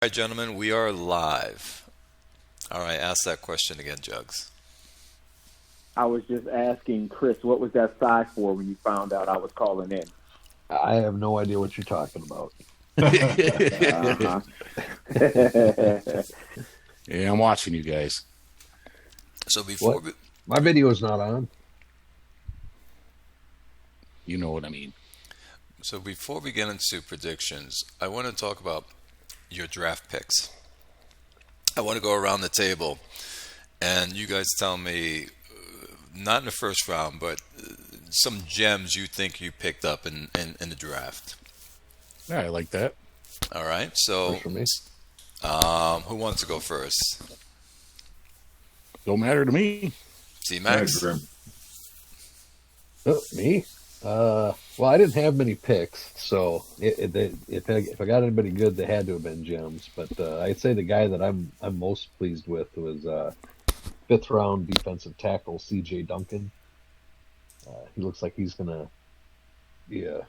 All right, gentlemen, we are live. All right, ask that question again, Jugs. I was just asking Chris, what was that sigh for when you found out I was calling in? I have no idea what you're talking about. Uh-huh. Yeah, I'm watching you guys. So before What? we, My video is not on. You know what I mean. so before we get into predictions, I want to talk about your draft picks. I want to go around the table, and you guys tell me, not in the first round, but some gems you think you picked up in the draft. Yeah, I like that. All right, so Works for me. who wants to go first? Don't matter to me. C Max. Grim. Oh, me? Well, I didn't have many picks, so if I got anybody good, they had to have been gems. But I'd say the guy that I'm most pleased with was fifth round defensive tackle C.J. Duncan. He looks like he's gonna be a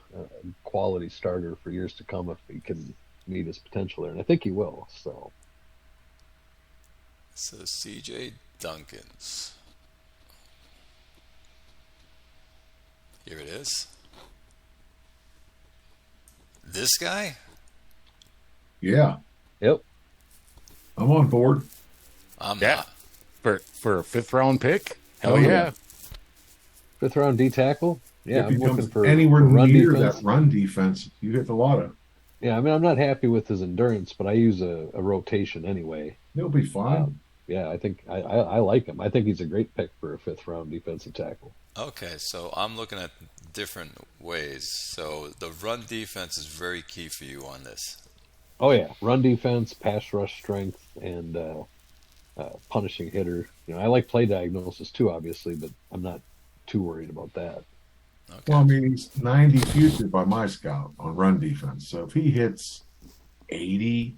quality starter for years to come if he can meet his potential there, and I think he will. So C.J. Duncan's. Here it is. This guy? Yeah, yep, I'm on board. I'm Yeah. not. For a fifth round pick? Hell Oh, yeah. yeah. fifth round D tackle. Yeah, If I'm he looking comes for anywhere run near defense. that run defense, you hit the lotto. Yeah, I mean, I'm not happy with his endurance, but I use a rotation anyway. He'll be fine. Yeah, I think I like him. I think he's a great pick for a fifth round defensive tackle. Okay, so I'm looking at different ways. So the run defense is very key for you on this. Oh yeah, run defense, pass rush strength, and punishing hitter. You know, I like play diagnosis too, obviously, but I'm not too worried about that. Okay. Well, I mean, he's 90 future by my scout on run defense. So if he hits 80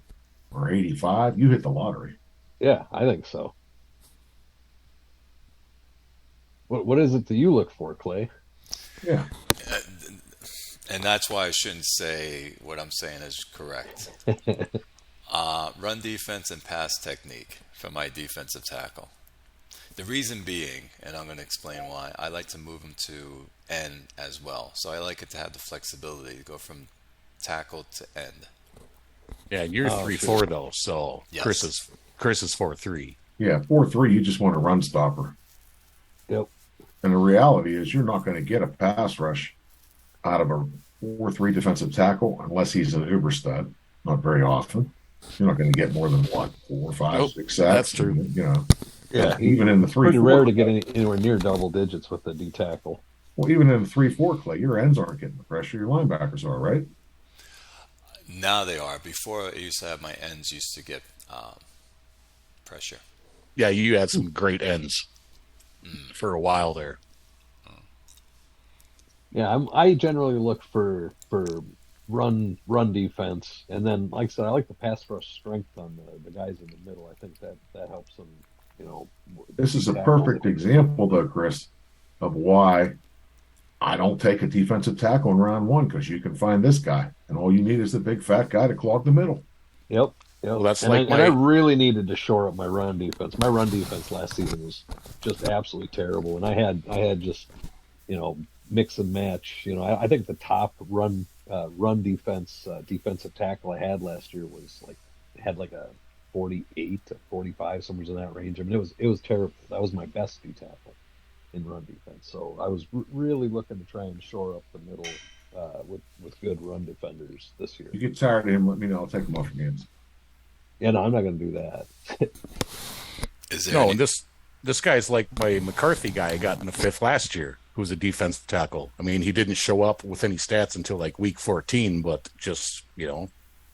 or 85, you hit the lottery. Yeah, I think so. What is it that you look for, Clay? Yeah. And that's why I shouldn't say what I'm saying is correct. Run defense and pass technique for my defensive tackle. The reason being, and I'm going to explain why, I like to move him to end as well. So I like it to have the flexibility to go from tackle to end. Yeah, and you're Oh, 3-4 sure. though, so Yes. Chris is 4-3. Yeah. 4-3, you just want a run stopper. Yep. And the reality is, you're not going to get a pass rush out of a 4-3 defensive tackle unless he's an uber stud. Not very often. You're not going to get more than what, 4, 5, Nope, 6 sacks. that's true. You know, Yeah, even in the 3-4. pretty rare to get anywhere near double digits with the D tackle. Well, even in the 3-4, Clay, your ends aren't getting the pressure. Your linebackers are, right? Now they are. Before I used to have my ends used to get pressure. Yeah, you had some great ends for a while there. Yeah, I generally look for run defense, and then like I said, I like the pass rush strength on the guys in the middle. I think that helps them. You know, This is a tackle. perfect example, though, Chris, of why I don't take a defensive tackle in round one, because you can find this guy, and all you need is the big fat guy to clog the middle. Yep. Well, that's and, like and I really needed to shore up my run defense. My run defense last season was just absolutely terrible, and I had just mix and match. I think the top run defense defensive tackle I had last year had like a 48 to 45, somewhere in that range. I mean, it was terrible. That was my best D tackle in run defense. So I was really looking to try and shore up the middle with good run defenders this year. You get tired of him, let me know. I'll take him off your hands. Yeah, no, I'm not going to do that. Is there No, any- and this guy's like my McCarthy guy I got in the fifth last year, who was a defensive tackle. I mean, he didn't show up with any stats until like week 14, but just, a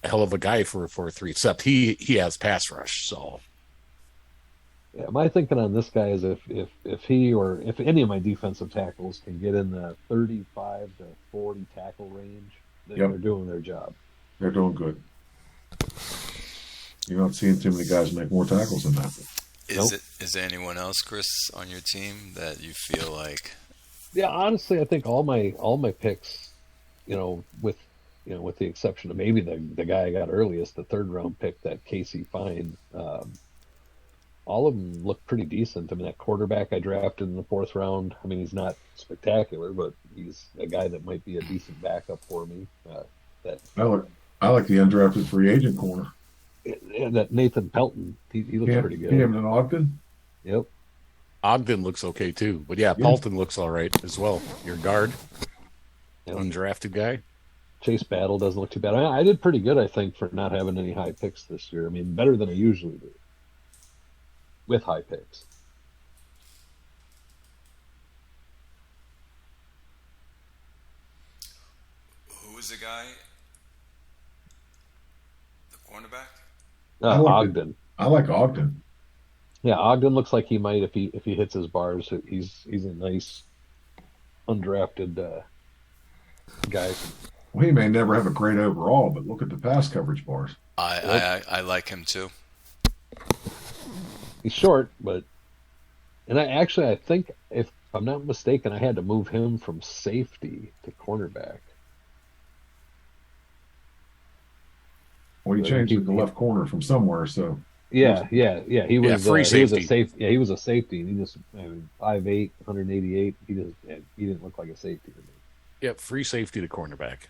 hell of a guy for a 4-3, except he has pass rush, so. Yeah, my thinking on this guy is if he or if any of my defensive tackles can get in the 35 to 40 tackle range, then Yep. they're doing their job. They're doing good. You're not seeing too many guys make more tackles than that. Nope. Is there anyone else, Chris, on your team that you feel like? Yeah, honestly, I think all my picks, with with the exception of maybe the guy I got earliest, the third round pick, that Casey Fine. All of them look pretty decent. I mean, that quarterback I drafted in the fourth round, I mean, he's not spectacular, but he's a guy that might be a decent backup for me. I like the undrafted free agent corner. That Nathan Pelton, he looks pretty good. Him in Ogden? Yep. Ogden looks okay too, but yeah, Pelton looks all right as well. Your guard, undrafted guy. Chase Battle doesn't look too bad. I did pretty good, I think, for not having any high picks this year. I mean, better than I usually do with high picks. Who was the guy? The cornerback? Ogden. I like Ogden. Yeah, Ogden looks like he might if he hits his bars. He's a nice undrafted guy. Well, he may never have a great overall, but look at the pass coverage bars. I like him too. He's short, and I think, if I'm not mistaken, I had to move him from safety to cornerback. Well, he changed it to left corner from somewhere, so. Yeah. He was free safety. He was a safety. Yeah, he was a safety, and he just 5'8", 188. He didn't look like a safety to me. Yep, free safety to cornerback.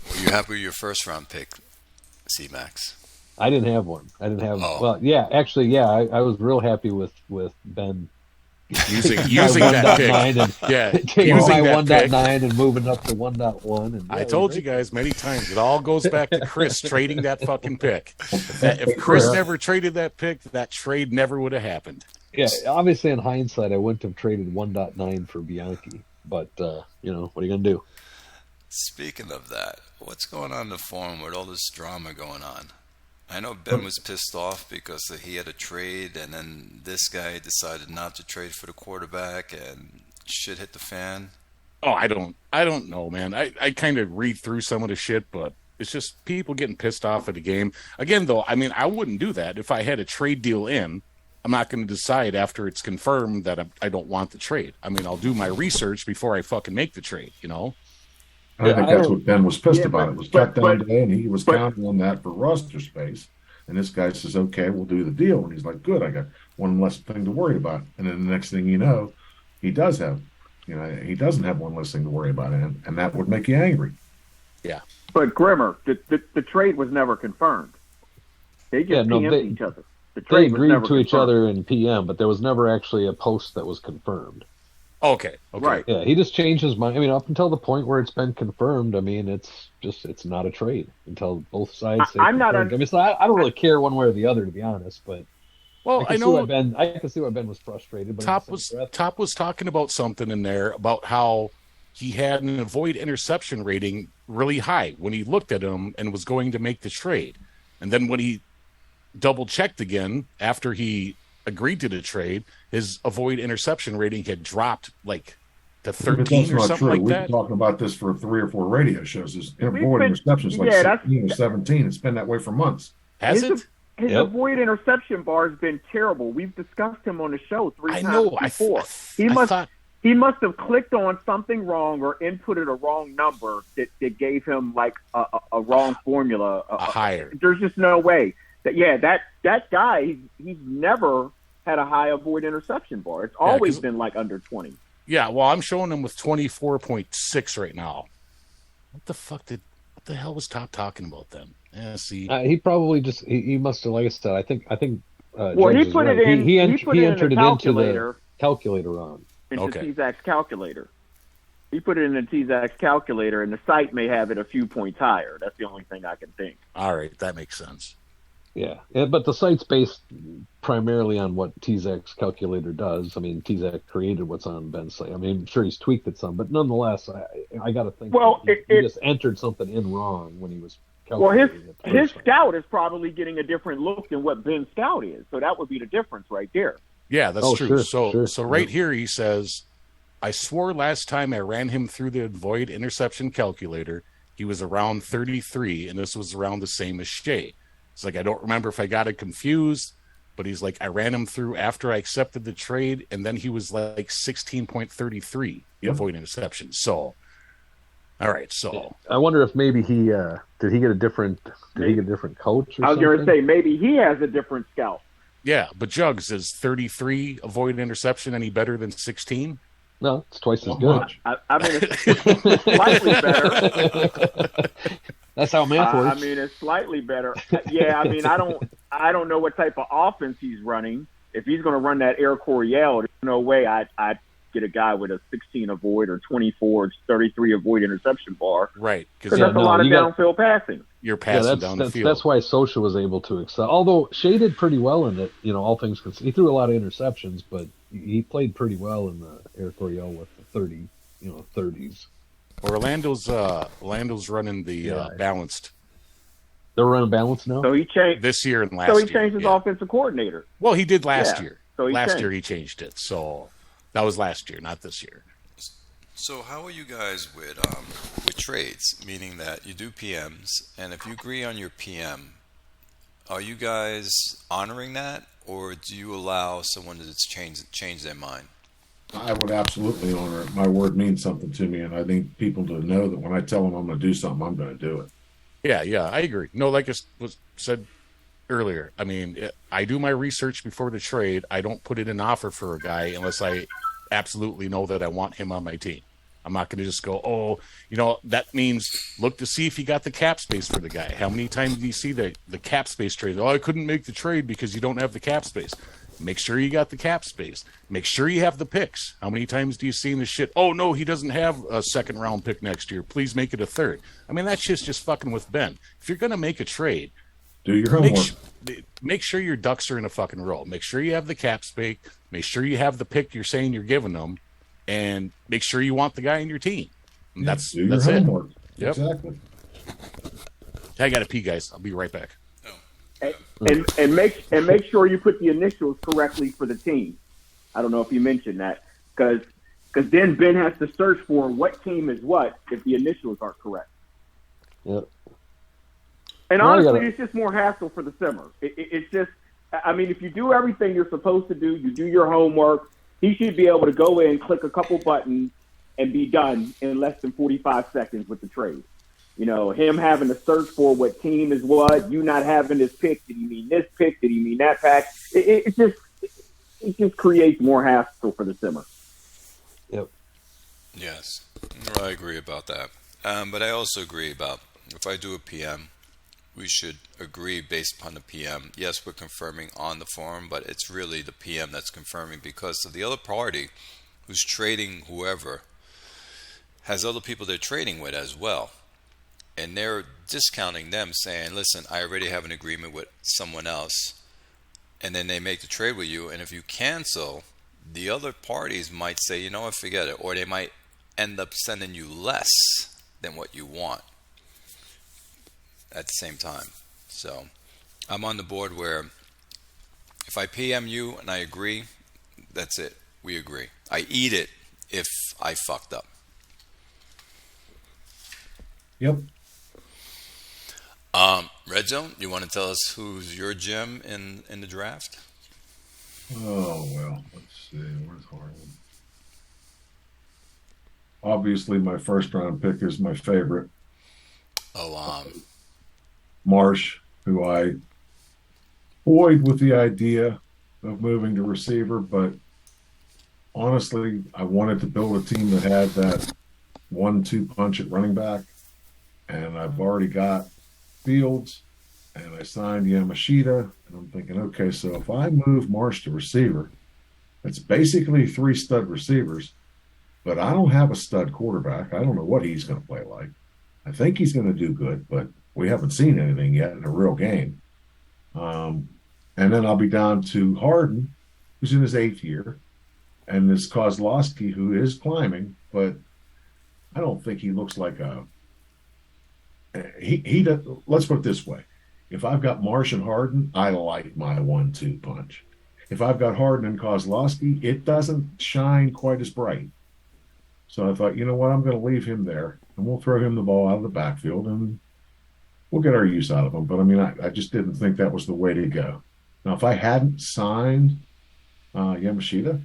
Were you happy with your first round pick, C-Max? I didn't have one. I didn't have. Oh. Well, yeah, actually, yeah, I was real happy with Ben using that pick. Taking my 1.9 and moving up to 1.1. And I told you guys many times, it all goes back to Chris trading that fucking pick. If Chris never traded that pick, that trade never would have happened. Yeah, obviously in hindsight, I wouldn't have traded 1.9 for Bianchi, but what are you gonna do? Speaking of that, what's going on in the forum with all this drama going on? I know Ben was pissed off because he had a trade, and then this guy decided not to trade for the quarterback, and shit hit the fan. Oh, I don't know, man. I kind of read through some of the shit, but it's just people getting pissed off at the game. Again, though, I mean, I wouldn't do that. If I had a trade deal in, I'm not going to decide after it's confirmed that I don't want the trade. I mean, I'll do my research before I fucking make the trade, I think that's what Ben was pissed about. It was cut down today, and he was counting on that for roster space. And this guy says, "Okay, we'll do the deal." And he's like, "Good, I got one less thing to worry about." And then the next thing you know, he doesn't have one less thing to worry about, and that would make you angry. Yeah. But Grimmer, the trade was never confirmed. They just PM'd each other. They agreed to each other in PM, but there was never actually a post that was confirmed. Okay. Right. Yeah, he just changed his mind. I mean, up until the point where it's been confirmed, I mean, it's not a trade until both sides say confirmed. I mean, so I don't really care one way or the other, to be honest, but I can see why Ben was frustrated. But Top was talking about something in there about how he had an avoid interception rating really high when he looked at him and was going to make the trade. And then when he double checked again after he agreed to the trade, his avoid interception rating had dropped like to 13 or something like that. We've been talking about this for 3 or 4 radio shows. His avoid interceptions like 16 or 17. It's been that way for months. Has it? His avoid interception bar has been terrible. We've discussed him on the show 3 times before. He must have clicked on something wrong or inputted a wrong number that gave him like a wrong formula. A higher. There's just no way. That guy, he's never had a high avoid interception bar. It's always been like under 20. Yeah, well, I'm showing him with 24.6 right now. What the hell was Top talking about then? Yeah, see, he probably just he must have, like I said, I think. Well, he put it in. He entered it into the calculator on. Into T-Zach's calculator. He put it in the T-Zach's calculator, and the site may have it a few points higher. That's the only thing I can think. All right, that makes sense. Yeah, but the site's based primarily on what T-Zach's calculator does. I mean, T-Zach created what's on Ben's site. I mean, I'm sure he's tweaked it some, but nonetheless, I got to think he just entered something in wrong when he was calculating it. Well, his scout is probably getting a different look than what Ben's scout is, so that would be the difference right there. Yeah, that's true. Sure. So right here he says, I swore last time I ran him through the avoid interception calculator, he was around 33, and this was around the same as Shea. It's like, I don't remember if I got it confused, but he's like, I ran him through after I accepted the trade, and then he was like 16.33 avoid interception. So All right, so I wonder if maybe he did he get a different coach or I was something? going to say maybe he has a different scout. yeah, but Jugs, is 33 avoided interception any better than 16? No, it's twice as good. I mean, it's slightly better. That's how math works. I mean, it's slightly better. Yeah, I mean, I don't know what type of offense he's running. If he's going to run that Air Coryell, there's no way I'd get a guy with a 16 avoid or 24 or 33 avoid interception bar. Right, because that's a lot of downfield passing. You're passing down the field. That's why Socha was able to excel. Although Shea did pretty well in it, all things considered. He threw a lot of interceptions, but he played pretty well in the Air Coryell with the 30s. Orlando's running the balanced. They're running balanced now? So he changed this year and last year. So he changed his offensive coordinator. Well, he did last year. So last year he changed it. So that was last year, not this year. So how are you guys with trades? Meaning that you do PMs, and if you agree on your PM, are you guys honoring that, or do you allow someone to change their mind? I would absolutely honor it. My word means something to me, and I need people to know that when I tell them I'm going to do something, I'm going to do it. Yeah, I agree. No, like it was said earlier, I mean, I do my research before the trade. I don't put in an offer for a guy unless I absolutely know that I want him on my team. I'm not going to just go, that means look to see if you got the cap space for the guy. How many times do you see the cap space trade? Oh, I couldn't make the trade because you don't have the cap space. Make sure you got the cap space. Make sure you have the picks. How many times do you see in the shit? Oh, no, he doesn't have a second round pick next year. Please make it a third. I mean, that shit's just fucking with Ben. If you're going to make a trade, do your homework. Make sure your ducks are in a fucking row. Make sure you have the cap space. Make sure you have the pick you're saying you're giving them. And make sure you want the guy in your team. That's homework. Yep. Exactly. I got to pee, guys. I'll be right back. And make sure you put the initials correctly for the team. I don't know if you mentioned that because then Ben has to search for what team is what if the initials aren't correct. Yep. And honestly, it's just more hassle for the simmer. It's just, I mean, if you do everything you're supposed to do, you do your homework. He should be able to go in, click a couple buttons, and be done in less than 45 seconds with the trade. Him having to search for what team is what, you not having this pick. Did he mean this pick? Did he mean that pack? It just creates more hassle for the simmer. Yep. Yes, I agree about that. But I also agree about if I do a PM, we should agree based upon the PM. Yes, we're confirming on the form, but it's really the PM that's confirming because of the other party who's trading whoever has other people they're trading with as well. And they're discounting them saying, listen, I already have an agreement with someone else. And then they make the trade with you. And if you cancel, the other parties might say, you know what, forget it. Or they might end up sending you less than what you want at the same time. So I'm on the board where if I PM you and I agree, that's it. We agree. I eat it if I fucked up. Yep. Red Zone, you want to tell us who's your gem in the draft? Oh, well, let's see. Where's Harlan? Obviously, my first round pick is my favorite. Marsh, who I toyed with the idea of moving to receiver, but honestly, I wanted to build a team that had that 1-2 punch at running back, and I've already got Fields, and I signed Yamashita, and I'm thinking, okay, so if I move Marsh to receiver, it's basically 3 stud receivers, but I don't have a stud quarterback. I don't know what he's going to play like. I think he's going to do good, but we haven't seen anything yet in a real game. And then I'll be down to Harden, who's in his 8th year, and this Kozlowski, who is climbing, but I don't think he looks like a he does. Let's put it this way. If I've got Marsh and Harden, I like my 1-2 punch. If I've got Harden and Kozlowski, it doesn't shine quite as bright. So I thought, you know what, I'm going to leave him there, and we'll throw him the ball out of the backfield, and we'll get our use out of him. But, I mean, I just didn't think that was the way to go. Now, if I hadn't signed Yamashita,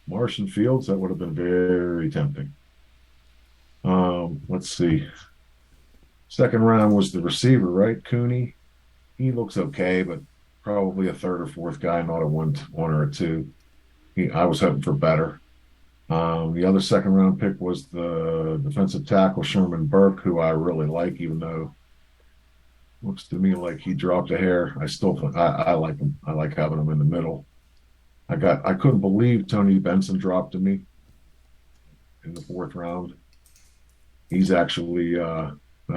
Marsh and Fields, that would have been very tempting. Let's see. Second round was the receiver, right? Cooney. He looks okay, but probably a third or fourth guy, not a one or a two. I was hoping for better. The other second round pick was the defensive tackle Sherman Burke, who I really like, even though looks to me like he dropped a hair. I like him. I like having him in the middle. I couldn't believe Tony Benson dropped to me in the fourth round. He's actually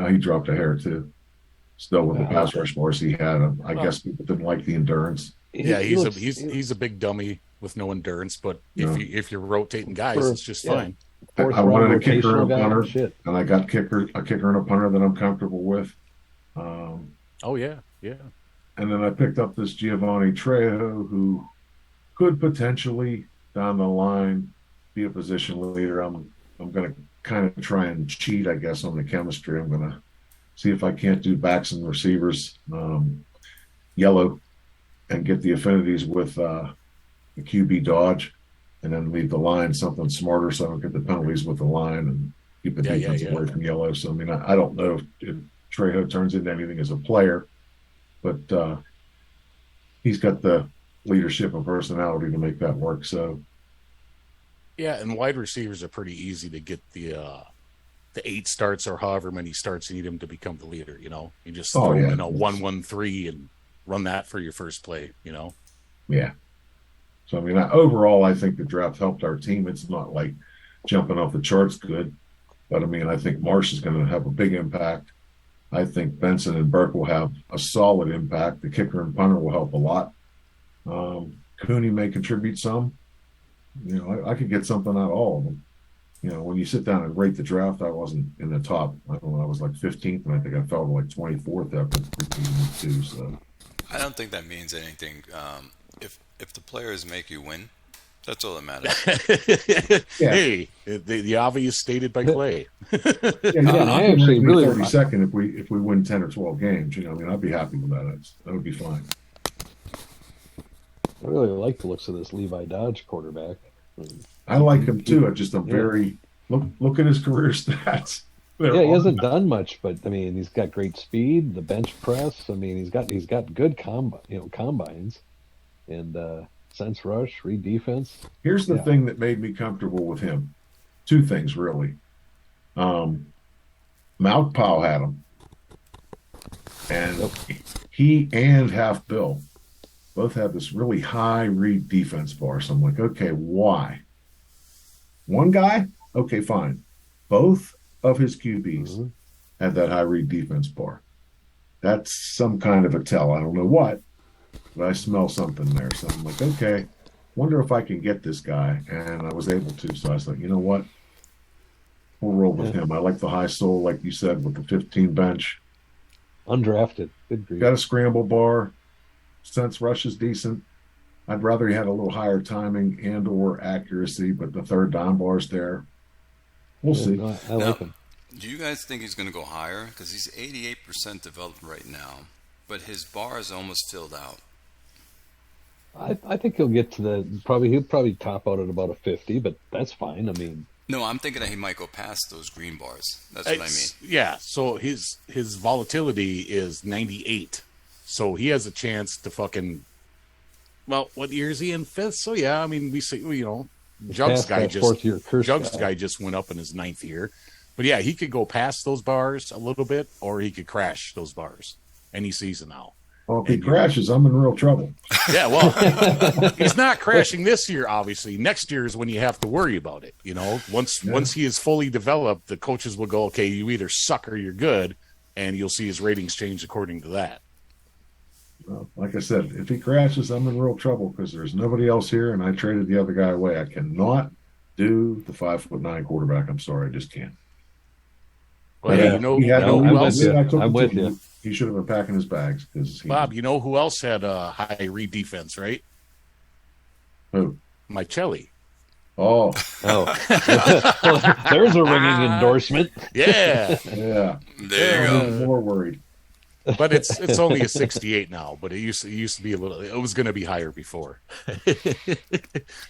he dropped a hair too. Still with the pass rush force he had. I guess people didn't like the endurance. Yeah, he's a big dummy with no endurance, but if you're rotating guys, it's just fine. I wanted a kicker and a punter, and I got a kicker and a punter that I'm comfortable with. Yeah. And then I picked up this Giovanni Trejo, who could potentially down the line be a position leader. I'm going to kind of try and cheat, I guess, on the chemistry. I'm going to see if I can't do backs and receivers yellow and get the affinities with the QB dodge, and then leave the line something smarter so I don't get the penalties with the line and keep the defense away from yellow. So, I mean, I don't know if Trejo turns into anything as a player, but he's got the leadership and personality to make that work. So, yeah, and wide receivers are pretty easy to get the 8 starts or however many starts you need him to become the leader. You just throw him in a 1-1-3 and run that for your first play. Yeah. So, I mean, overall, I think the draft helped our team. It's not like jumping off the charts good, but I mean, I think Marsh is going to have a big impact. I think Benson and Burke will have a solid impact. The kicker and punter will help a lot. Cooney may contribute some. I could get something out of all of them. When you sit down and rate the draft, I wasn't in the top. I don't know, I was like 15th, and I think I fell to like 24th after preseason 2. So I don't think that means anything. If the players make you win, that's all that matters. Hey, the obvious stated by Clay. I actually really 32nd if we win 10 or 12 games. I'd be happy with that. That would be fine. I really like the looks of this Levi Dodge quarterback. I like him too. I'm very look at his career stats. He hasn't done much, but I mean, he's got great speed, the bench press. I mean, he's got good combines, and sense rush, read defense. Here's the thing that made me comfortable with him. 2 things really. Mouth Powell had him, and he and Half Bill both have this really high read defense bar. So I'm like, okay, why? One guy, okay, fine. Both of his QBs had that high read defense bar. That's some kind of a tell. I don't know what, but I smell something there. So I'm like, okay, wonder if I can get this guy. And I was able to. So I was like, you know what? We'll roll with him. I like the high soul, like you said, with the 15 bench. Undrafted. Good grief. Got a scramble bar. Sense rush is decent. I'd rather he had a little higher timing and or accuracy, but the third down bar's there. We'll see. No, I like him. Do you guys think he's going to go higher? Because he's 88% developed right now, but his bar is almost filled out. I think he'll get to he'll probably top out at about a 50, but that's fine. I mean, no, I'm thinking that he might go past those green bars. That's what I mean. Yeah, so his volatility is 98. So he has a chance to fucking. Well, what year is he in? 5th? So yeah, I mean, we see, Jugs guy just went up in his 9th year, but yeah, he could go past those bars a little bit, or he could crash those bars any season now. Well, if he crashes, I'm in real trouble. Yeah, well, he's not crashing this year, obviously. Next year is when you have to worry about it. Once he is fully developed, the coaches will go, okay, you either suck or you're good, and you'll see his ratings change according to that. Well, like I said, if he crashes, I'm in real trouble because there's nobody else here, and I traded the other guy away. I cannot do the 5'9" quarterback. I'm sorry, I just can't. Well, I'm with you. He should have been packing his bags because Bob. You know who else had a high read defense, right? Who? Michelli. Oh, there's a ringing endorsement. Yeah. Yeah. There you go. I'm more worried. But it's only a 68 now. But it used to be a little. It was going to be higher before.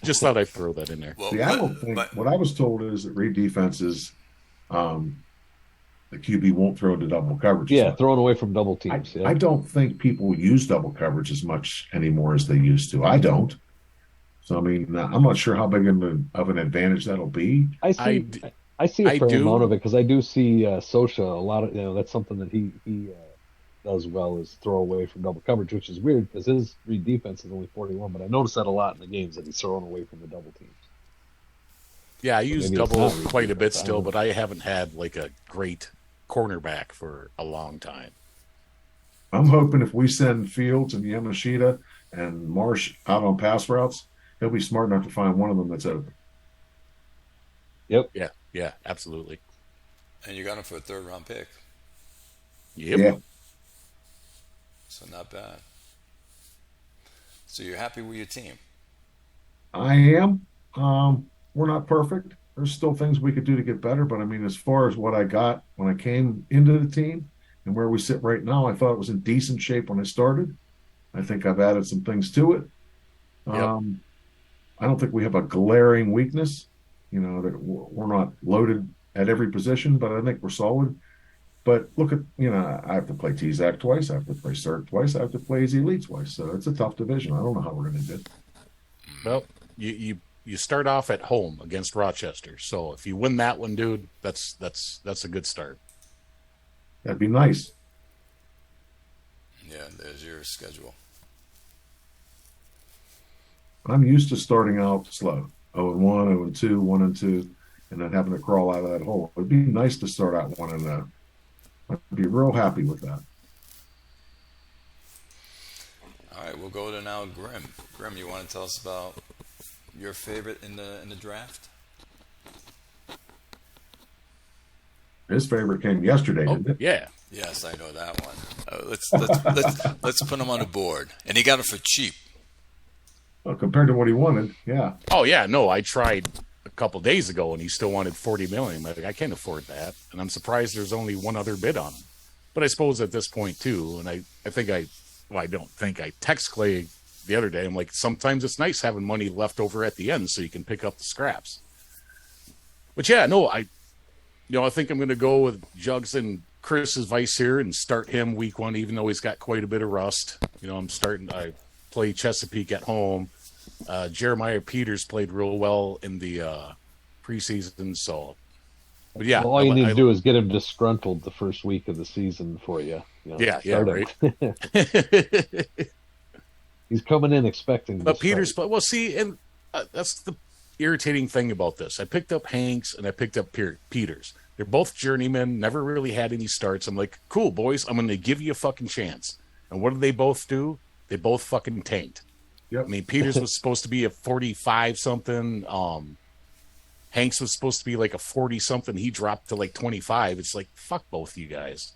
Just thought I'd throw that in there. Well, I don't think what I was told is that read defenses the QB won't throw into double coverage. Yeah, throwing away from double teams. I don't think people use double coverage as much anymore as they used to. I don't. So, I mean, I'm not sure how big of an advantage that'll be. I see a fair amount of it because I do see Sosha a lot of, that's something that he does well is throw away from double coverage, which is weird because his read defense is only 41, but I noticed that a lot in the games that he's throwing away from the double teams. Yeah, I use double quite a bit still, but I haven't had like a great cornerback for a long time. I'm hoping if we send Fields and Yamashita and Marsh out on pass routes, he'll be smart enough to find one of them that's open. Yep. Yeah, absolutely. And you got him for a 3rd-round pick. Yep. Yeah. So not bad. So you're happy with your team? I am. We're not perfect. There's still things we could do to get better, but I mean, as far as what I got when I came into the team and where we sit right now, I thought it was in decent shape when I started. I think I've added some things to it. Yep. I don't think we have a glaring weakness. That we're not loaded at every position, but I think we're solid. But look at, I have to play T-Zac twice. I have to play Cirque twice. I have to play AZ Elite twice. So it's a tough division. I don't know how we're going to do. Well, you start off at home against Rochester. So if you win that one, dude, that's a good start. That'd be nice. Yeah, there's your schedule. I'm used to starting out slow. 0-1, 0-2, 1-2, and then having to crawl out of that hole. It'd be nice to start out 1-0. I'd be real happy with that. All right, we'll go to now Grim. Grim, you want to tell us about your favorite in the draft? His favorite came yesterday, didn't it? Yeah. Yes, I know that one. Let's put him on the board, and he got it for cheap. Well, compared to what he wanted, yeah. Oh yeah, no, I tried a couple days ago, and he still wanted $40 million. I can't afford that, and I'm surprised there's only one other bid on him. But I suppose at this point too, and I don't think I text Clay the other day. I'm like, sometimes it's nice having money left over at the end so you can pick up the scraps. But yeah, no, I think I'm going to go with Jugs and Chris's advice here and start him week 1, even though he's got quite a bit of rust. I play Chesapeake at home. Jeremiah Peters played real well in the preseason, so. But yeah, all you need to do is get him disgruntled the first week of the season for you. Yeah, right. He's coming in expecting. But Peters, well, see, and that's the irritating thing about this. I picked up Hanks and I picked up Peters. They're both journeymen, never really had any starts. I'm like, cool, boys, I'm going to give you a fucking chance. And what did they both do? They both fucking tanked. Yep. I mean, Peters was supposed to be a 45-something. Hanks was supposed to be like a 40-something. He dropped to like 25. It's like, fuck both of you guys.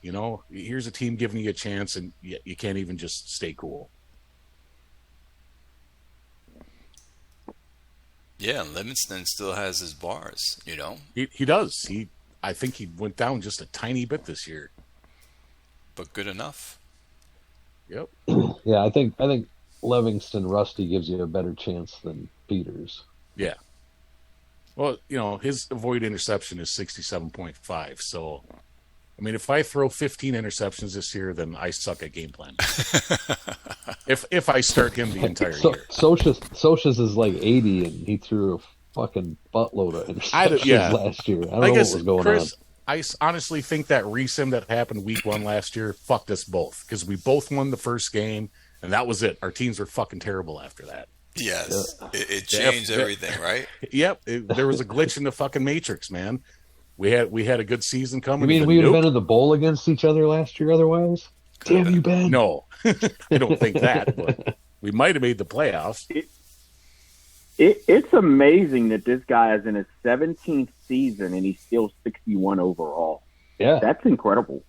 Here's a team giving you a chance, and you can't even just stay cool. Yeah, and Livingston still has his bars, He does. I think he went down just a tiny bit this year. But good enough. Yep. Yeah, I think Livingston Rusty gives you a better chance than Peters. Yeah. Well, his avoid interception is 67.5. So, I mean, if I throw 15 interceptions this year, then I suck at game plan. if I start him the entire year. Sosha's is like 80, and he threw a fucking buttload of interceptions last year. I don't know what was going on. I honestly think that resim that happened week 1 last year fucked us both because we both won the first game, and that was it. Our teams were fucking terrible after that. Yes, it changed everything, right? Yep, there was a glitch in the fucking matrix, man. We had a good season coming. You mean we would have been in the bowl against each other last year otherwise? Damn you, Ben. No, I don't think that, but we might have made the playoffs. It's amazing that this guy is in his 17th season and he's still 61 overall. Yeah. That's incredible.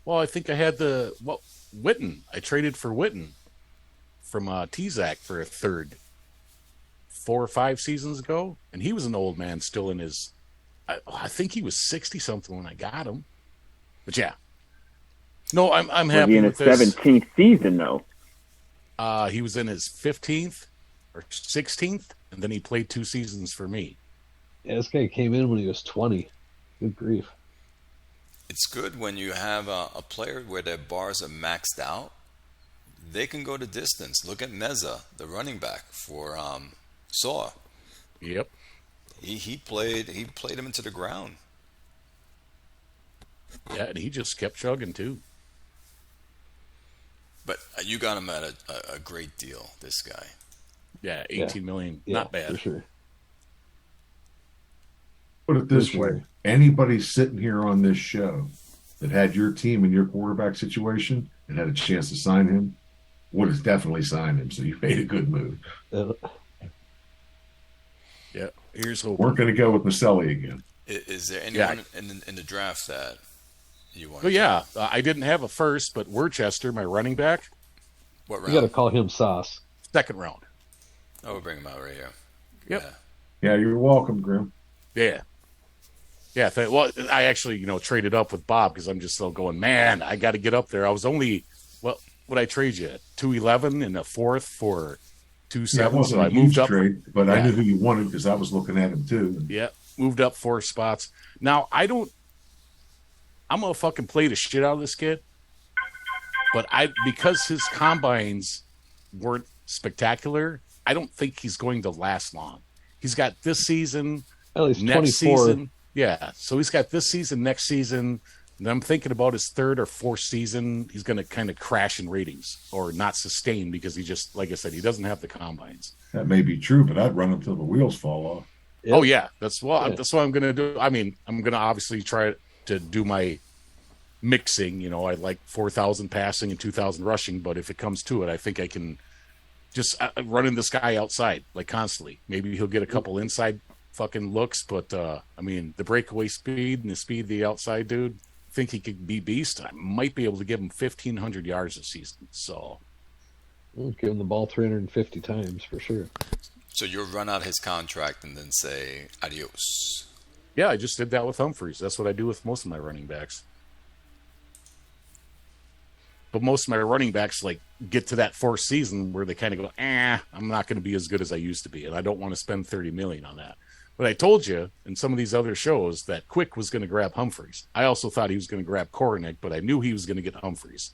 Well, I think I had Witten. I traded for Witten from T-Zac for a third 4 or 5 seasons ago, and he was an old man still in his I think he was 60-something when I got him. But yeah. No, I'm happy with this. Was he in his 17th season, though? He was in his 15th or 16th, and then he played 2 seasons for me. Yeah, this guy came in when he was 20. Good grief. It's good when you have a player where their bars are maxed out. They can go to distance. Look at Meza, the running back for Saw. Yep. He played him into the ground. Yeah, and he just kept chugging too. But you got him at a great deal, this guy. Yeah, 18 million. Yeah, not bad. For sure. Put it this way. Anybody sitting here on this show that had your team in your quarterback situation and had a chance to sign him would have definitely signed him. So you made a good move. Yeah, here's hoping. We're going to go with Maselli again. Is there anyone in the draft that you want? Oh yeah, I didn't have a first, but Worcester, my running back. What round? You got to call him Sauce. Second round. Oh, we'll bring him out right here. Yep. Yeah, you're welcome, Grim. Yeah. Yeah. Well, I actually, traded up with Bob because I'm just still going, man, I got to get up there. I was only, what I trade you? 211 and a fourth for 2.7. So I moved up. Trade, but I knew who you wanted because I was looking at him too. Yeah. Moved up 4 spots. Now, I'm going to fucking play the shit out of this kid. But because his combines weren't spectacular, I don't think he's going to last long. He's got this season, at least next 24. season. Yeah, so he's got this season, next season. And I'm thinking about his 3rd or 4th season. He's going to kind of crash in ratings or not sustain because he just, like I said, he doesn't have the combines. That may be true, but I'd run him till the wheels fall off. Yep. Oh yeah, that's what I'm going to do. I mean, I'm going to obviously try to do my mixing. I like 4,000 passing and 2,000 rushing, but if it comes to it, I think I can just running this guy outside like constantly. Maybe he'll get a couple inside fucking looks, but I mean the breakaway speed and the speed of the outside dude, I think he could be beast. I might be able to give him 1,500 yards this season. So we'll give him the ball 350 times for sure. So you'll run out his contract and then say adios. Yeah, I just did that with Humphreys. That's what I do with most of my running backs. But most of my running backs get to that 4th season where they kind of go, I'm not going to be as good as I used to be, and I don't want to spend $30 million on that. But I told you in some of these other shows that Quick was going to grab Humphreys. I also thought he was going to grab Kornick, but I knew he was going to get Humphreys.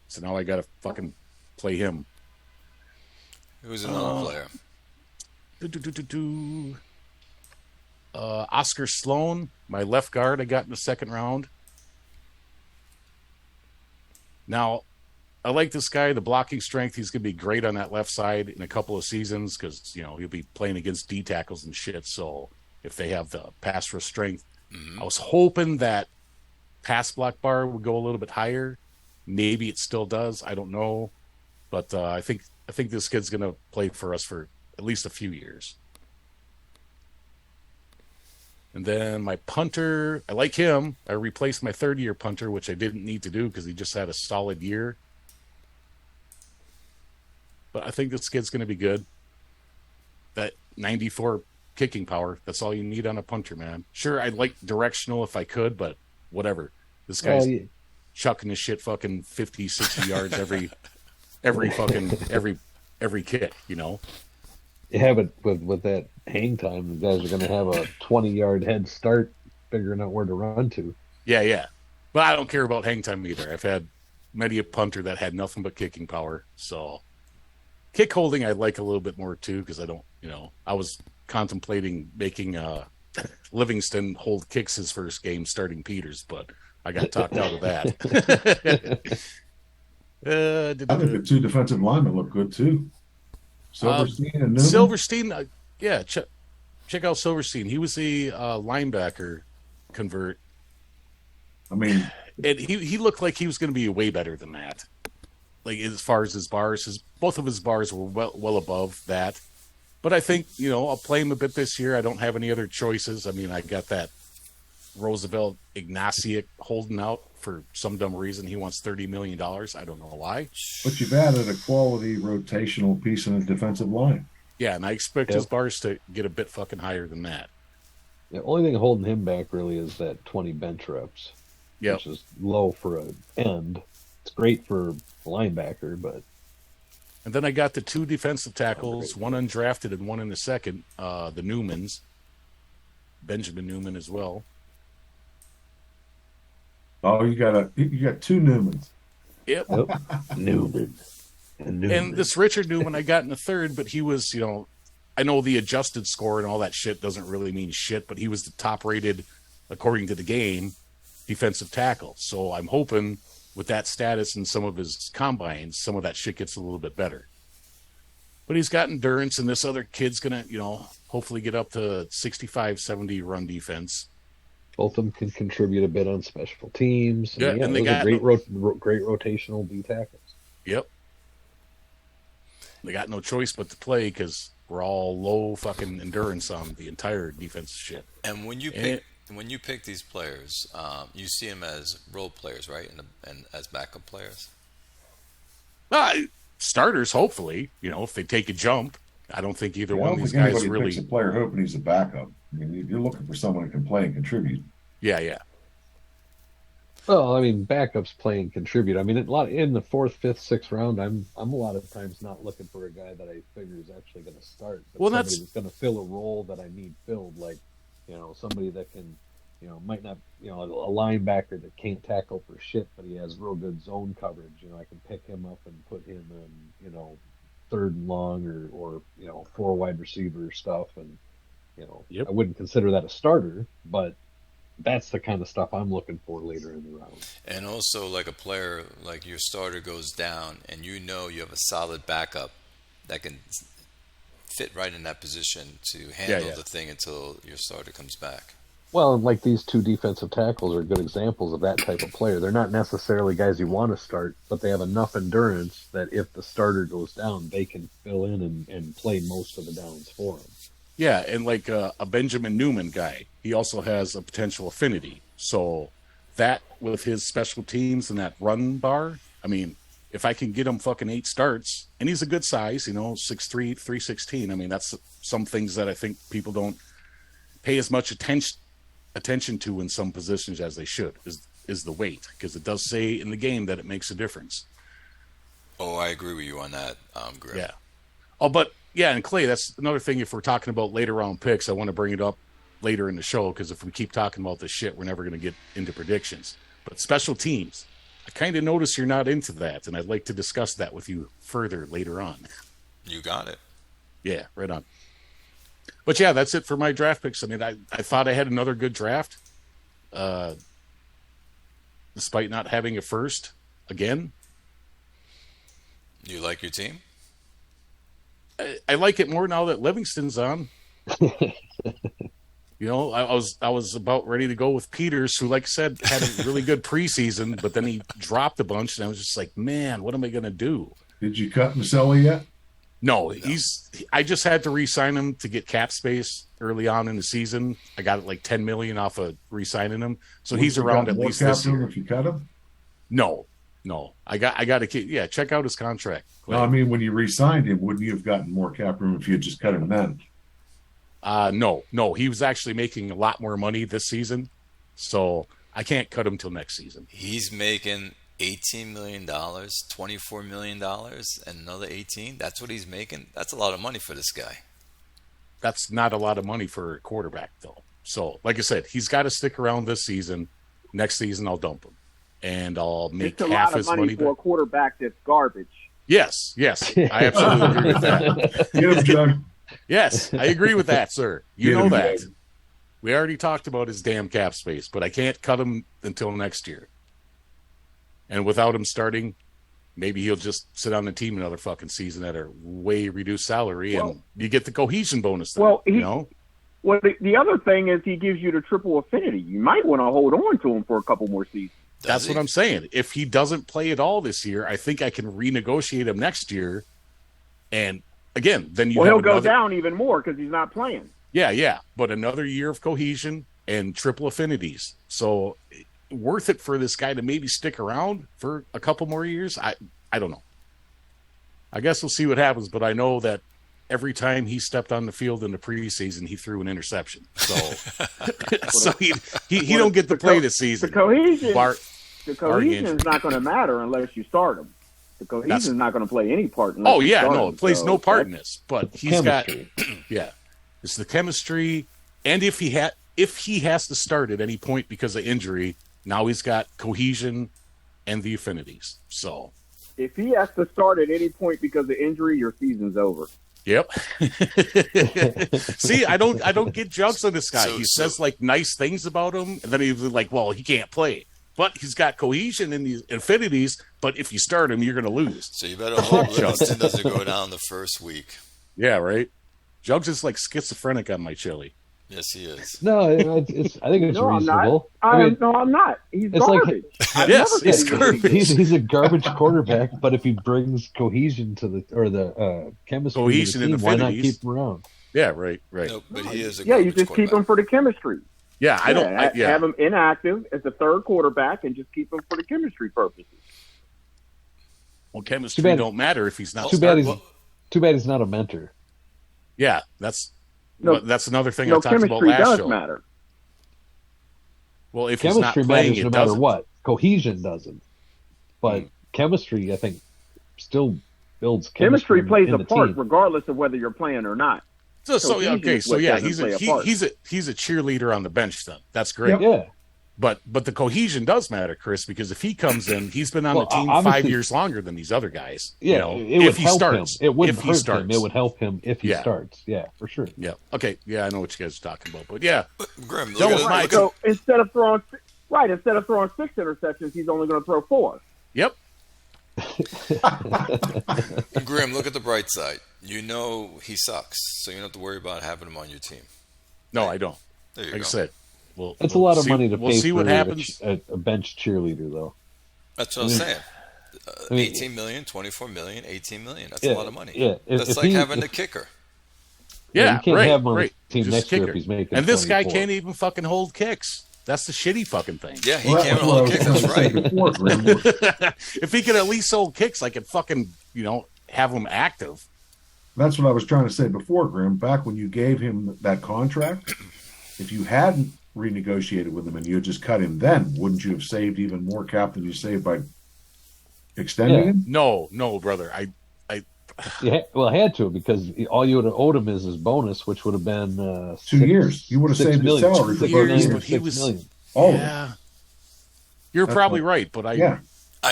So now I got to fucking play him. Who's another player? Oscar Sloan, my left guard I got in the 2nd round. Now, I like this guy, the blocking strength. He's going to be great on that left side in a couple of seasons because, he'll be playing against D tackles and shit. So if they have the pass rush strength, I was hoping that pass block bar would go a little bit higher. Maybe it still does. I don't know. But I think this kid's going to play for us for at least a few years. And then my punter, I like him. I replaced my 3rd-year punter, which I didn't need to do because he just had a solid year. But I think this kid's going to be good. That 94 kicking power, that's all you need on a punter, man. Sure, I'd like directional if I could, but whatever. This guy's chucking his shit fucking 50, 60 yards every kick, Yeah, but with that hang time, the guys are going to have a 20-yard head start figuring out where to run to. Yeah. But I don't care about hang time either. I've had many a punter that had nothing but kicking power. So kick holding I like a little bit more too because I don't, I was contemplating making Livingston hold kicks his first game starting Peters, but I got talked out of that. I think the 2 defensive linemen look good too. Silverstein and Newman? Silverstein, check out Silverstein. He was a linebacker convert. I mean, and he looked like he was going to be way better than that. Like as far as his bars, both of his bars were well above that. But I think I'll play him a bit this year. I don't have any other choices. I mean, I got that Roosevelt Ignatiuk holding out for some dumb reason. He wants $30 million. I don't know why. But you've added a quality rotational piece in the defensive line. Yeah, and I expect his bars to get a bit fucking higher than that. The only thing holding him back really is that 20 bench reps, which is low for an end. It's great for a linebacker, but... And then I got the 2 defensive tackles, one undrafted and one in the 2nd, the Newmans. Benjamin Newman as well. Oh, you got two Newmans. Yep. Newman. And this Richard Newman I got in the third, but he was, I know the adjusted score and all that shit doesn't really mean shit, but he was the top rated, according to the game, defensive tackle. So I'm hoping with that status and some of his combines, some of that shit gets a little bit better. But he's got endurance, and this other kid's going to, hopefully get up to 65, 70 run defense. Both of them can contribute a bit on special teams. Yeah, and they got great rotational D tackles. Yep. They got no choice but to play because we're all low fucking endurance on the entire defensive shit. And when you pick these players, you see them as role players, right? And as backup players. Starters, hopefully, if they take a jump. I don't think either one of these guys really picks a player hoping he's a backup. I mean, you're looking for someone who can play and contribute. Yeah. Well, I mean, backups play and contribute. I mean, in the fourth, fifth, sixth round, I'm a lot of times not looking for a guy that I figure is actually going to start. But somebody that's going to fill a role that I need filled, like somebody that can, might not, a linebacker that can't tackle for shit, but he has real good zone coverage. I can pick him up and put him in, third and long or four wide receiver stuff, and Yep. I wouldn't consider that a starter, but that's the kind of stuff I'm looking for later in the round. And also, like a player, like your starter goes down, and you have a solid backup that can fit right in that position to handle the thing until your starter comes back. Well, and like these two defensive tackles are good examples of that type of player. They're not necessarily guys you want to start, but they have enough endurance that if the starter goes down, they can fill in and play most of the downs for them. Yeah, and like a Benjamin Newman guy, he also has a potential affinity. So that with his special teams and that run bar, I mean, if I can get him fucking 8 starts, and he's a good size, 6'3", 316, I mean, that's some things that I think people don't pay as much attention to in some positions as they should, is the weight, because it does say in the game that it makes a difference. Oh, I agree with you on that, Griff. Yeah. Oh, but yeah, and Clay, that's another thing. If we're talking about later round picks, I want to bring it up later in the show, because if we keep talking about this shit, we're never going to get into predictions. But special teams, I kind of notice you're not into that, and I'd like to discuss that with you further later on. You got it. Yeah, right on. But yeah, that's it for my draft picks. I mean, I thought I had another good draft, despite not having a first again. You like your team? I like it more now that Livingston's on. I was about ready to go with Peters, who, like I said, had a really good preseason, but then he dropped a bunch, and I was just like, man, what am I going to do? Did you cut Maselli yet? No, I just had to re-sign him to get cap space early on in the season. I got like $10 million off of re-signing him, so he's around at least this year. If you cut him? No, I got to keep. Yeah, check out his contract. No, I mean, when you re-signed him, wouldn't you have gotten more cap room if you had just cut him then? No, he was actually making a lot more money this season, so I can't cut him till next season. He's making $18 million, $24 million, and another 18. That's what he's making. That's a lot of money for this guy. That's not a lot of money for a quarterback, though. So, like I said, he's got to stick around this season. Next season, I'll dump him, and I'll make half his money for a quarterback that's garbage. Yes, I absolutely agree with that. Get him, John. Yes, I agree with that, sir. You know that. We already talked about his damn cap space, but I can't cut him until next year. And without him starting, maybe he'll just sit on the team another fucking season at a way reduced salary, and you get the cohesion bonus. Then, Well, the other thing is he gives you the triple affinity. You might want to hold on to him for a couple more seasons. That's what I'm saying. If he doesn't play at all this year, I think I can renegotiate him next year. And again, then he'll go down even more because he's not playing. Yeah. But another year of cohesion and triple affinities. So worth it for this guy to maybe stick around for a couple more years? I don't know. I guess we'll see what happens, but I know that every time he stepped on the field in the preseason, he threw an interception. So, so he don't get to play this season. The cohesion is not going to matter unless you start him. The cohesion is not going to play any part. It plays no part in this. But he's chemistry. Got, it's the chemistry. And if if he has to start at any point because of injury, now he's got cohesion and the affinities. So if he has to start at any point because of injury, your season's over. Yep. See, I don't get jugs on this guy. He says like nice things about him, and then he's like, well, he can't play. But he's got cohesion in the affinities, but if you start him, you're going to lose. So you better hope Livingston doesn't go down the first week. Yeah, right? Jugs is like schizophrenic on my chili. Yes, he is. No, I think it's reasonable. I'm not. He's garbage. Yes, he's garbage. He's a garbage quarterback, but if he brings cohesion to the chemistry cohesion to the team, why not keep him around? Yeah, right. No, but he is a you just keep him for the chemistry. Yeah, have him inactive as the third quarterback and just keep him for the chemistry purposes. Well, chemistry don't matter if he's not. Too bad he's not a mentor. Yeah, that's another thing I talked about last show. Chemistry does matter. Well, if chemistry he's not playing, matters no matter what. Cohesion doesn't, but chemistry, I think, still builds chemistry plays a part team. regardless of whether you're playing or not. He's a cheerleader on the bench. Then that's great. Yeah, but the cohesion does matter, Chris, because if he comes in, he's been on the team 5 years longer than these other guys. Yeah, if he starts, it wouldn't hurt him. It would help him if he starts. Yeah, for sure. Yeah. Okay. Yeah, I know what you guys are talking about, but yeah. Grim, so instead of throwing 6 interceptions, he's only going to throw 4. Yep. Grim, look at the bright side. You know he sucks, so you don't have to worry about having him on your team. No, I don't. There you like go. I said, it's a lot of money to pay see for what happens. A bench cheerleader, though. That's what I'm saying. 18 million, 24 million, 18 million. That's a lot of money. Yeah, that's like having a kicker. Yeah, you can't have him on the team just next year if he's making. And this 24. guy can't even fucking hold kicks. That's the shitty fucking thing. Yeah, he can't hold kicks. That's right. If he could at least hold kicks, I could fucking have him active. That's what I was trying to say before, Grim. Back when you gave him that contract, if you hadn't renegotiated with him and you had just cut him then, wouldn't you have saved even more cap than you saved by extending him? No, brother. I I had to, because all you would have owed him is his bonus, which would have been 2 years. You would have saved his salary for 2 years, but he was million. You're probably right, but I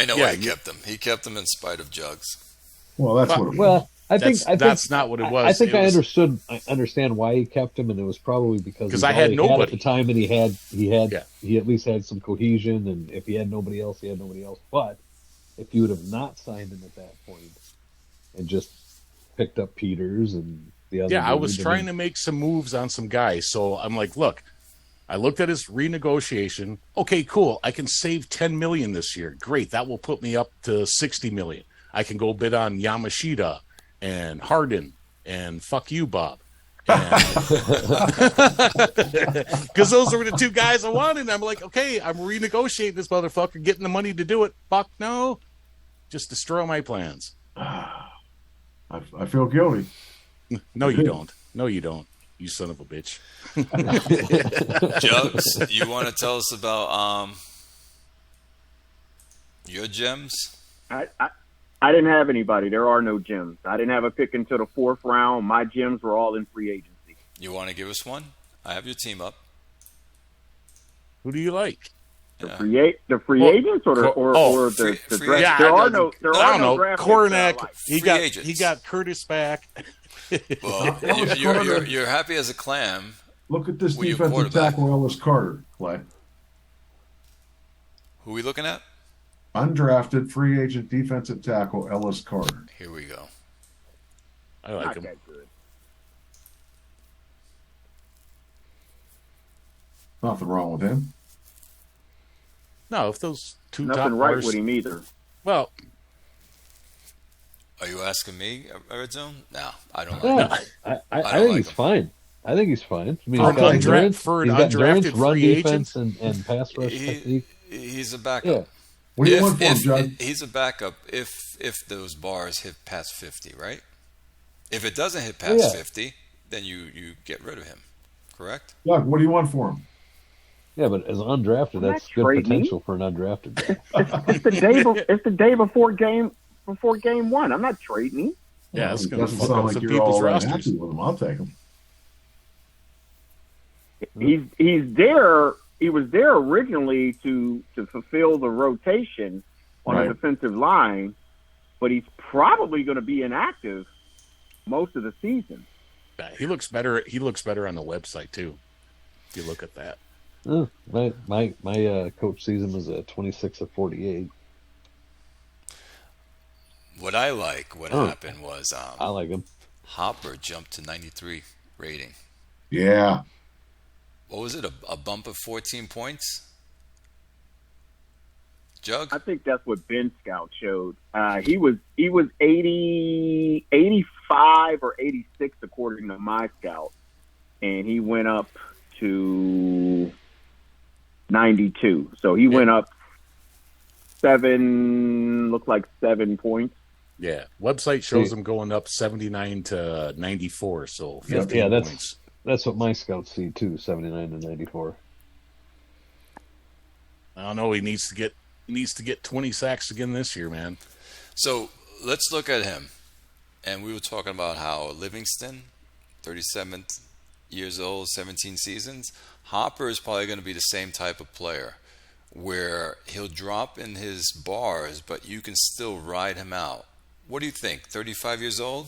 know why he kept him. He kept him in spite of Jugs. Well, that's what it was. Well, I think that's not what it was. I think I understand why he kept him, and it was probably because I had nobody at the time, and he at least had some cohesion, and if he had nobody else, he had nobody else. But if you would have not signed him at that point and just picked up Peters and the other, I was trying to make some moves on some guys, so I'm like, look, I looked at his renegotiation. Okay, cool. I can save $10 million this year. Great, that will put me up to $60 million. I can go bid on Yamashita and Harden and fuck you, Bob. Because those were the two guys I wanted. And I'm like, okay, I'm renegotiating this motherfucker, getting the money to do it. Fuck no. Just destroy my plans. I feel guilty. No, you don't. No, you don't. You son of a bitch. Jugs, you want to tell us about your gems? I didn't have anybody. There are no gems. I didn't have a pick until the 4th round. My gems were all in free agency. You want to give us one? I have your team up. Who do you like? The free agents or the draft? Yeah, there are no draft Kornak. Agents. He got Curtis back. Well, you're happy as a clam. Look at this defensive tackle, Ellis Carter, Clay. Who are we looking at? Undrafted free agent defensive tackle Ellis Carter. Here we go. I like him. That good. Nothing wrong with him. No, if those two nothing top right bars, with him either. Well, are you asking me, Red Zone? No, I don't like him. I think he's fine. I think he's fine. I mean, for an undrafted run free defense agent and pass rush technique. He's a backup. Yeah. What do you want for him, John? He's a backup if those bars hit past 50, right? If it doesn't hit past 50, then you get rid of him, correct? Doug, what do you want for him? Yeah, but as undrafted, that's good potential for an undrafted guy. It's the day before game 1. I'm not trading him. Yeah, it's It going to doesn't fuck sound up like some you're all people's that rosters. happy with him. I'll take him. He's there. He was there originally to fulfill the rotation on the defensive line, but he's probably going to be inactive most of the season. Yeah, he looks better. He looks better on the website too. If you look at that. My coach season was a 26 of 48. What happened was I like him. Hopper jumped to 93 rating. Yeah. What was it? A bump of 14 points? Jug? I think that's what Ben Scout showed. He was 85 or 86 according to my scout, and he went up to 92. So he went up 7 points. Yeah, website shows him going up 79 to 94. So 15 points. That's what my scouts see too, 79 to 94. I don't know. He needs to get 20 sacks again this year, man. So let's look at him. And we were talking about how Livingston, 37 years old, 17 seasons. Hopper is probably going to be the same type of player where he'll drop in his bars, but you can still ride him out. What do you think? 35 years old?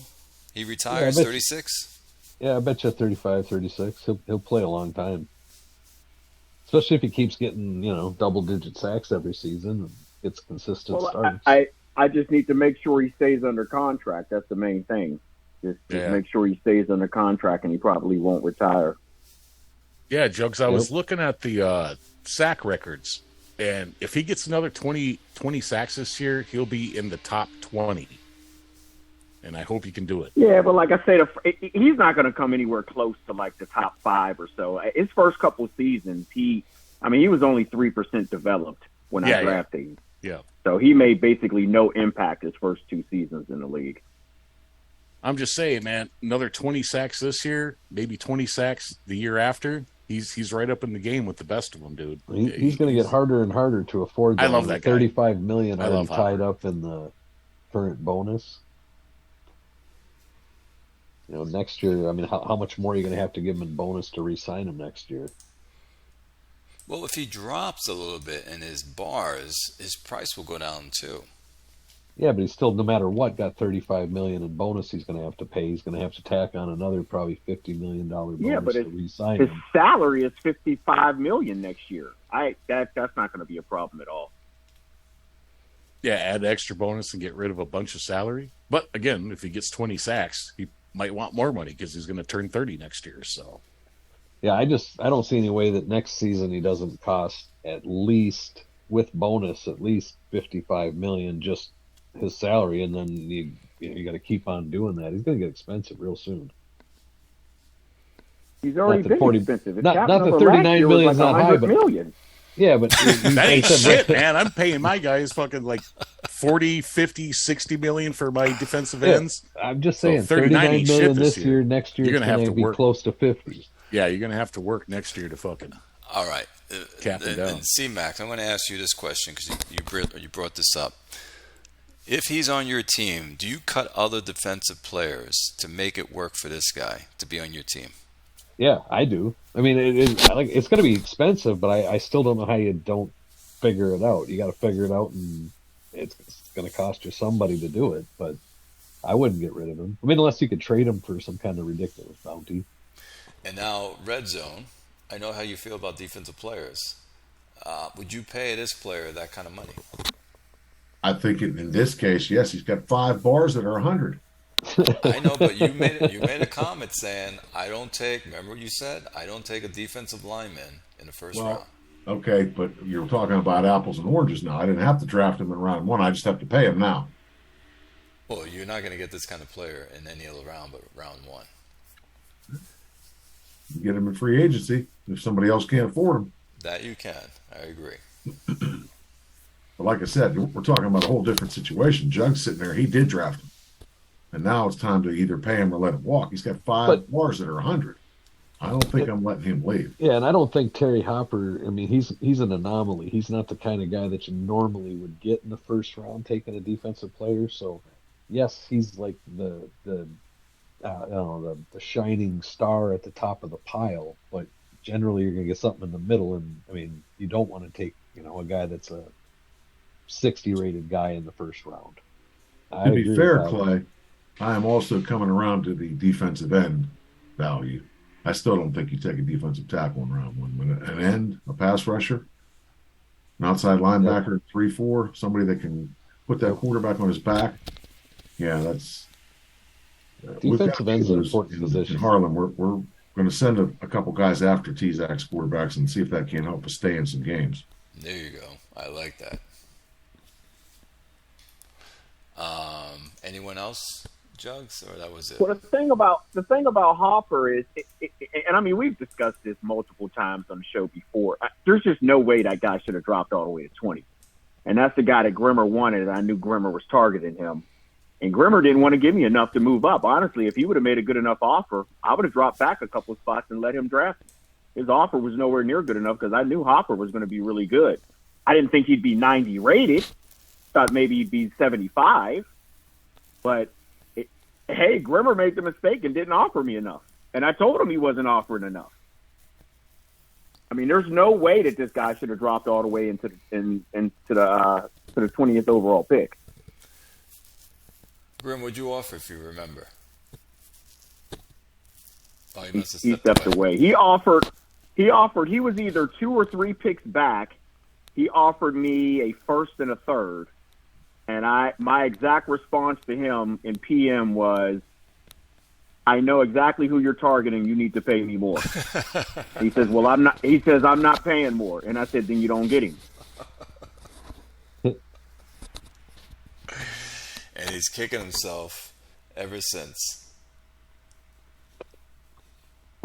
He retires 36? Yeah, I bet you 35, 36. He'll play a long time. Especially if he keeps getting, double-digit sacks every season and gets consistent starts. I just need to make sure he stays under contract. That's the main thing. Just make sure he stays under contract, and he probably won't retire. Yeah, Jugs, I was looking at the sack records, and if he gets another 20 sacks this year, he'll be in the top 20. And I hope he can do it. Yeah, but like I said, he's not going to come anywhere close to like the top 5 or so. His first couple of seasons, he was only 3% developed when I drafted him. Yeah. So he made basically no impact his first 2 seasons in the league. I'm just saying, man, another 20 sacks this year, maybe 20 sacks the year after. He's right up in the game with the best of them, dude. He's going to get harder and harder to afford. I love that guy. $35 million already tied up in the current bonus. Next year, how much more are you going to have to give him in bonus to re-sign him next year? Well, if he drops a little bit in his bars, his price will go down too. Yeah, but he's still, no matter what, got $35 million in bonus he's going to have to pay. He's going to have to tack on another probably $50 million bonus to re-sign him. His salary is $55 million next year. That's not going to be a problem at all. Yeah, add extra bonus and get rid of a bunch of salary. But again, if he gets 20 sacks, he might want more money because he's going to turn 30 next year. So, yeah, I don't see any way that next season he doesn't cost at least, with bonus, at least $55 million just his salary, and then you got to keep on doing that. He's going to get expensive real soon. He's already been expensive. Not the $39 million is not high, but million. Yeah, but that ain't shit, man. I'm paying my guys fucking like 40, 50, 60 million for my defensive ends. I'm just saying, so $39 million this year. Next year, you're going to have to be close to 50. Yeah, you're going to have to work next year to fucking. All right, cap it down. And C-Max, I'm going to ask you this question because you brought this up. If he's on your team, do you cut other defensive players to make it work for this guy to be on your team? Yeah, I do. It's going to be expensive, but I still don't know how you don't figure it out. You got to figure it out, and it's going to cost you somebody to do it. But I wouldn't get rid of him. Unless you could trade him for some kind of ridiculous bounty. And now, Red Zone, I know how you feel about defensive players. Would you pay this player that kind of money? I think in this case, yes, he's got 5 bars that are 100. I know, but you made a comment saying remember what you said? I don't take a defensive lineman in the first round. Okay, but you're talking about apples and oranges now. I didn't have to draft him in round 1. I just have to pay him now. Well, you're not going to get this kind of player in any other round but round 1. You get him in free agency if somebody else can't afford him. That you can. I agree. But like I said, we're talking about a whole different situation. Jug's sitting there. He did draft him. And now it's time to either pay him or let him walk. He's got 5 bars that are 100. I don't think I'm letting him leave. Yeah, and I don't think Terry Hopper, he's an anomaly. He's not the kind of guy that you normally would get in the first round taking a defensive player. So, yes, he's like the shining star at the top of the pile, but generally you're going to get something in the middle. And I mean, you don't want to take, a guy that's a 60 rated guy in the first round. To be fair, Clay, I am also coming around to the defensive end value. I still don't think you take a defensive tackle in round one. But an end, a pass rusher, an outside linebacker, 3-4, somebody that can put that quarterback on his back. Yeah, that's defensive ends are an important position. In Harlem, we're going to send a couple guys after T-Zac's quarterbacks and see if that can help us stay in some games. There you go. I like that. Anyone else, Jugs, or that was it? Well, the thing about Hopper is, and I mean, we've discussed this multiple times on the show before. There's just no way that guy should have dropped all the way to 20, and that's the guy that Grimmer wanted. And I knew Grimmer was targeting him, and Grimmer didn't want to give me enough to move up. Honestly, if he would have made a good enough offer, I would have dropped back a couple of spots and let him draft me. His offer was nowhere near good enough because I knew Hopper was going to be really good. I didn't think he'd be 90 rated. Thought maybe he'd be 75, but hey, Grimmer made the mistake and didn't offer me enough, and I told him he wasn't offering enough. I mean, there's no way that this guy should have dropped all the way into the 20th overall pick. Grim, what'd you offer if you remember? Oh, he must have he stepped away. He offered. He was either 2 or 3 picks back. He offered me a first and a third. And my exact response to him in PM was, I know exactly who you're targeting. You need to pay me more. He says, well, I'm not. He says, I'm not paying more. And I said, then you don't get him. And he's kicking himself ever since.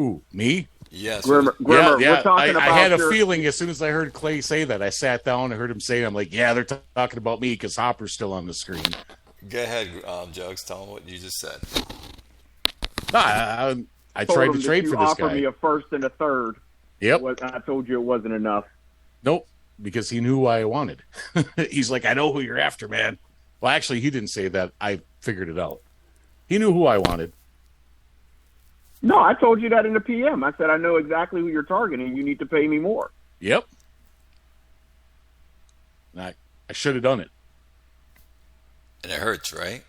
Ooh, me? Yes. Grimmer, we're talking about I had a feeling as soon as I heard Clay say that. I sat down and heard him say it. I'm like, yeah, they're talking about me because Hopper's still on the screen. Go ahead, Jugs. Tell him what you just said. I tried to trade for this guy. You offered me a first and a third. Yep. I told you it wasn't enough. Nope, because he knew who I wanted. He's like, I know who you're after, man. Well, actually, he didn't say that. I figured it out. He knew who I wanted. No, I told you that in the PM. I said, I know exactly who you're targeting. You need to pay me more. Yep. I should have done it. And it hurts, right?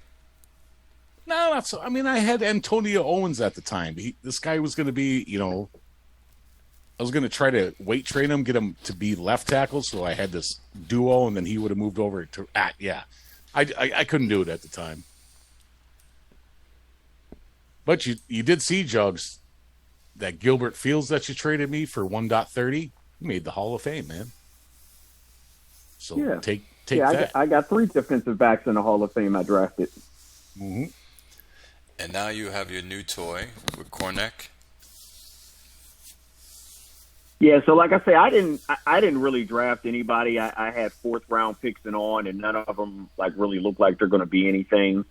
No, not so. I mean, I had Antonio Owens at the time. This guy was going to be, I was going to try to weight train him, get him to be left tackle, so I had this duo, and then he would have moved over to, I couldn't do it at the time. But you did see, Jugs, that Gilbert Fields that you traded me for 1.30. He made the Hall of Fame, man. So yeah. take that. I got 3 defensive backs in the Hall of Fame I drafted. Mm-hmm. And now you have your new toy with Cornick. Yeah, so like I say, I didn't really draft anybody. I had 4th round picks and on, and none of them really look like they're going to be anything.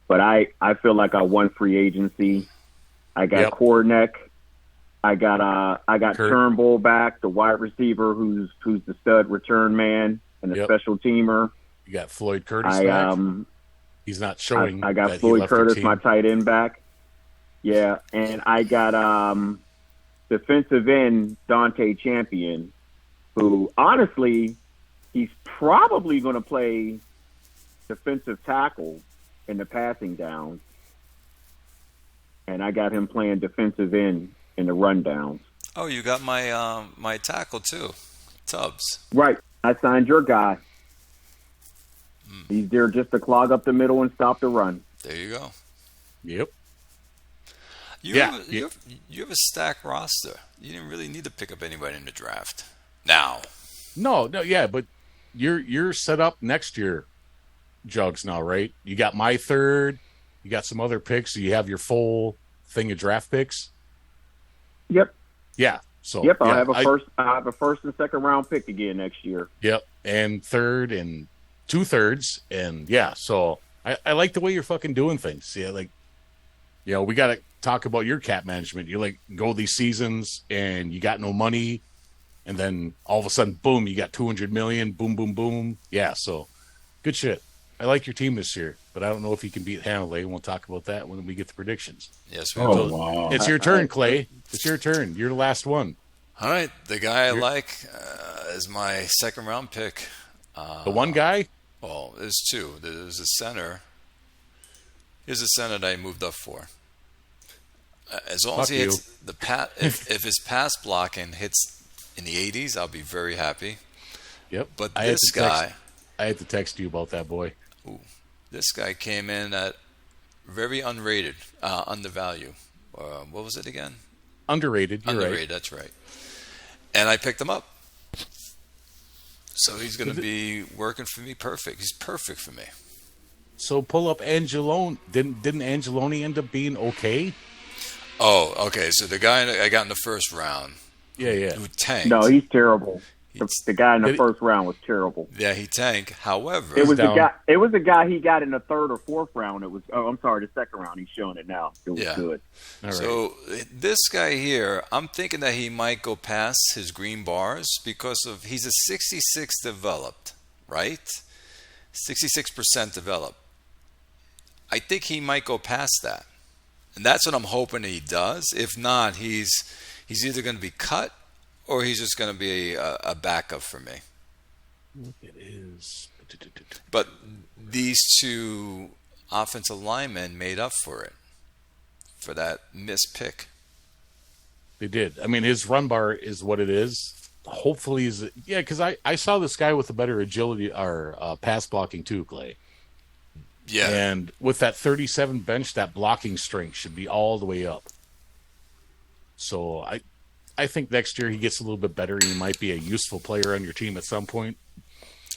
But I feel like I won free agency. I got Cornick. I got Turnbull back, the wide receiver who's the stud return man and the special teamer. You got Floyd Curtis back. He's not showing. I got Floyd Curtis, my tight end back. Yeah, and I got defensive end Dante Champion, who honestly he's probably going to play defensive tackle in the passing downs, and I got him playing defensive end in the rundowns. Oh, you got my my tackle too, Tubbs. Right, I signed your guy. He's there just to clog up the middle and stop the run. There you go. Yep. You have a stacked roster. You didn't really need to pick up anybody in the draft. Now. No, yeah, but you're set up next year, Jugs, now, right? You got my third, you got some other picks, so you have your full thing of draft picks. Yep. Yeah. So I'll have a first and second round pick again next year. Yep. And third and 2/3. And yeah, so I like the way you're fucking doing things. Yeah, we gotta talk about your cap management. You go these seasons and you got no money, and then all of a sudden, boom, you got 200 million, boom, boom, boom. Yeah, so good shit. I like your team this year, but I don't know if you can beat Hanley, and we'll talk about that when we get the predictions. Yes, we will. Wow. It's your turn, Clay. It's your turn. You're the last one. All right, the guy I like is my second round pick. The one guy? Well, there's two. There's a center. Here's a center that I moved up for. As long as he hits the if his pass blocking hits in the 80s, I'll be very happy. Yep. But this guy, I had to text you about that boy. Ooh, this guy came in at very unrated, undervalued. What was it again? Underrated. Underrated. Right. That's right. And I picked him up. So he's going to be working for me perfect. He's perfect for me. So pull up Angelone. Didn't Angelone end up being okay? Oh, okay. So the guy I got in the first round. Yeah. Who tanked. No, he's terrible. The guy in the first round was terrible. Yeah, he tanked. However, it was a guy he got in the third or fourth round. It was the second round. He's showing it now. It was good. All right. So this guy here, I'm thinking that he might go past his green bars because he's a 66 developed, right? 66% developed. I think he might go past that. And that's what I'm hoping he does. If not, he's either going to be cut or he's just going to be a backup for me. It is. But these two offensive linemen made up for that missed pick. They did. I mean, his run bar is what it is. Hopefully, because I saw this guy with a better agility or pass blocking too, Clay. Yeah. And with that 37 bench, that blocking strength should be all the way up. So I think next year he gets a little bit better. He might be a useful player on your team at some point.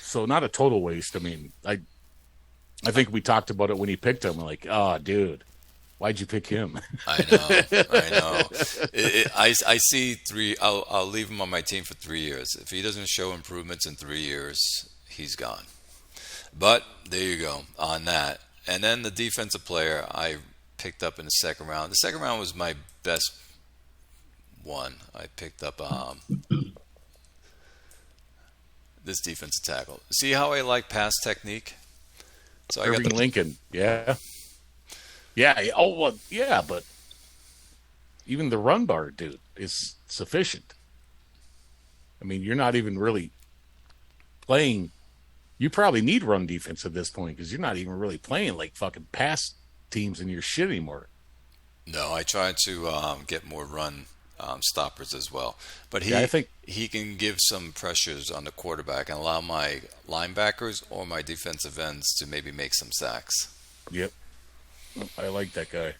So not a total waste. I mean, I think we talked about it when he picked him. Like, oh, dude, why'd you pick him? I know. I see three. I'll leave him on my team for 3 years. If he doesn't show improvements in 3 years, he's gone. But there you go on that. And then the defensive player I picked up in the second round. The second round was my best one. I picked up this defensive tackle. See how I like pass technique? So I got Lincoln. Yeah. Oh, well, yeah, but even the run bar, dude, is sufficient. I mean, you're not even really playing. You probably need run defense at this point because you're not even really playing like fucking pass teams in your shit anymore. No, I tried to get more run stoppers as well. But I think he can give some pressures on the quarterback and allow my linebackers or my defensive ends to maybe make some sacks. Yep. I like that guy.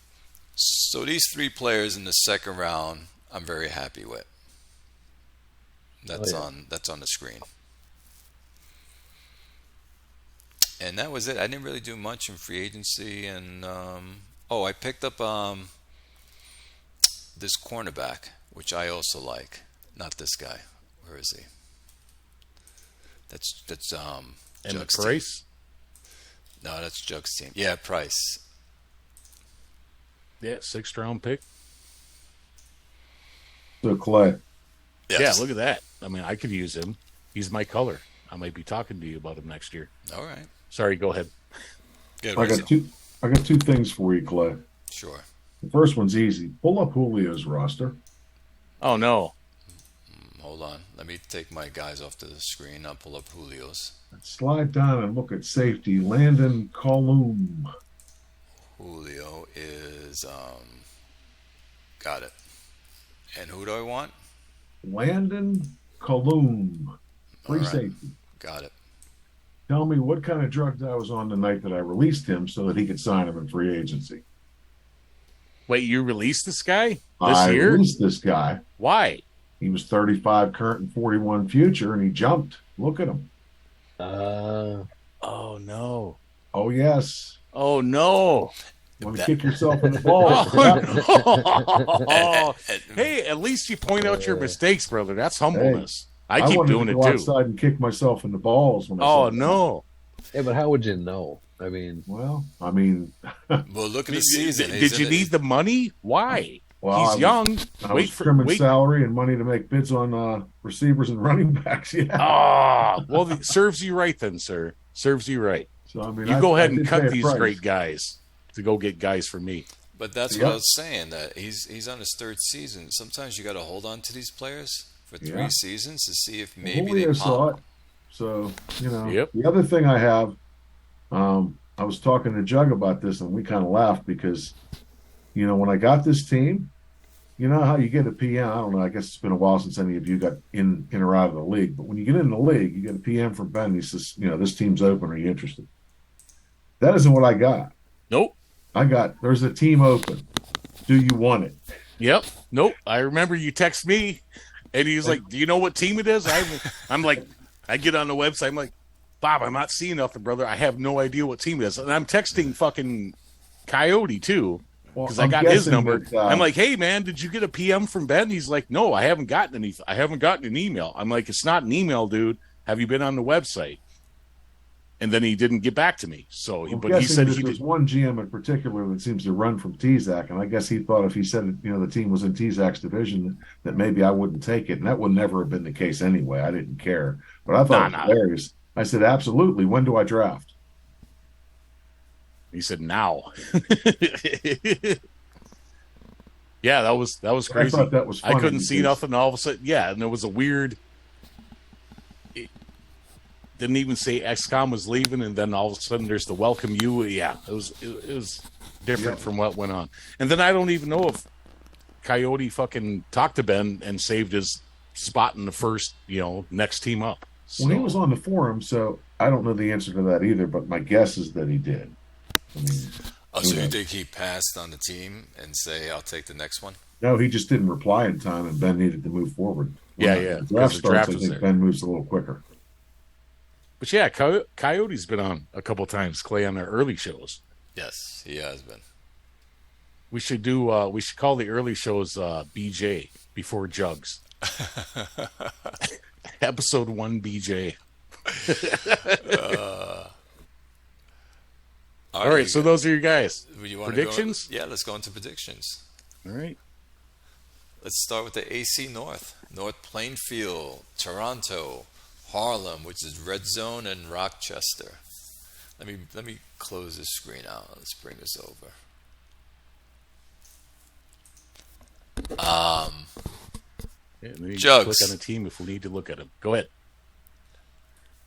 So these three players in the second round, I'm very happy with. That's on the screen. And that was it. I didn't really do much in free agency. And I picked up this cornerback, which I also like. Not this guy. Where is he? That's and Jug's Price. Team. No, that's Jug's team. Yeah, Price. Yeah, 6th round pick. So Clay. Yes. Yeah, look at that. I mean, I could use him. He's my color. I might be talking to you about him next year. All right. Sorry, go ahead. Good, I got two things for you, Clay. Sure. The first one's easy. Pull up Julio's roster. Oh, no. Hold on. Let me take my guys off the screen. I'll pull up Julio's. Slide down and look at safety. Landon Colum. Julio is got it. And who do I want? Landon Colum. Free safety. Got it. Tell me what kind of drugs I was on the night that I released him so that he could sign him in free agency. Wait, you released this guy I year? released this guy. Why? He was 35 current and 41 future, and he jumped. Look at him. Oh, no. Oh, yes. Oh, no. You want to kick yourself in the balls. Hey, at least you point out your mistakes, brother. That's humbleness. I keep wanted doing to it go too. Outside and kick myself in the balls. When no. Yeah, but how would you know? I mean, well, look at the season. Did you need the money? Why? Well, he's young. I was trimming salary and money to make bids on receivers and running backs. Yeah. Well, it serves you right then, sir. Serves you right. So you go ahead and cut these great guys to go get guys for me. But that's what I was saying. That he's on his third season. Sometimes you got to hold on to these players for 3 seasons to see if maybe they saw it. So the other thing I have, I was talking to Jug about this, and we kind of laughed because, when I got this team, you know how you get a PM. I don't know. I guess it's been a while since any of you got in or out of the league. But when you get in the league, you get a PM from Ben. He says, this team's open. Are you interested? That isn't what I got. Nope. I got, there's a team open. Do you want it? Yep. Nope. I remember you text me, and he's like, do you know what team it is? I'm like, I get on the website. I'm like, Bob, I'm not seeing nothing, brother. I have no idea what team it is. And I'm texting fucking Coyote, too, because I got his number. That, I'm like, hey, man, did you get a PM from Ben? He's like, no, I haven't gotten anything. I haven't gotten an email. I'm like, it's not an email, dude. Have you been on the website? And then he didn't get back to me. So, but he said there's one GM in particular that seems to run from T-Zac, and I guess he thought if he said the team was in T-Zac's division, that maybe I wouldn't take it, and that would never have been the case anyway. I didn't care, but I thought it was hilarious. I said, absolutely. When do I draft? He said, now. Yeah, that was crazy. I thought that was funny. I couldn't see nothing. All of a sudden, yeah, and there was a weird. Didn't even say XCOM was leaving, and then all of a sudden there's the welcome you. Yeah, it was different from what went on. And then I don't even know if Coyote fucking talked to Ben and saved his spot in the first, next team up. So. Well, he was on the forum, so I don't know the answer to that either, but my guess is that he did. So you think he passed on the team and say, I'll take the next one? No, he just didn't reply in time, and Ben needed to move forward. The draft starts, I think Ben moves a little quicker. But yeah, Coyote's been on a couple times, Clay, on their early shows. Yes, he has been. We should call the early shows BJ before Jugs. Episode 1 BJ. All right, so those are your guys. Predictions? Let's go into predictions. All right. Let's start with the AC North. North Plainfield, Toronto, Harlem, which is Red Zone, and Rochester. Let me close this screen out. Let's bring this over. Jugs. Click on the team if we need to look at them. Go ahead.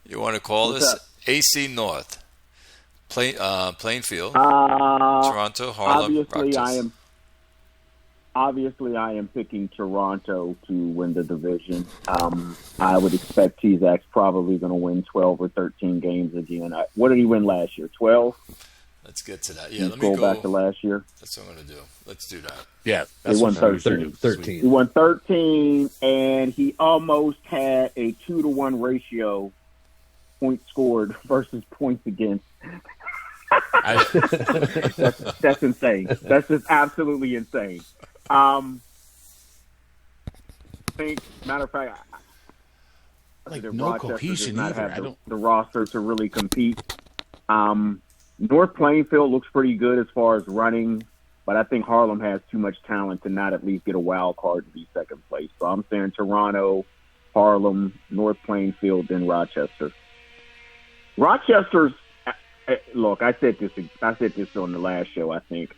You want to call this AC North? Plainfield, Toronto, Harlem, Rochester. Obviously, I am picking Toronto to win the division. I would expect T-Zac's probably going to win 12 or 13 games again. What did he win last year? 12? Let's get to that. Yeah, let me go back to last year. That's what I'm going to do. Let's do that. Yeah, he won 13. He won 13, and he almost had a 2-to-1 ratio, points scored versus points against. That's insane. That's just absolutely insane. Matter of fact, no cohesion either. The roster to really compete. North Plainfield looks pretty good as far as running, but I think Harlem has too much talent to not at least get a wild card and be second place. So I'm saying Toronto, Harlem, North Plainfield, then Rochester. Rochester's look. I said this on the last show. I think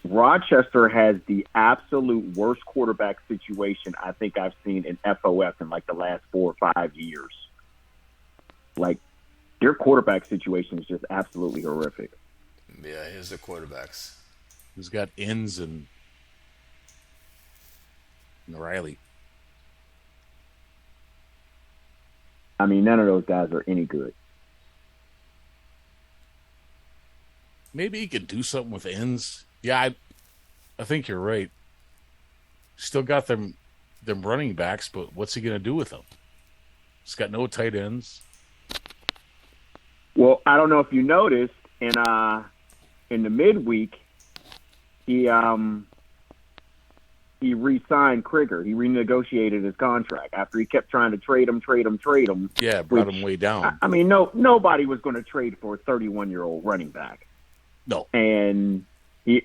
Rochester has the absolute worst quarterback situation I think I've seen in FOF in like the last 4 or 5 years. Like, their quarterback situation is just absolutely horrific. Yeah, here's the quarterbacks. Who's got Inns and Riley? I mean, none of those guys are any good. Maybe he could do something with Inns. Yeah, I think you're right. Still got them running backs, but what's he going to do with them? He's got no tight ends. Well, I don't know if you noticed in the midweek, he re-signed Krieger. He renegotiated his contract after he kept trying to trade him. Yeah, brought him way down. I mean, nobody was going to trade for a 31-year-old running back. No, and he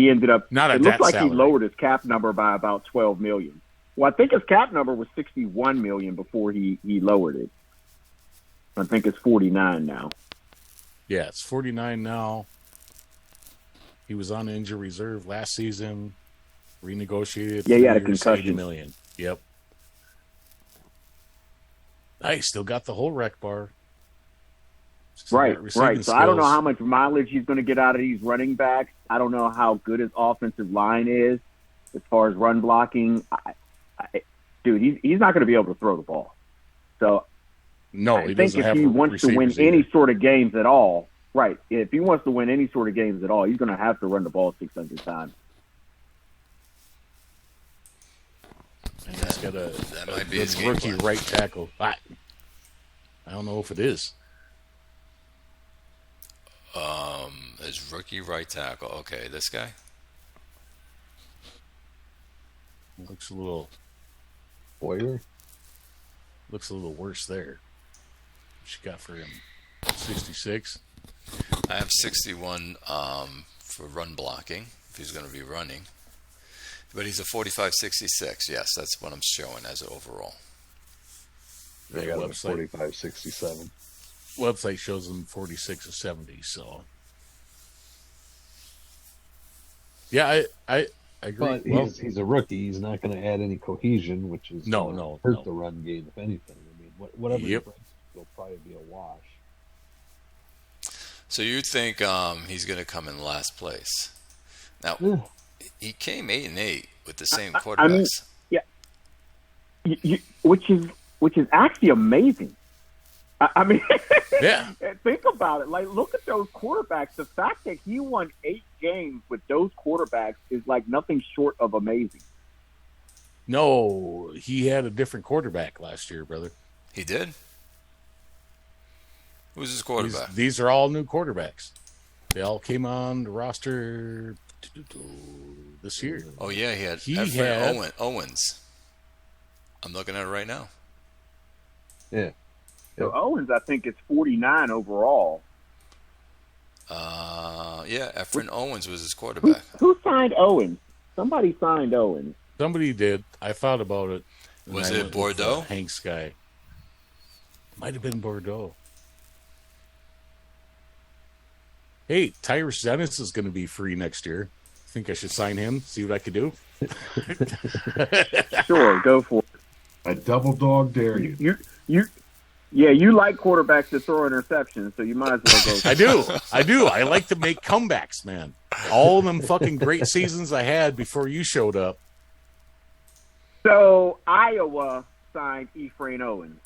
ended up. It looked like salary. He lowered his cap number by about $12 million. Well, I think his cap number was $61 million before he lowered it. I think it's 49 now. Yeah, it's 49 now. He was on injury reserve last season. Renegotiated. Yeah, he had a 3 years, concussion. $80 million. Yep. Nice. Still got the whole rec bar. Right. Skills. So I don't know how much mileage he's going to get out of these running backs. I don't know how good his offensive line is as far as run blocking. Dude, he's not going to be able to throw the ball. So no, I think if he wants to win any sort of games at all, right, if he wants to win any sort of games at all, he's going to have to run the ball 600 times. And he's got that might be good his rookie right tackle. I don't know if it is. His rookie right tackle. Okay, this guy. Looks a little Boyer? Looks a little worse there. What you got for him? 66? I have 61 for run blocking, if he's going to be running. But he's a 45-66. Yes, that's what I'm showing as an overall. I got a 45-67. Website shows him 46 or 70, so yeah, I agree. But he's a rookie. He's not going to add any cohesion, which is hurt the run game, if anything. I mean, whatever he brings, it'll probably be a wash. So you think he's going to come in last place? Now, he came 8-8 with the same quarterbacks. I mean, yeah, which is actually amazing. I mean, yeah. Think about it. Like, look at those quarterbacks. The fact that he won 8 games with those quarterbacks is like nothing short of amazing. No, he had a different quarterback last year, brother. He did? Who's his quarterback? These are all new quarterbacks. They all came on the roster this year. Oh, yeah, he had Owens. I'm looking at it right now. Yeah. So Owens, I think, is 49 overall. Yeah, Efren Owens was his quarterback. Who signed Owens? Somebody signed Owens. Somebody did. I thought about it. Was it Bordeaux? Hank's guy. Might have been Bordeaux. Hey, Tyrus Dennis is going to be free next year. Think I should sign him? See what I could do? Sure, go for it. I double dog dare you. You like quarterbacks that throw interceptions, so you might as well go. I do. I like to make comebacks, man. All of them fucking great seasons I had before you showed up. So Iowa signed Efrain Owens.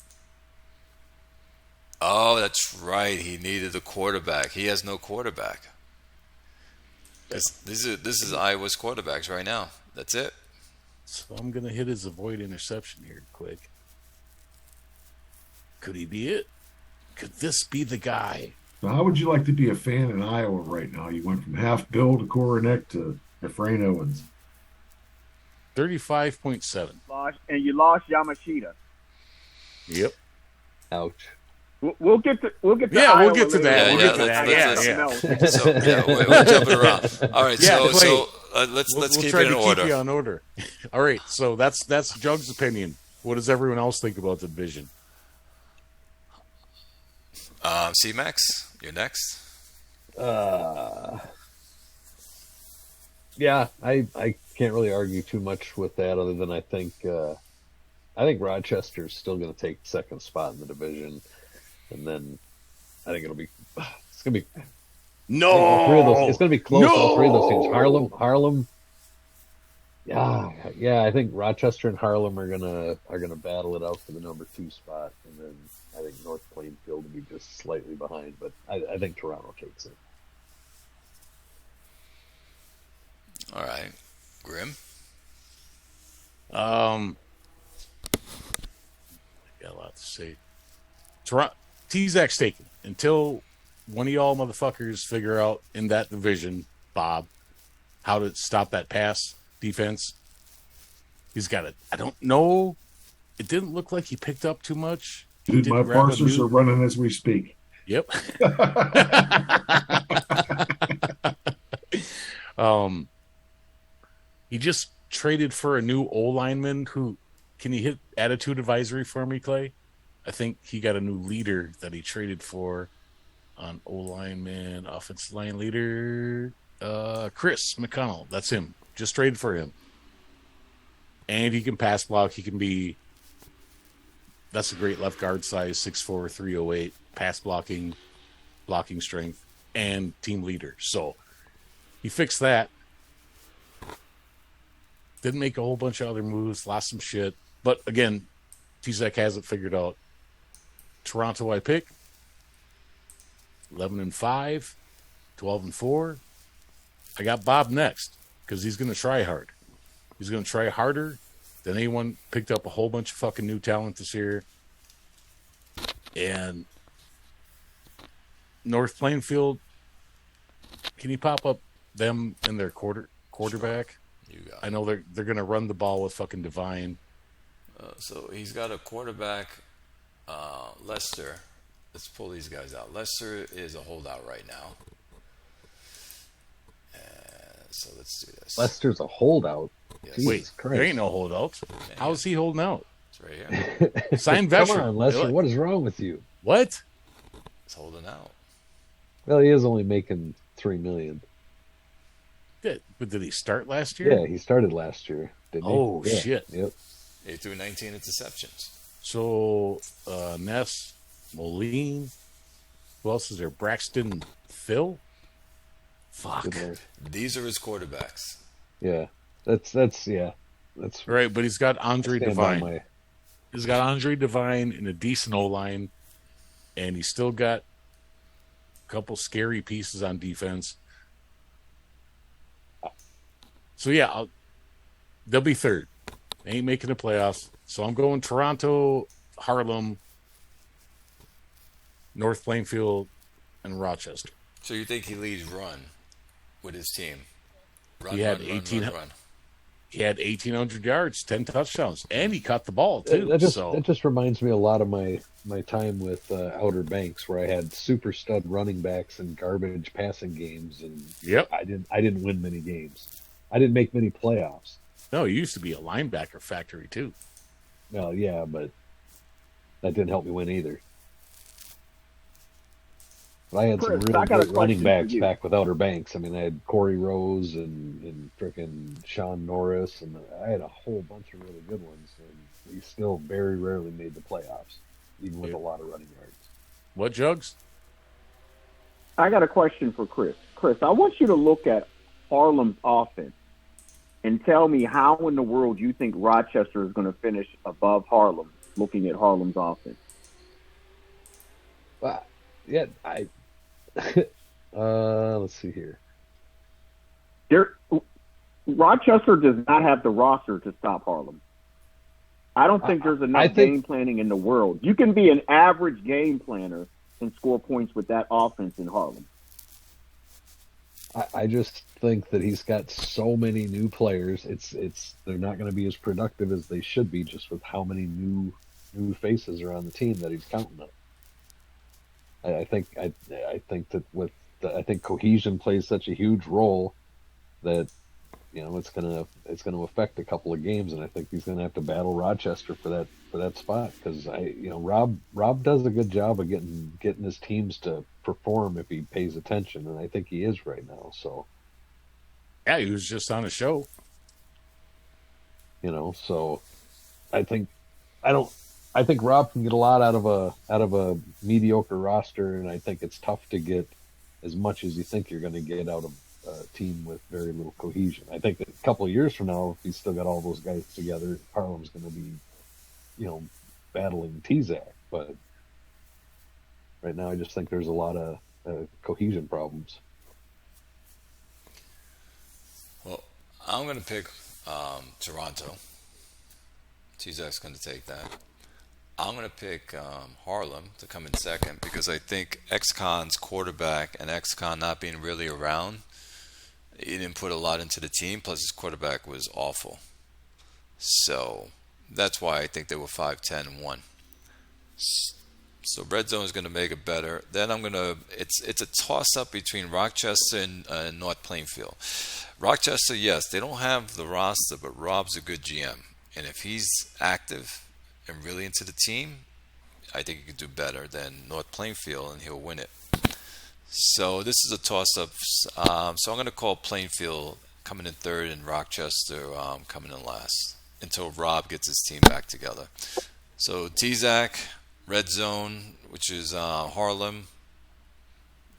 Oh, that's right. He needed a quarterback. He has no quarterback. This is Iowa's quarterbacks right now. That's it. So I'm going to hit his avoid interception here quick. Could he be it? Could this be the guy? So how would you like to be a fan in Iowa right now? You went from half Bill to Koronek to Efrain Owens. 35.7. And you lost Yamashita. Yep. Ouch. We'll get to we'll get to that. We'll get to that. Yeah. So we're jumping around. All right. So let's keep it in order. Keep you on order. All right. So that's Jug's opinion. What does everyone else think about the division? C-Max, you're next. Yeah, I can't really argue too much with that, other than I think Rochester's still going to take second spot in the division, and then I think it's going to be all three of those. It's going to be close. All three of those teams. Harlem. Yeah. I think Rochester and Harlem are gonna battle it out for the number 2 spot, and then I think North Plainfield will be just slightly behind, but I think Toronto takes it. All right, Grim. I got a lot to say. Toronto, T-Zac's taken until one of y'all motherfuckers figure out in that division, Bob, how to stop that pass defense. He's got it. I don't know. It didn't look like he picked up too much. Dude, my parsers are running as we speak. Yep. He just traded for a new O lineman who, can you hit attitude advisory for me, Clay? I think he got a new leader that he traded for on O lineman, offensive line leader. Chris McConnell. That's him. Just traded for him. And he can pass block. He can be. That's a great left guard size, 6'4", 308, pass blocking strength, and team leader. So he fixed that. Didn't make a whole bunch of other moves, lost some shit. But again, T-Zek has it figured out. Toronto I pick. 11-5, 12-4. I got Bob next because he's going to try hard. He's going to try harder than anyone. Picked up a whole bunch of fucking new talent this year. And North Plainfield, can you pop up them in their quarterback? You got I know they're going to run the ball with fucking Divine. So he's got a quarterback, Lester. Let's pull these guys out. Lester is a holdout right now. So let's do this. Lester's a holdout. Yes. Jesus Wait, Christ. there ain't no holdouts. How is he holding out? It's right here. Sign veteran. Come on, Lester. What is wrong with you? What? It's holding out. Well, he is only making $3 million. But did he start last year? Yeah, he started last year. Didn't Oh, he? Yeah. shit. Yep. He threw 19 interceptions. So, Ness, Moline. Who else is there? Braxton Phil? Fuck. Good Lord. These are his quarterbacks. Yeah. That's Right, but he's got Andre stand by Divine. He's got Andre Divine in a decent O-line, and he's still got a couple scary pieces on defense. So, yeah, they'll be third. They ain't making the playoffs. So I'm going Toronto, Harlem, North Plainfield, and Rochester. So you think he leads run with his team? Run, He had run, 18 run, run, run. He had 1,800 yards, 10 touchdowns, and he caught the ball, too. That just reminds me a lot of my time with Outer Banks, where I had super stud running backs and garbage passing games, and Yep. I didn't win many games. I didn't make many playoffs. No, he used to be a linebacker factory, too. Well, yeah, but that didn't help me win either. But I had Chris, some I real got a great running question for backs you. back with Outer Banks. I mean, I had Corey Rose and frickin' Sean Norris, and I had a whole bunch of really good ones. And we still very rarely made the playoffs, even with a lot of running yards. What, Jugs? I got a question for Chris. Chris, I want you to look at Harlem's offense and tell me how in the world you think Rochester is going to finish above Harlem, looking at Harlem's offense. Well, yeah, let's see here. Rochester does not have the roster to stop Harlem. I don't think there's enough game planning in the world. You can be an average game planner and score points with that offense in Harlem. I just think that he's got so many new players. They're not going to be as productive as they should be, just with how many new faces are on the team that he's counting on. I think cohesion plays such a huge role that it's gonna affect a couple of games, and I think he's gonna have to battle Rochester for that spot, because Rob does a good job of getting his teams to perform if he pays attention, and I think he is right now. So Yeah, he was just on a show. So I think Rob can get a lot out of a mediocre roster, and I think it's tough to get as much as you think you're going to get out of a team with very little cohesion. I think that a couple of years from now, if he's still got all those guys together, Harlem's going to be, battling T-Zac. But right now, I just think there's a lot of cohesion problems. Well, I'm going to pick Toronto. T-Zac's going to take that. I'm going to pick Harlem to come in second, because I think ex-Con's quarterback and ex-Con not being really around, he didn't put a lot into the team, plus his quarterback was awful. So that's why I think they were 5-10-1. So Red Zone is going to make it better. Then it's a toss-up between Rochester and North Plainfield. Rochester, yes, they don't have the roster, but Rob's a good GM. And if he's active and really into the team, I think he could do better than North Plainfield, and he'll win it. So this is a toss-up. So I'm going to call Plainfield coming in third and Rochester coming in last until Rob gets his team back together. So T-Zac, Red Zone, which is Harlem,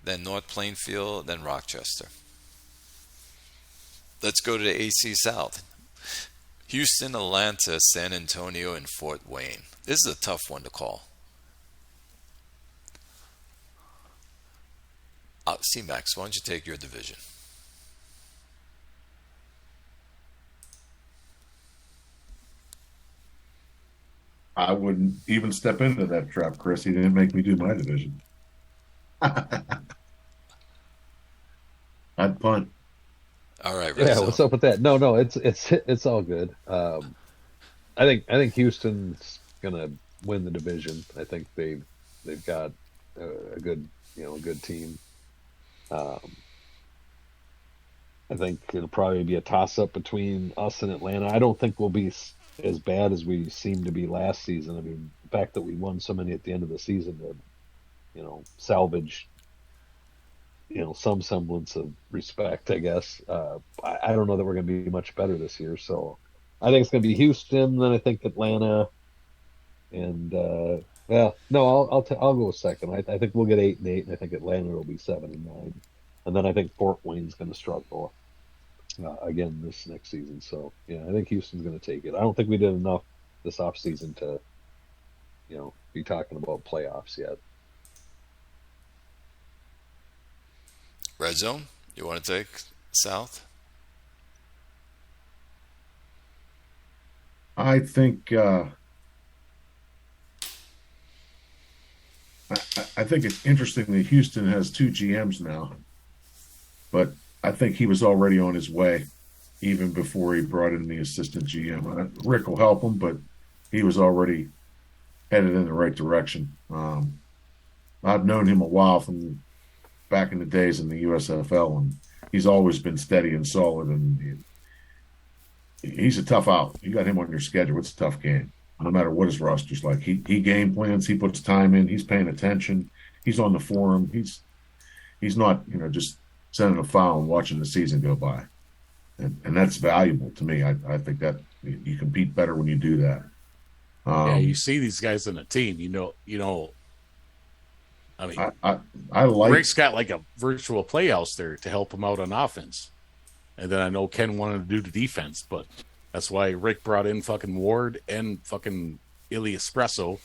then North Plainfield, then Rochester. Let's go to the AC South. Houston, Atlanta, San Antonio, and Fort Wayne. This is a tough one to call. C-Max, why don't you take your division? I wouldn't even step into that trap, Chris. He didn't make me do my division. I'd punt. All right, yeah. What's up with that? No, it's all good. I think Houston's gonna win the division. I think they've got a good good team. I think it'll probably be a toss-up between us and Atlanta. I don't think we'll be as bad as we seemed to be last season. I mean, the fact that we won so many at the end of the season to, salvage, some semblance of respect, I guess. I don't know that we're going to be much better this year. So I think it's going to be Houston, then I think Atlanta, and I'll go second. I think we'll get 8-8, and I think Atlanta will be 7-9, and then I think Fort Wayne's going to struggle again this next season. So yeah, I think Houston's going to take it. I don't think we did enough this offseason to, be talking about playoffs yet. Red Zone, you want to take South? I think I think it's interesting that Houston has two GMs now, but I think he was already on his way even before he brought in the assistant GM. Rick will help him, but he was already headed in the right direction. I've known him a while from back in the days in the USFL, and he's always been steady and solid, and he's a tough out. You got him on your schedule. It's a tough game, no matter what his roster's like. He game plans. He puts time in. He's paying attention. He's on the forum. He's not just sending a file and watching the season go by, and that's valuable to me. I think that you compete better when you do that. You see these guys in a team. I mean, I like Rick's got like a virtual playhouse there to help him out on offense. And then I know Ken wanted to do the defense, but that's why Rick brought in fucking Ward and fucking Illy Espresso.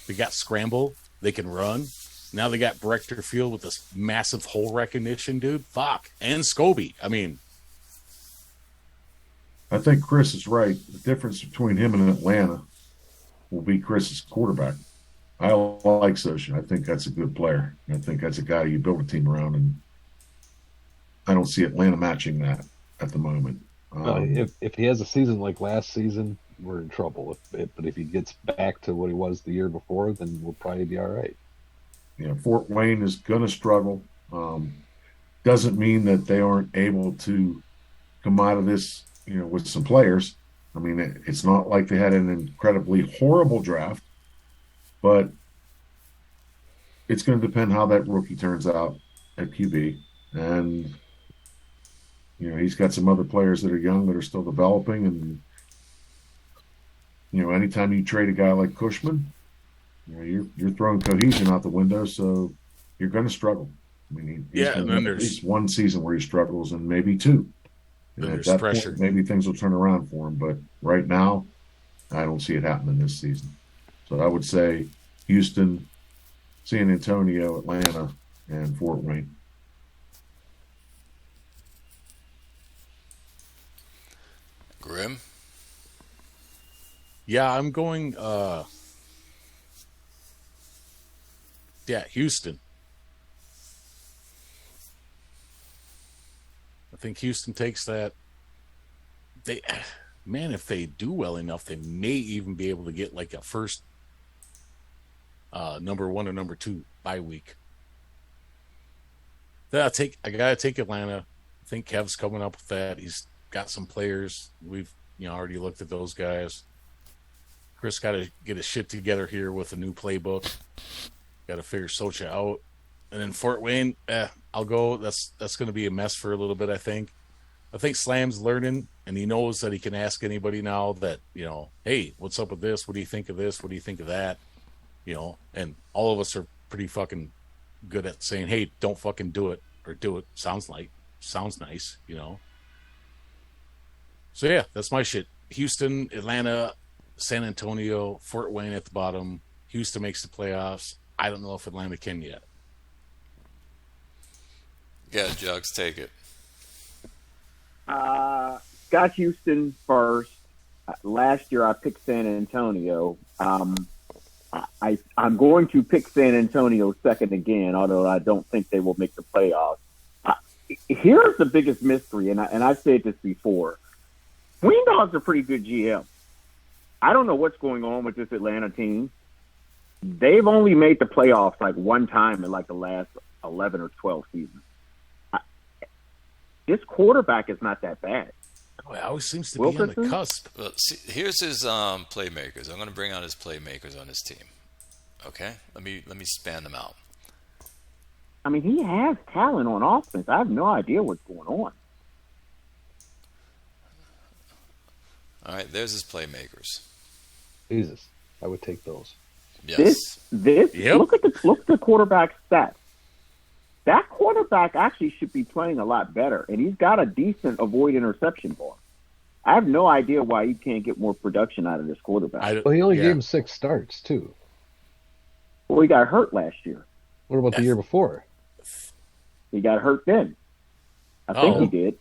They got scramble. They can run. Now they got Brechter Field with this massive hole recognition, dude. Fuck. And Scobie. I mean, I think Chris is right. The difference between him and Atlanta will be Chris's quarterback. I like Sosha. I think that's a good player. I think that's a guy you build a team around, and I don't see Atlanta matching that at the moment. If he has a season like last season, we're in trouble. But if he gets back to what he was the year before, then we'll probably be all right. Fort Wayne is going to struggle. Doesn't mean that they aren't able to come out of this, with some players. I mean, it's not like they had an incredibly horrible draft, but it's going to depend how that rookie turns out at QB. And, he's got some other players that are young that are still developing. And, anytime you trade a guy like Cushman, you're throwing cohesion out the window, so you're going to struggle. I mean, and then there's at least one season where he struggles, and maybe two. And at that pressure. Point, maybe things will turn around for him. But right now, I don't see it happening this season. So I would say Houston, San Antonio, Atlanta, and Fort Wayne. Grim? Yeah, I'm going Houston. I think Houston takes that. If they do well enough, they may even be able to get like a first number 1 or number 2 bye week. Then I gotta take Atlanta. I think Kev's coming up with that. He's got some players. We've already looked at those guys. Chris got to get his shit together here with a new playbook. Got to figure Socha out. And then Fort Wayne, I'll go. That's going to be a mess for a little bit, I think. I think Slam's learning, and he knows that he can ask anybody now that, hey, what's up with this? What do you think of this? What do you think of that? And all of us are pretty fucking good at saying, hey, don't fucking do it, or do it. Sounds nice, So, yeah, that's my shit. Houston, Atlanta, San Antonio, Fort Wayne at the bottom. Houston makes the playoffs. I don't know if Atlanta can yet. Yeah, Jugs, take it. Got Houston first. Last year I picked San Antonio. I'm going to pick San Antonio second again, although I don't think they will make the playoffs. Here's the biggest mystery, and I've said this before. Green Dog's a pretty good GM. I don't know what's going on with this Atlanta team. They've only made the playoffs like one time in like the last 11 or 12 seasons. This quarterback is not that bad. Oh, it always seems to be on the cusp. Well, see, here's his playmakers. I'm going to bring out his playmakers on his team. Okay, let me span them out. I mean, he has talent on offense. I have no idea what's going on. All right, there's his playmakers. Jesus, I would take those. Yes. Yep. Look at the quarterback stats. That quarterback actually should be playing a lot better, and he's got a decent avoid interception bar. I have no idea why he can't get more production out of this quarterback. Well, he only gave him 6 starts, too. Well, he got hurt last year. What about the year before? He got hurt then. I think he did.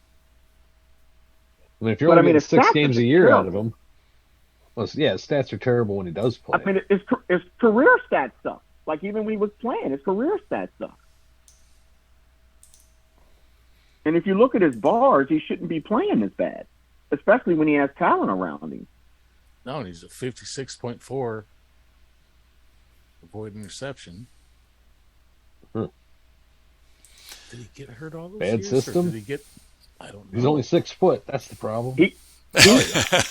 I mean, if you're only getting 6 games a year out of him, well, yeah, his stats are terrible when he does play. I mean, his career stats suck. Like, even when he was playing, his career stats suck. And if you look at his bars, he shouldn't be playing as bad, especially when he has talent around him. No, he's a 56.4 avoid interception. Huh. Did he get hurt all those bad years? System? Or did he get? I don't know. He's only 6 foot. That's the problem. He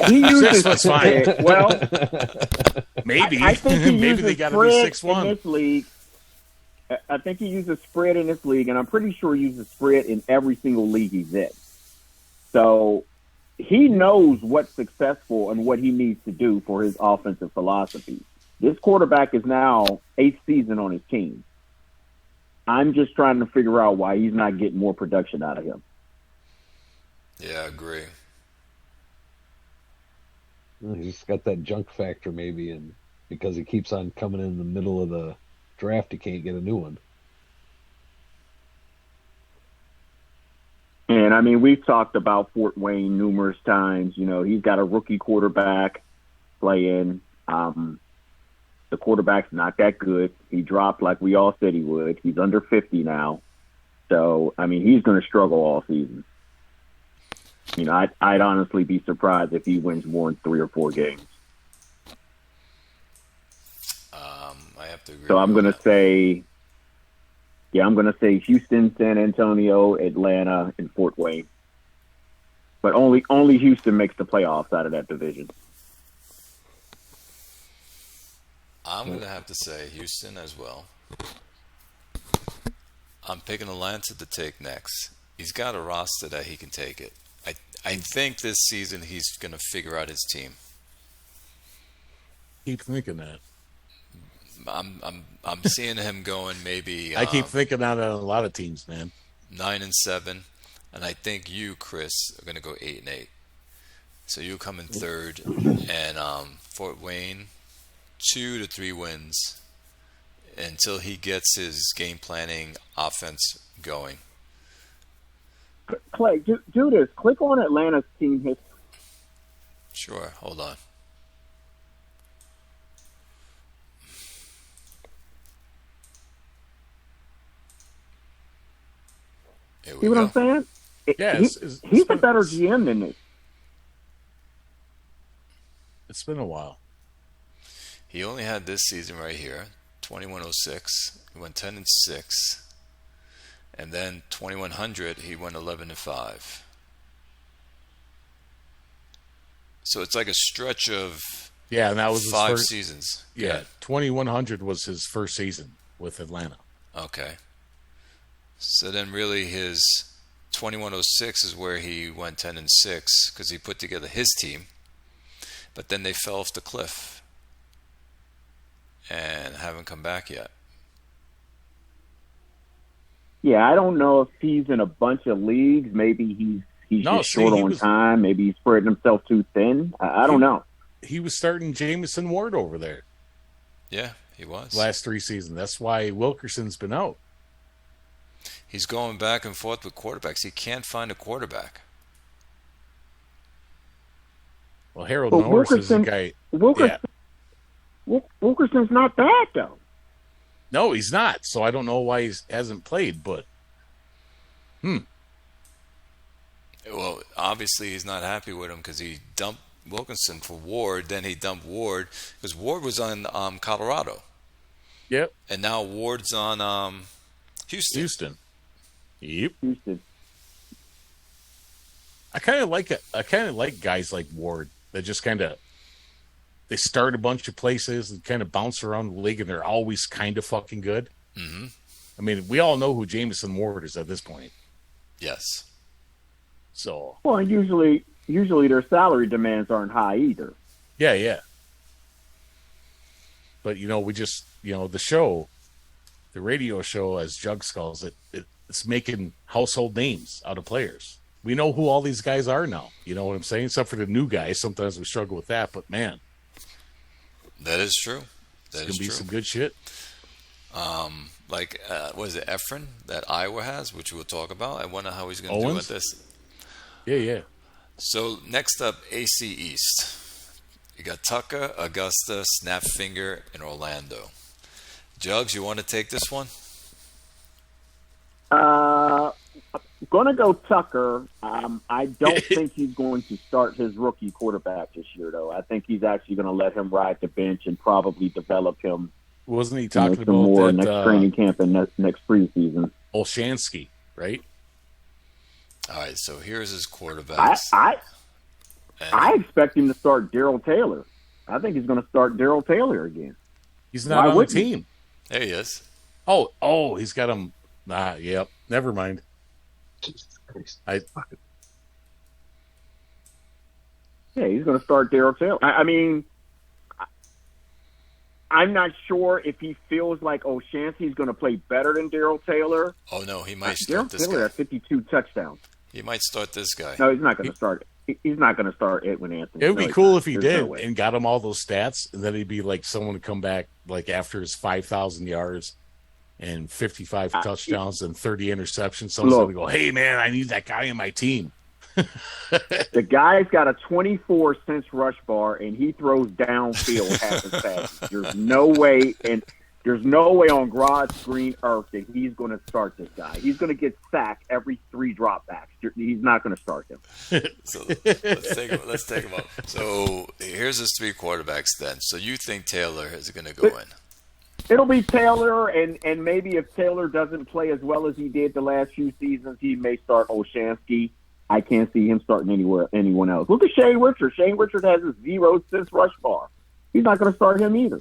uses 6 foot's fine. Well, maybe. I think he maybe they got to be 6'1" in this league. I think he uses spread in this league, and I'm pretty sure he uses spread in every single league he's in. So he knows what's successful and what he needs to do for his offensive philosophy. This quarterback is now 8th season on his team. I'm just trying to figure out why he's not getting more production out of him. Yeah, I agree. Well, he's just got that junk factor maybe, and because he keeps on coming in the middle of the draft, he can't get a new one. And I mean, we've talked about Fort Wayne numerous times. He's got a rookie quarterback playing. The quarterback's not that good. He dropped like we all said he would. He's under 50 now. So, I mean, he's going to struggle all season. I'd honestly be surprised if he wins more than 3 or 4 games. I have to agree. So I'm going to say, Houston, San Antonio, Atlanta, and Fort Wayne. But only Houston makes the playoffs out of that division. I'm going to have to say Houston as well. I'm picking Atlanta to take next. He's got a roster that he can take it. I think this season he's going to figure out his team. Keep thinking that. I'm seeing him going maybe. I keep thinking that on a lot of teams, man. 9-7, and I think you, Chris, are going to go 8-8. So you come in third, and Fort Wayne 2 to 3 wins until he gets his game planning offense going. Clay, do this. Click on Atlanta's team history. Sure, hold on. See what I'm saying? Yeah, he's a better GM than this. It's been a while. He only had this season right here, 2106. He went 10-6, and then 2100 he went 11-5. So it's like a stretch of and that was 5 seasons. Yeah, 2100 was his first season with Atlanta. Okay. So then really his 2106 is where he went 10-6 because he put together his team. But then they fell off the cliff and haven't come back yet. Yeah, I don't know if he's in a bunch of leagues. Maybe he's just short on time. Maybe he's spreading himself too thin. I don't know. He was starting Jamison Ward over there. Yeah, he was. Last 3 seasons. That's why Wilkerson's been out. He's going back and forth with quarterbacks. He can't find a quarterback. Well, Harold Norris is a guy. Wilkerson's not bad, though. No, he's not. So I don't know why he hasn't played, but Well, obviously he's not happy with him because he dumped Wilkinson for Ward. Then he dumped Ward because Ward was on Colorado. Yep. And now Ward's on Houston. Yep. Houston. I kind of like guys like Ward that just kind of they start a bunch of places and kind of bounce around the league, and they're always kind of fucking good. Mm-hmm. I mean, we all know who Jamison Ward is at this point. Yes. So. Well, usually their salary demands aren't high either. Yeah. But we just the radio show, as Jugs calls it, it's making household names out of players. We know who all these guys are now. You know what I'm saying? Except for the new guys. Sometimes we struggle with that, but man. That is true. That is true. Be some good shit. What is it, Efren, that Iowa has, which we'll talk about. I wonder how he's going to do with this. Yeah. So next up, AC East. You got Tucker, Augusta, Snapfinger, and Orlando. Jugs, you want to take this one? Going to go Tucker. I don't think he's going to start his rookie quarterback this year, though. I think he's actually going to let him ride the bench and probably develop him. Wasn't he talking about more that, next training camp and next preseason? Olshansky, right? All right, so here's his quarterbacks. I expect him to start Darrell Taylor. I think he's going to start Darrell Taylor again. He's not on the team. There he is. Oh, he's got him. Yep. Never mind. Yeah, he's going to start Darrell Taylor. I mean, I'm not sure if he feels like Olshansky's going to play better than Darrell Taylor. Oh, no, he might start this guy. Darrell Taylor has 52 touchdowns. He might start this guy. No, he's not going to start. He's not going to start Edwin Anthony. It would be cool if he did and got him all those stats, and then he'd be like someone to come back like after his 5,000 yards and 55 touchdowns and 30 interceptions. Someone's going to go, hey, man, I need that guy in my team. The guy's got a 24 cents rush bar, and he throws downfield half as fast. There's no way on God's green earth that he's going to start this guy. He's going to get sacked every 3 dropbacks. He's not going to start him. So let's take him up. So here's his 3 quarterbacks then. So you think Taylor is going to go in? It'll be Taylor, and maybe if Taylor doesn't play as well as he did the last few seasons, he may start Olshansky. I can't see him starting anyone else. Look at Shane Richard. Shane Richard has a 0 cents rush bar. He's not going to start him either.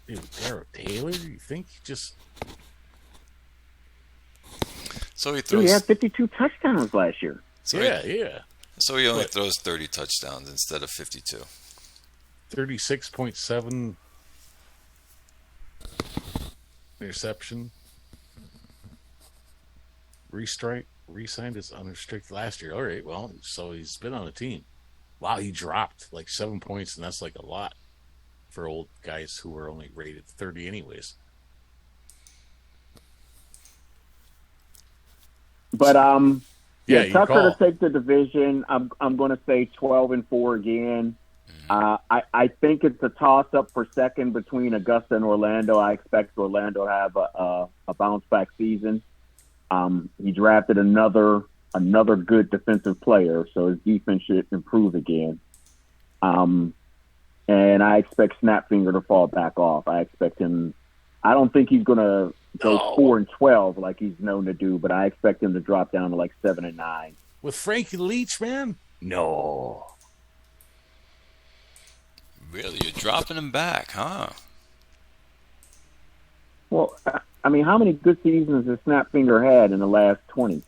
Dude, Darrell Taylor, you think just... So he throws... He had 52 touchdowns last year. So yeah. So he only throws 30 touchdowns instead of 52. 36.7 interception. Re-signed as unrestricted last year. All right, well, so he's been on a team. Wow, he dropped like 7 points, and that's like a lot for old guys who were only rated 30 anyways. But Tucker to take the division. I'm going to say 12-4 again. I think it's a toss-up for second between Augusta and Orlando. I expect Orlando to have a bounce-back season. He drafted another good defensive player, so his defense should improve again. And I expect Snapfinger to fall back off. I expect him. I don't think he's going to go 4-12 like he's known to do, but I expect him to drop down to like 7-9. With Frankie Leach, man? No. Really, you're dropping him back, huh? Well, I mean, how many good seasons has Snapfinger had in the last 20?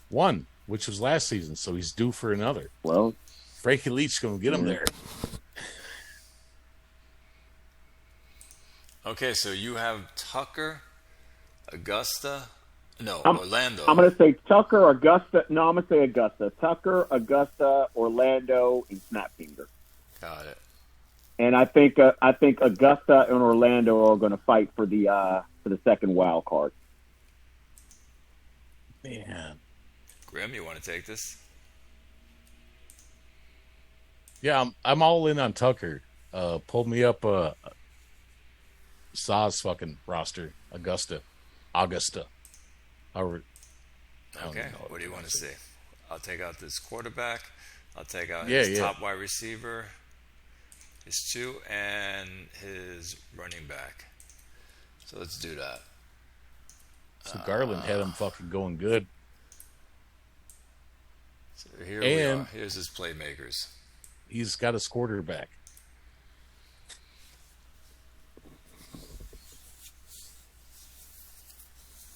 One, which was last season, so he's due for another. Well, Frankie Leach's going to get him there. Okay, so you have Tucker, Orlando. I'm going to say Tucker, Augusta. No, I'm going to say Augusta. Tucker, Augusta, Orlando, and Snapfinger. Got it. And I think Augusta and Orlando are going to fight for the second wild card. Man, Grim, you want to take this? Yeah, I'm all in on Tucker. Pulled me up Saw's fucking roster. Augusta. Howard. Okay, what do you want to see? I'll take out this quarterback. I'll take out his top wide receiver, his 2, and his running back. So let's do that. So Garland had him fucking going good. So here we are. Here's his playmakers. He's got his quarterback.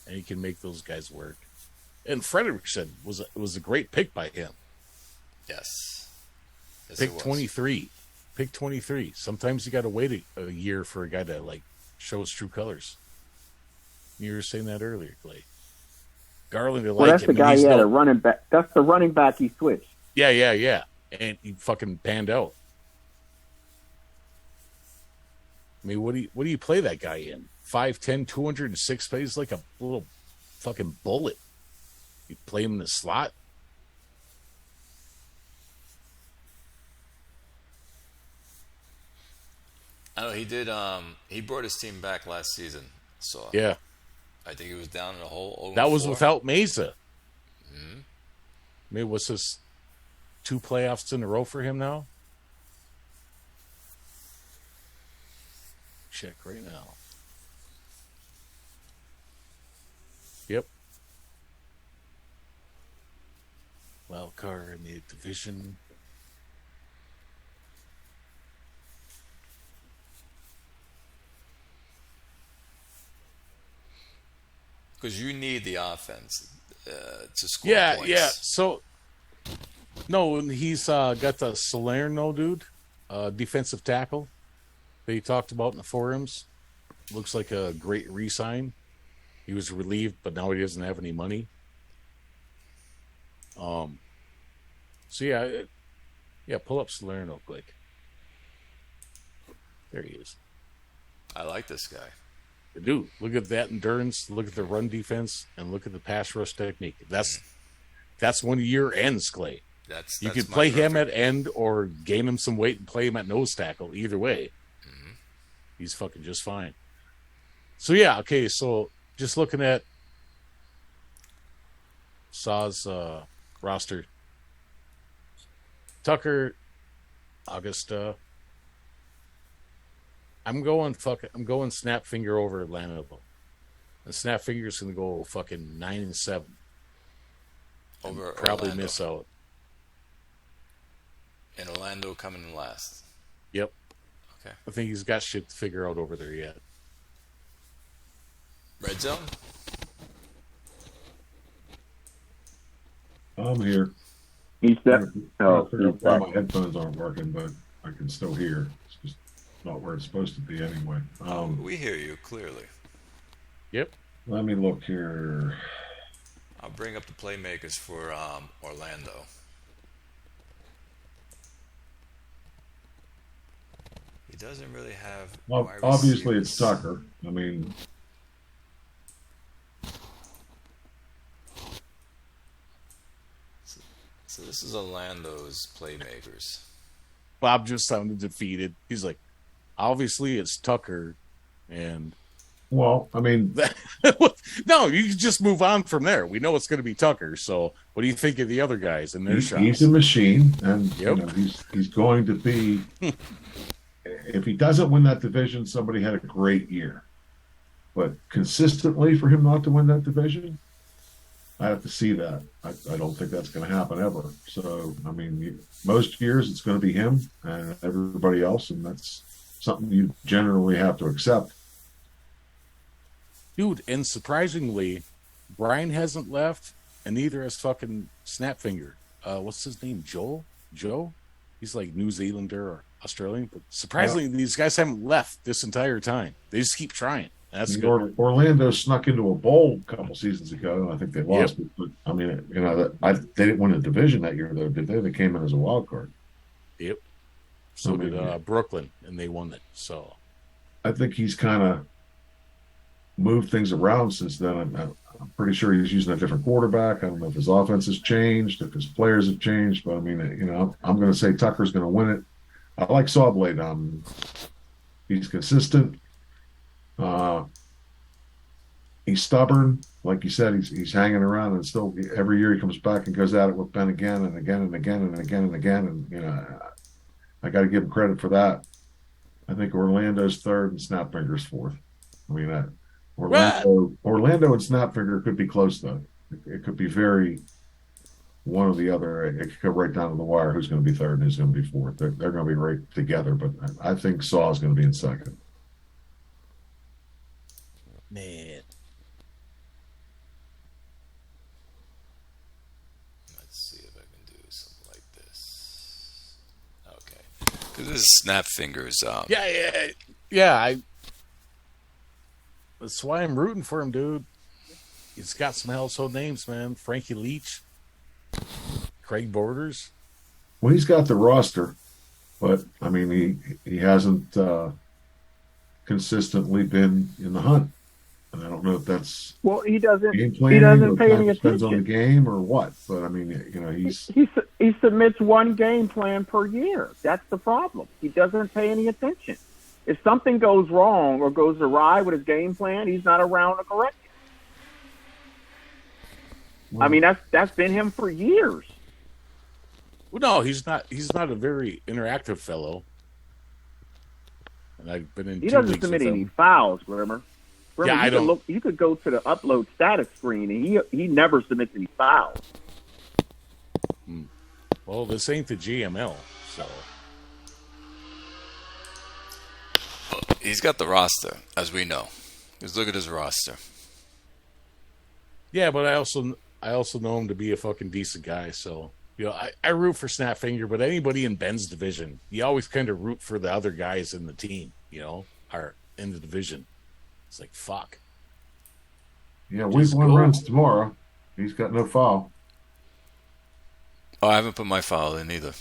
And he can make those guys work. And Frederickson was a great pick by him. Yes. Pick 23. Pick 23. Sometimes you got to wait a year for a guy to show his true colors. You were saying that earlier, Clay. Garland, that's the guy he had a running back. That's the running back he switched. Yeah. And he fucking panned out. I mean, what do you play that guy in? 5'10", 206 plays like a little fucking bullet. You play him in the slot. Oh, he did. He brought his team back last season. So yeah, I think he was down in a hole. That was without Mesa. Mm-hmm. Maybe what's this? 2 playoffs in a row for him now. Check right now. Yep. Wild card in the division. Because you need the offense to score points. Yeah. So, no, he's got the Salerno dude, defensive tackle that he talked about in the forums. Looks like a great re-sign. He was relieved, but now he doesn't have any money. So pull up Salerno quick. There he is. I like this guy. Dude, look at that endurance, look at the run defense, and look at the pass rush technique. That's one of your ends, Clay. You could play him at end or gain him some weight and play him at nose tackle. Either way, he's fucking just fine. So yeah, okay. So just looking at Saw's roster, Tucker, Augusta. I'm going Snapfinger over Atlanta though. And Snapfinger's gonna go fucking 9-7. Over probably Orlando. Miss out. And Orlando coming in last. Yep. Okay. I think he's got shit to figure out over there yet. Red zone? I'm here. He's why my headphones aren't working, but I can still hear. It's just not where it's supposed to be anyway. We hear you clearly. Yep. Let me look here. I'll bring up the playmakers for Orlando. He doesn't really have. Well, obviously, it's Tucker. I mean, so this is Orlando's playmakers. Bob just sounded defeated. He's like, obviously, it's Tucker, and well, I mean, no, you can just move on from there. We know it's going to be Tucker. So, what do you think of the other guys and their shots? He's a machine, and he's going to be. If he doesn't win that division, somebody had a great year. But consistently for him not to win that division, I have to see that. I don't think that's going to happen ever. So, I mean, most years it's going to be him and everybody else, and that's something you generally have to accept. Dude, and surprisingly, Brian hasn't left, and neither has fucking Snapfinger. What's his name? Joel? Joe? He's like New Zealander or Australian. But surprisingly, these guys haven't left this entire time. They just keep trying. That's good. Orlando snuck into a bowl a couple seasons ago. I think they lost it. But, I mean, they didn't win a division that year, though, did they? They came in as a wild card. Yep. So did Brooklyn, and they won it. So I think he's kind of moved things around since then. I'm pretty sure he's using a different quarterback. I don't know if his offense has changed, if his players have changed, but I mean, I'm going to say Tucker's going to win it. I like Sawblade. He's consistent. He's stubborn. Like you said, he's hanging around, and still every year he comes back and goes at it with Ben again and again and again and again and again. And, I got to give him credit for that. I think Orlando's third and Snapfinger's fourth. I mean, Orlando and Snapfinger could be close, though. It could be very one or the other. It could go right down to the wire who's going to be third and who's going to be fourth. They're going to be right together, but I think Saw is going to be in second. Man. Let's see if I can do something like this. Okay. Because this is Snapfinger's. Yeah. That's why I'm rooting for him, dude. He's got some household names, man. Frankie Leach, Craig Borders. Well, he's got the roster, but I mean, he hasn't consistently been in the hunt. And I don't know if that's he doesn't game he doesn't pay any depends on the attention. game or what. But I mean, He submits one game plan per year. That's the problem. He doesn't pay any attention. If something goes wrong or goes awry with his game plan, he's not around to correct it. I mean, that's been him for years. Well, no, he's not. He's not a very interactive fellow. And I've been in. He doesn't submit any fouls, Grimmer. Yeah, I don't. You could go to the upload status screen, and he never submits any fouls. Well, this ain't the GML, so. He's got the roster, as we know. Just look at his roster. Yeah, but I also know him to be a fucking decent guy, so I root for Snapfinger, but anybody in Ben's division, you always kind of root for the other guys in the team, are in the division. It's like fuck. Yeah, week one runs tomorrow. He's got no foul. Oh, I haven't put my foul in either.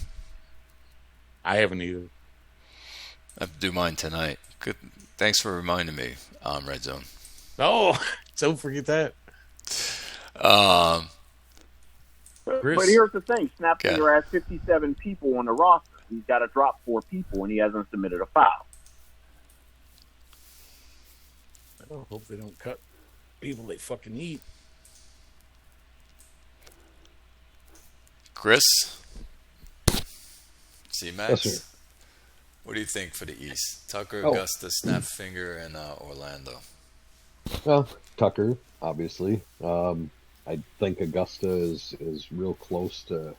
I haven't either. I have to do mine tonight. Good. Thanks for reminding me, Red Zone. Oh, don't forget that. But here's the thing: Snapfinger has 57 people on the roster. He's got to drop 4 people, and he hasn't submitted a foul. I hope they don't cut people they fucking eat. Chris? C-Max? Yes, sir. What do you think for the East? Tucker, Augusta, Snapfinger, and Orlando. Well, Tucker, obviously. I think Augusta is real close to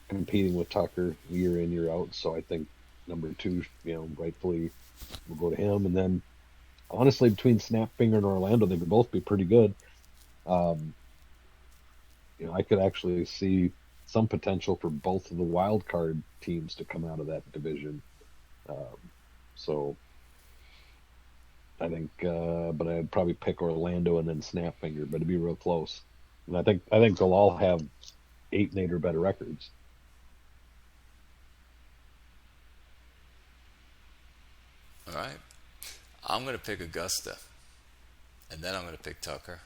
competing with Tucker year in, year out. So I think number 2, rightfully will go to him. And then, honestly, between Snapfinger and Orlando, they would both be pretty good. I could actually see some potential for both of the wild card teams to come out of that division. So I think, but I'd probably pick Orlando and then Snapfinger, but it'd be real close. And I think they'll all have 8 and 8 or better records. All right. I'm going to pick Augusta. And then I'm going to pick Tucker.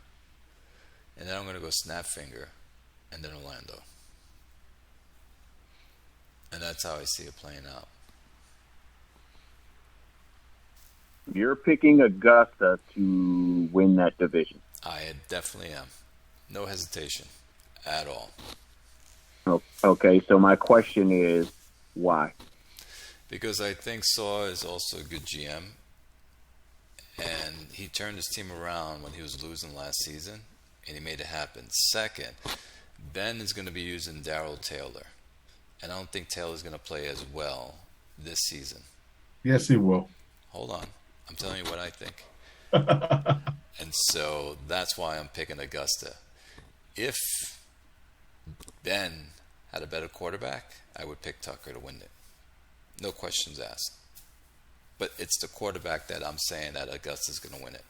And then I'm going to go Snapfinger. And then Orlando. And that's how I see it playing out. You're picking Augusta to win that division. I definitely am. No hesitation at all. Okay, so my question is, why? Because I think Saw is also a good GM. And he turned his team around when he was losing last season. And he made it happen. Second, Ben is going to be using Darryl Taylor. And I don't think Taylor's going to play as well this season. Yes, he will. Hold on. I'm telling you what I think. And so that's why I'm picking Augusta. If Ben had a better quarterback, I would pick Tucker to win it. No questions asked. But it's the quarterback that I'm saying that Augusta's going to win it.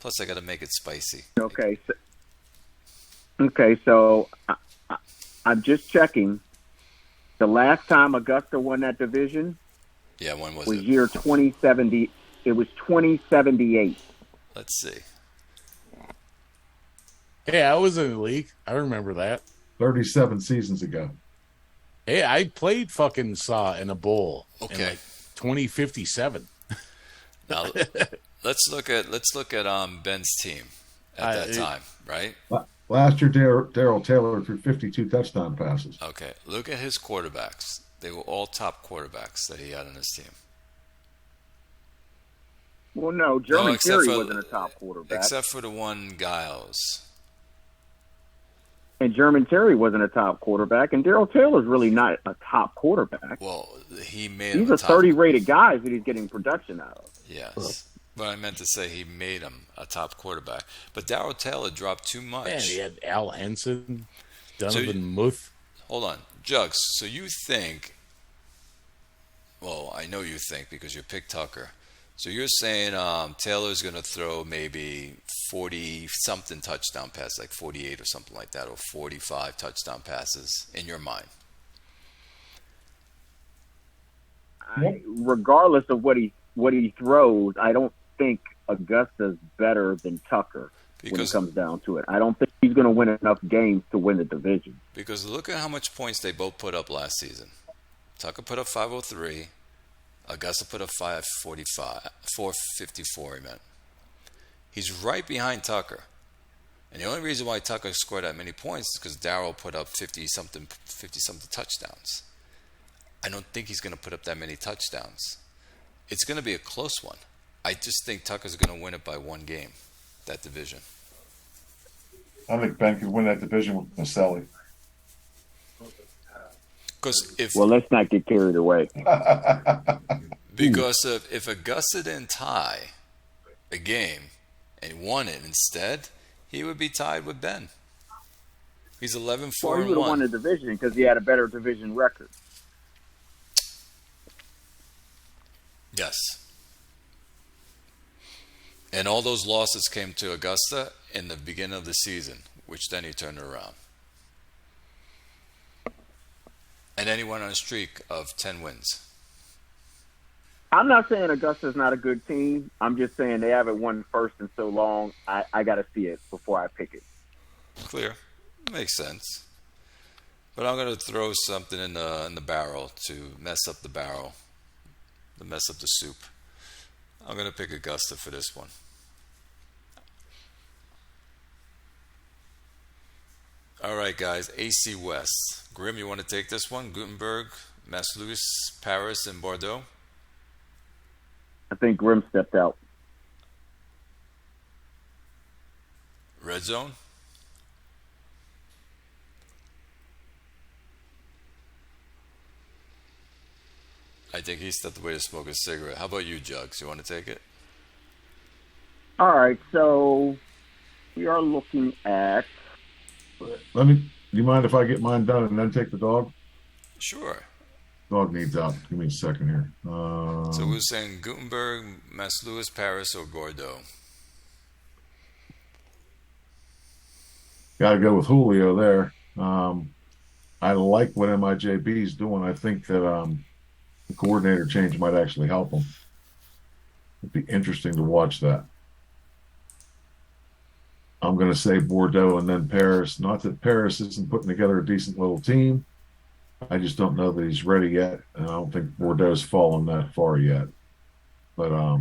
Plus, I got to make it spicy. Okay. So I'm just checking. The last time Augusta won that division, when was it? Was year 2070. It was 2078. Let's see. Hey, I was in the league. I remember that. 37 seasons ago. Hey, I played fucking Saw in a bowl. Okay. In like 2057. Now let's look at Ben's team at that time, right? Last year, Darrell Taylor threw 52 touchdown passes. Okay, look at his quarterbacks. They were all top quarterbacks that he had on his team. Well, no, German Terry wasn't a top quarterback. Except for the one Giles. And German Terry wasn't a top quarterback, and Darrell Taylor's really not a top quarterback. Well, he's a 30-rated guy that he's getting production out of. Yes. But I meant to say he made him a top quarterback. But Darrell Taylor dropped too much. Man, he had Al Henson, Donovan Muth. Hold on. Jugs, so you think, well, I know you think because you picked Tucker. So you're saying Taylor's going to throw maybe 40-something touchdown passes, like 48 or something like that, or 45 touchdown passes in your mind? Regardless of what he throws, I don't think Augusta's better than Tucker when it comes down to it. I don't think he's going to win enough games to win the division. Because look at how much points they both put up last season. Tucker put up 503. Augusta put up 454, he meant. He's right behind Tucker. And the only reason why Tucker scored that many points is because Darrell put up 50-something touchdowns. I don't think he's going to put up that many touchdowns. It's going to be a close one. I just think Tucker's going to win it by one game, that division. I think Ben could win that division with Maselli. Well, let's not get carried away. Because if Augusta didn't tie a game and won it instead, he would be tied with Ben. He's 11-4-1. Well, he would have won the division because he had a better division record. Yes. And all those losses came to Augusta in the beginning of the season, which then he turned it around. And then he went on a streak of 10 wins. I'm not saying Augusta's not a good team. I'm just saying they haven't won first in so long. I got to see it before I pick it. Clear. Makes sense. But I'm going to throw something in the barrel to mess up the barrel, to mess up the soup. I'm going to pick Augusta for this one. All right, guys. AC West. Grim, you want to take this one? Gutenberg, Masselouis, Paris, and Bordeaux? I think Grim stepped out. Red Zone? I think he stepped away to smoke a cigarette. How about you, Jugs? You want to take it? All right, so we are looking at... Do you mind if I get mine done and then take the dog? Sure. Dog needs out. Give me a second here. So we're saying Gutenberg, Masselouis, Paris, or Bordeaux? Got to go with Julio there. I like what MIJB is doing. I think that the coordinator change might actually help him. It'd be interesting to watch that. I'm going to say Bordeaux and then Paris. Not that Paris isn't putting together a decent little team. I just don't know that he's ready yet, and I don't think Bordeaux's fallen that far yet. But I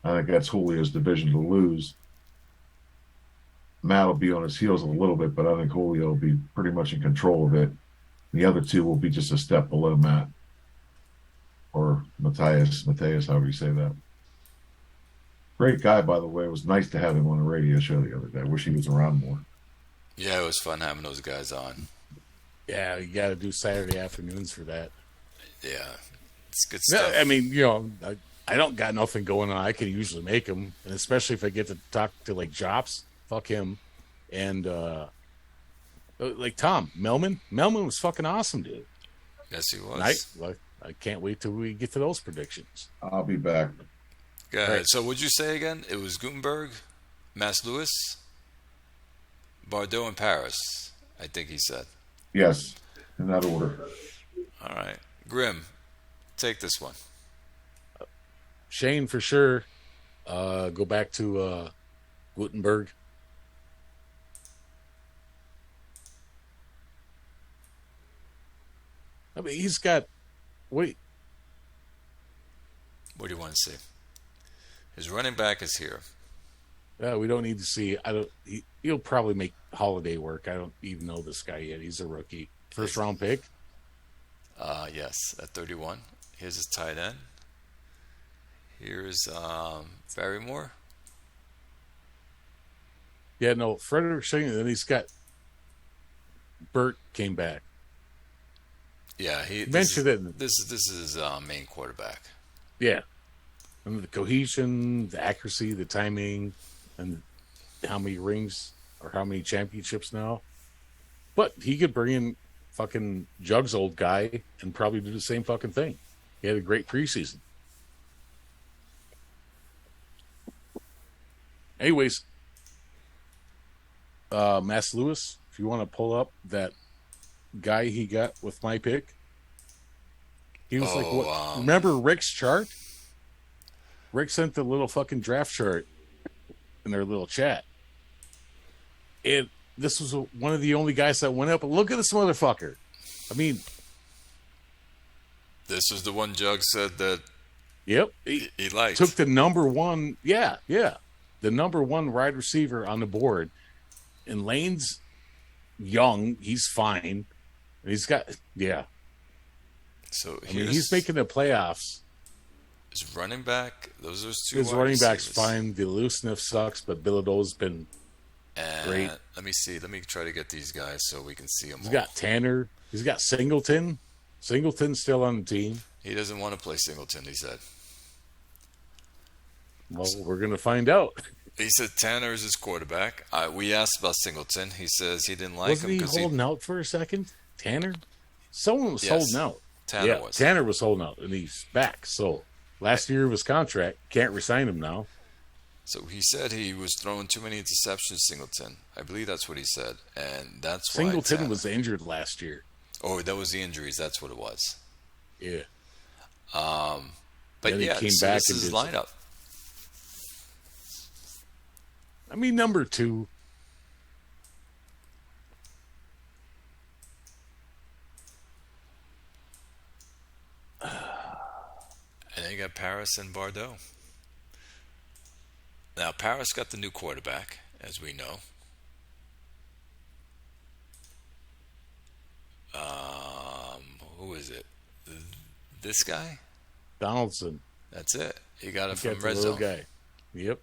think that's Julio's division to lose. Matt will be on his heels a little bit, but I think Julio will be pretty much in control of it. The other two will be just a step below Matt. Or Mateus, however you say that. Great guy, by the way. It was nice to have him on a radio show the other day. I wish he was around more. Yeah, it was fun having those guys on. Yeah, you got to do Saturday afternoons for that. Yeah. It's good stuff. I mean, you know, I don't got nothing going on. I can usually make them, and especially if I get to talk to like Jops, fuck him, and like Tom Melman. Melman was fucking awesome, dude. Yes, he was. I can't wait till we get to those predictions. I'll be back. Go ahead. Right. So what'd you say again? It was Gutenberg, Mass Lewis, Bardot, and Paris, I think he said. Yes, in that order. All right. Grim, take this one. Shane, for sure. Go back to Gutenberg. I mean, he's got... Wait. What do you want to see? His running back is here. We don't need to see. He'll probably make Holiday work. I don't even know this guy yet. He's a rookie. First round pick. Yes, at 31. Here's his tight end. Here's Barrymore. Yeah, no, Frederick Shane. And then he's got Burt came back. Yeah, he mentioned it. This is his main quarterback. Yeah. And the cohesion, the accuracy, the timing, and how many rings or how many championships now. But he could bring in fucking Jug's old guy and probably do the same fucking thing. He had a great preseason. Anyways, Mass Lewis, if you want to pull up that guy he got with my pick, he was like, what? Remember Rick's chart? Rick sent the little fucking draft chart in their little chat. This was one of the only guys that went up. Look at this motherfucker. I mean, this was the one Jug said that. Yep, he liked. Took the number one. Yeah, the number one wide receiver on the board. And Lane's young. He's fine. And he's got So he's making the playoffs. His running back, those are two. His running back's fine. The loose sniff sucks, but Bilodeau's been great. Let me see. Let me try to get these guys so we can see them. He's got Tanner. He's got Singleton. Singleton's still on the team. He doesn't want to play Singleton, he said. Well, we're going to find out. He said Tanner is his quarterback. We asked about Singleton. He says he didn't like him. Wasn't he holding out for a second? Tanner? Someone was holding out. Tanner was. Tanner was holding out, and he's back. So last year of his contract, can't resign him now. So he said he was throwing too many interceptions, Singleton. I believe that's what he said, and that's why Singleton was injured last year. Oh, that was the injuries. That's what it was. Yeah. But then yeah, he came back this is his lineup. I mean, number 2. And then you got Paris and Bardot. Now, Paris got the new quarterback, as we know. Who is it? This guy? Donaldson. That's it. He got it from Red Zone. Guy. Yep.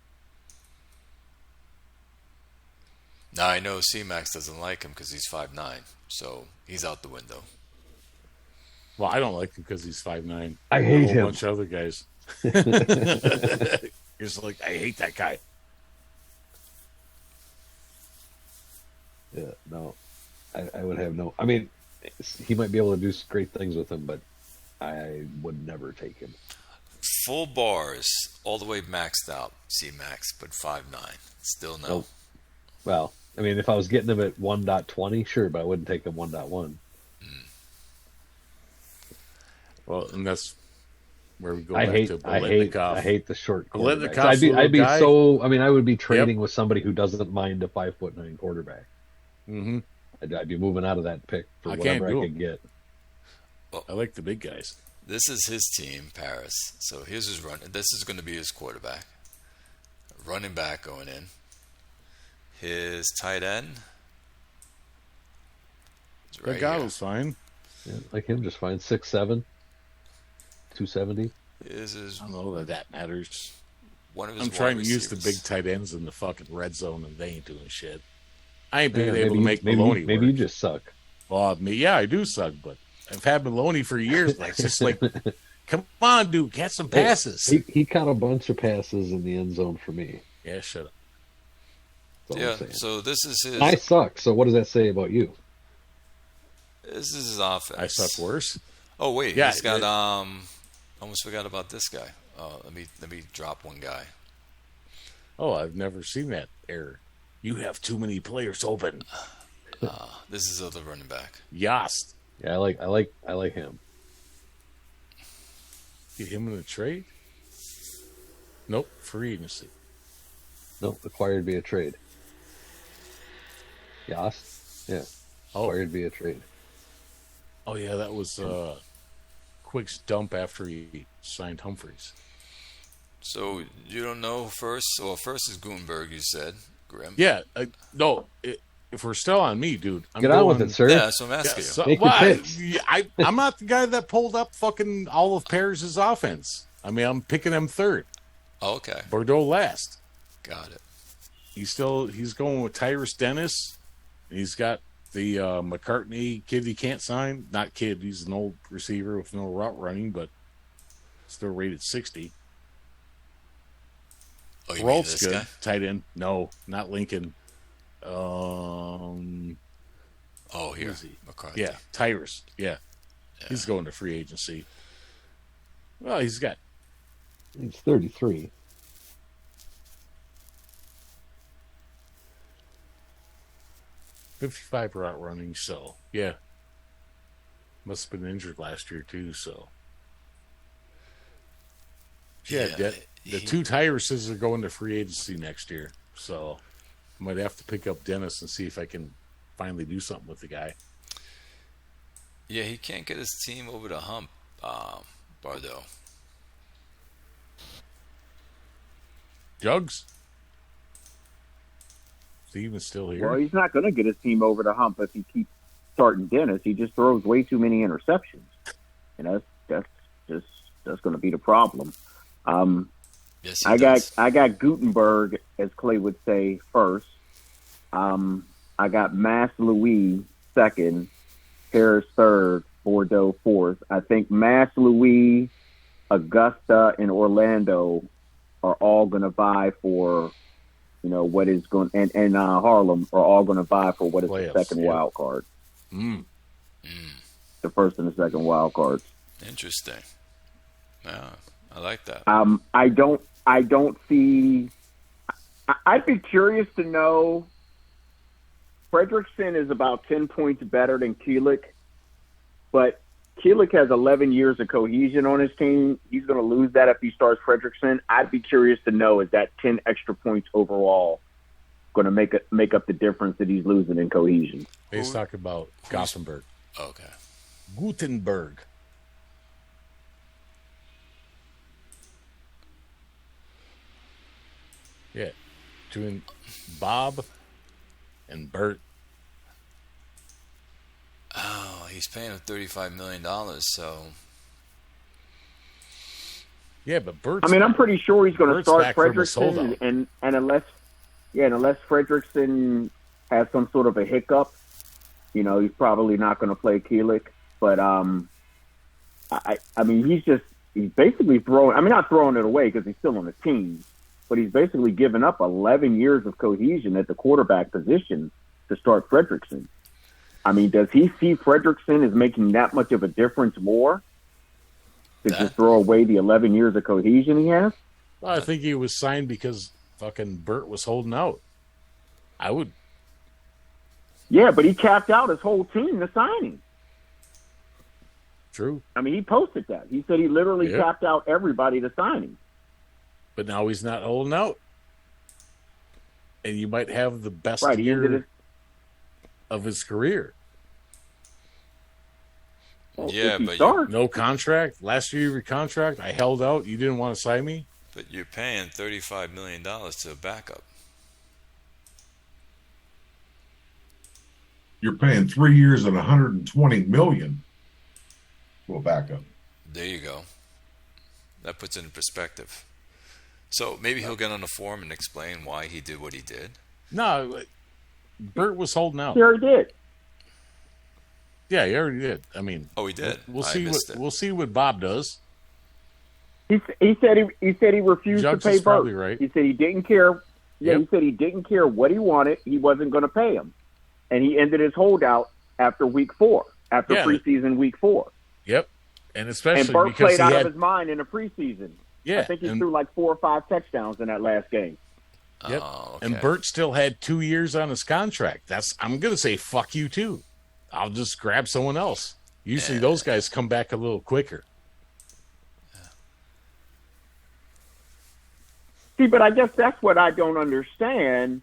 Now, I know C-Max doesn't like him because he's 5'9", so he's out the window. Well, I don't like him because he's 5'9". I hate him. A bunch of other guys. He's like, I hate that guy. Yeah, no. I would have no... I mean, he might be able to do great things with him, but I would never take him. Full bars, all the way maxed out, C-Max, but 5'9". Still no. Nope. Well, I mean, if I was getting him at 1.20, sure, but I wouldn't take him 1.1. Well, and that's where we go I back hate, to I hate the short quarterbacks. I'd be guy. So, I mean, I would be trading with somebody who doesn't mind a 5'9" quarterback. Mm-hmm. I'd be moving out of that pick for whatever I could get. Well, I like the big guys. This is his team, Paris. So here's his run. This is going to be his quarterback. Running back going in. His tight end. Right, Gago's fine. Yeah, like him, just fine. 6'7", 270. I don't know that matters. One of his I'm trying to use the big tight ends in the fucking red zone, and they ain't doing shit. I ain't been able to make Maloney maybe work. You just suck. Well, I do suck, but I've had Maloney for years. But it's just like, Come on, dude, get some passes. He caught a bunch of passes in the end zone for me. Yeah, shut up. Yeah, so this is his. I suck. So what does that say about you? This is his offense. I suck worse. Oh wait, yeah, he's got. Almost forgot about this guy. Let me drop one guy. Oh, I've never seen that error. You have too many players open. This is the running back. Yost. Yeah, I like him. Get him in a trade? Nope, free agency. Nope, acquired via trade. Yost? Yeah. Acquired via trade. Oh yeah, that was Quick's dump after he signed Humphreys. So you don't know first? Well, first is Gutenberg, you said. Grim. Yeah, no. If we're still on me, dude, Get on with it, sir. Yeah, so I'm asking you. Make your picks. I'm not the guy that pulled up fucking all of Paris' offense. I mean, I'm picking him third. Oh, okay. Bordeaux last. Got it. He's going with Tyrus Dennis. He's got the McCartney kid he can't sign. Not kid, he's an old receiver with no route running, but still rated 60. Oh, you mean this good. guy? Tight end. No, not Lincoln. Oh, here. McCarthy. Yeah, Tyrus. Yeah. He's going to free agency. Well, he's 33. .55 route running, so yeah. Must have been injured last year too, so yeah. The two Tyruses are going to free agency next year, so I might have to pick up Dennis and see if I can finally do something with the guy. Yeah, he can't get his team over the hump, Bordeaux. Jugs? Steven's still here. Well, he's not going to get his team over the hump if he keeps starting Dennis. He just throws way too many interceptions. And that's going to be the problem. Yes, I got Gutenberg, as Clay would say, first. I got Mass Louis second, Paris third, Bordeaux fourth. I think Mass Louis, Augusta, and Orlando are all going to vie for, what is going, and Harlem are all going to vie for what is the second wild card. The first and the second wild cards. Interesting. Yeah, I like that. I don't see. I'd be curious to know. Fredrickson is about 10 points better than Keelik, but Keelik has 11 years of cohesion on his team. He's going to lose that if he starts Fredrickson. I'd be curious to know, is that 10 extra points overall going to make up the difference that he's losing in cohesion? He's talking about Gothenburg. Okay. Gutenberg. Yeah. Between Bob and Bert. Oh, he's paying him $35 million, so. Yeah, but Bert's. I'm pretty sure he's going to start Fredrickson, and unless Fredrickson has some sort of a hiccup, he's probably not going to play Keelik. But he's basically throwing. Not throwing it away because he's still on the team, but he's basically given up 11 years of cohesion at the quarterback position to start Fredrickson. Does he see Fredrickson as making that much of a difference more to just throw away the 11 years of cohesion he has? Well, I think he was signed because fucking Bert was holding out. I would. Yeah, but he capped out his whole team to signing. True. He posted that. He said he literally capped out everybody to signing. But now he's not holding out. And you might have the best Right, year of his career. Well, yeah, but no contract. Last year of your contract, I held out. You didn't want to sign me. But you're paying $35 million to a backup. You're paying 3 years and $120 million to a backup. There you go. That puts it in perspective. So maybe he'll get on the forum and explain why he did what he did. No, Bert was holding out. He already did. Yeah, he already did. Oh, he did. We'll see what Bob does. He said he refused to pay Burt. Right. He said he didn't care. Yeah, Yep. He said he didn't care what he wanted. He wasn't going to pay him, and he ended his holdout after week 4, after preseason week 4. Yep, and especially and Burt because played out of his mind in the preseason. Yeah, I think he threw like 4 or 5 touchdowns in that last game. Yep, Oh, okay. and Burt still had 2 years on his contract. I'm going to say fuck you too. I'll just grab someone else. Usually those guys come back a little quicker. See, but I guess that's what I don't understand.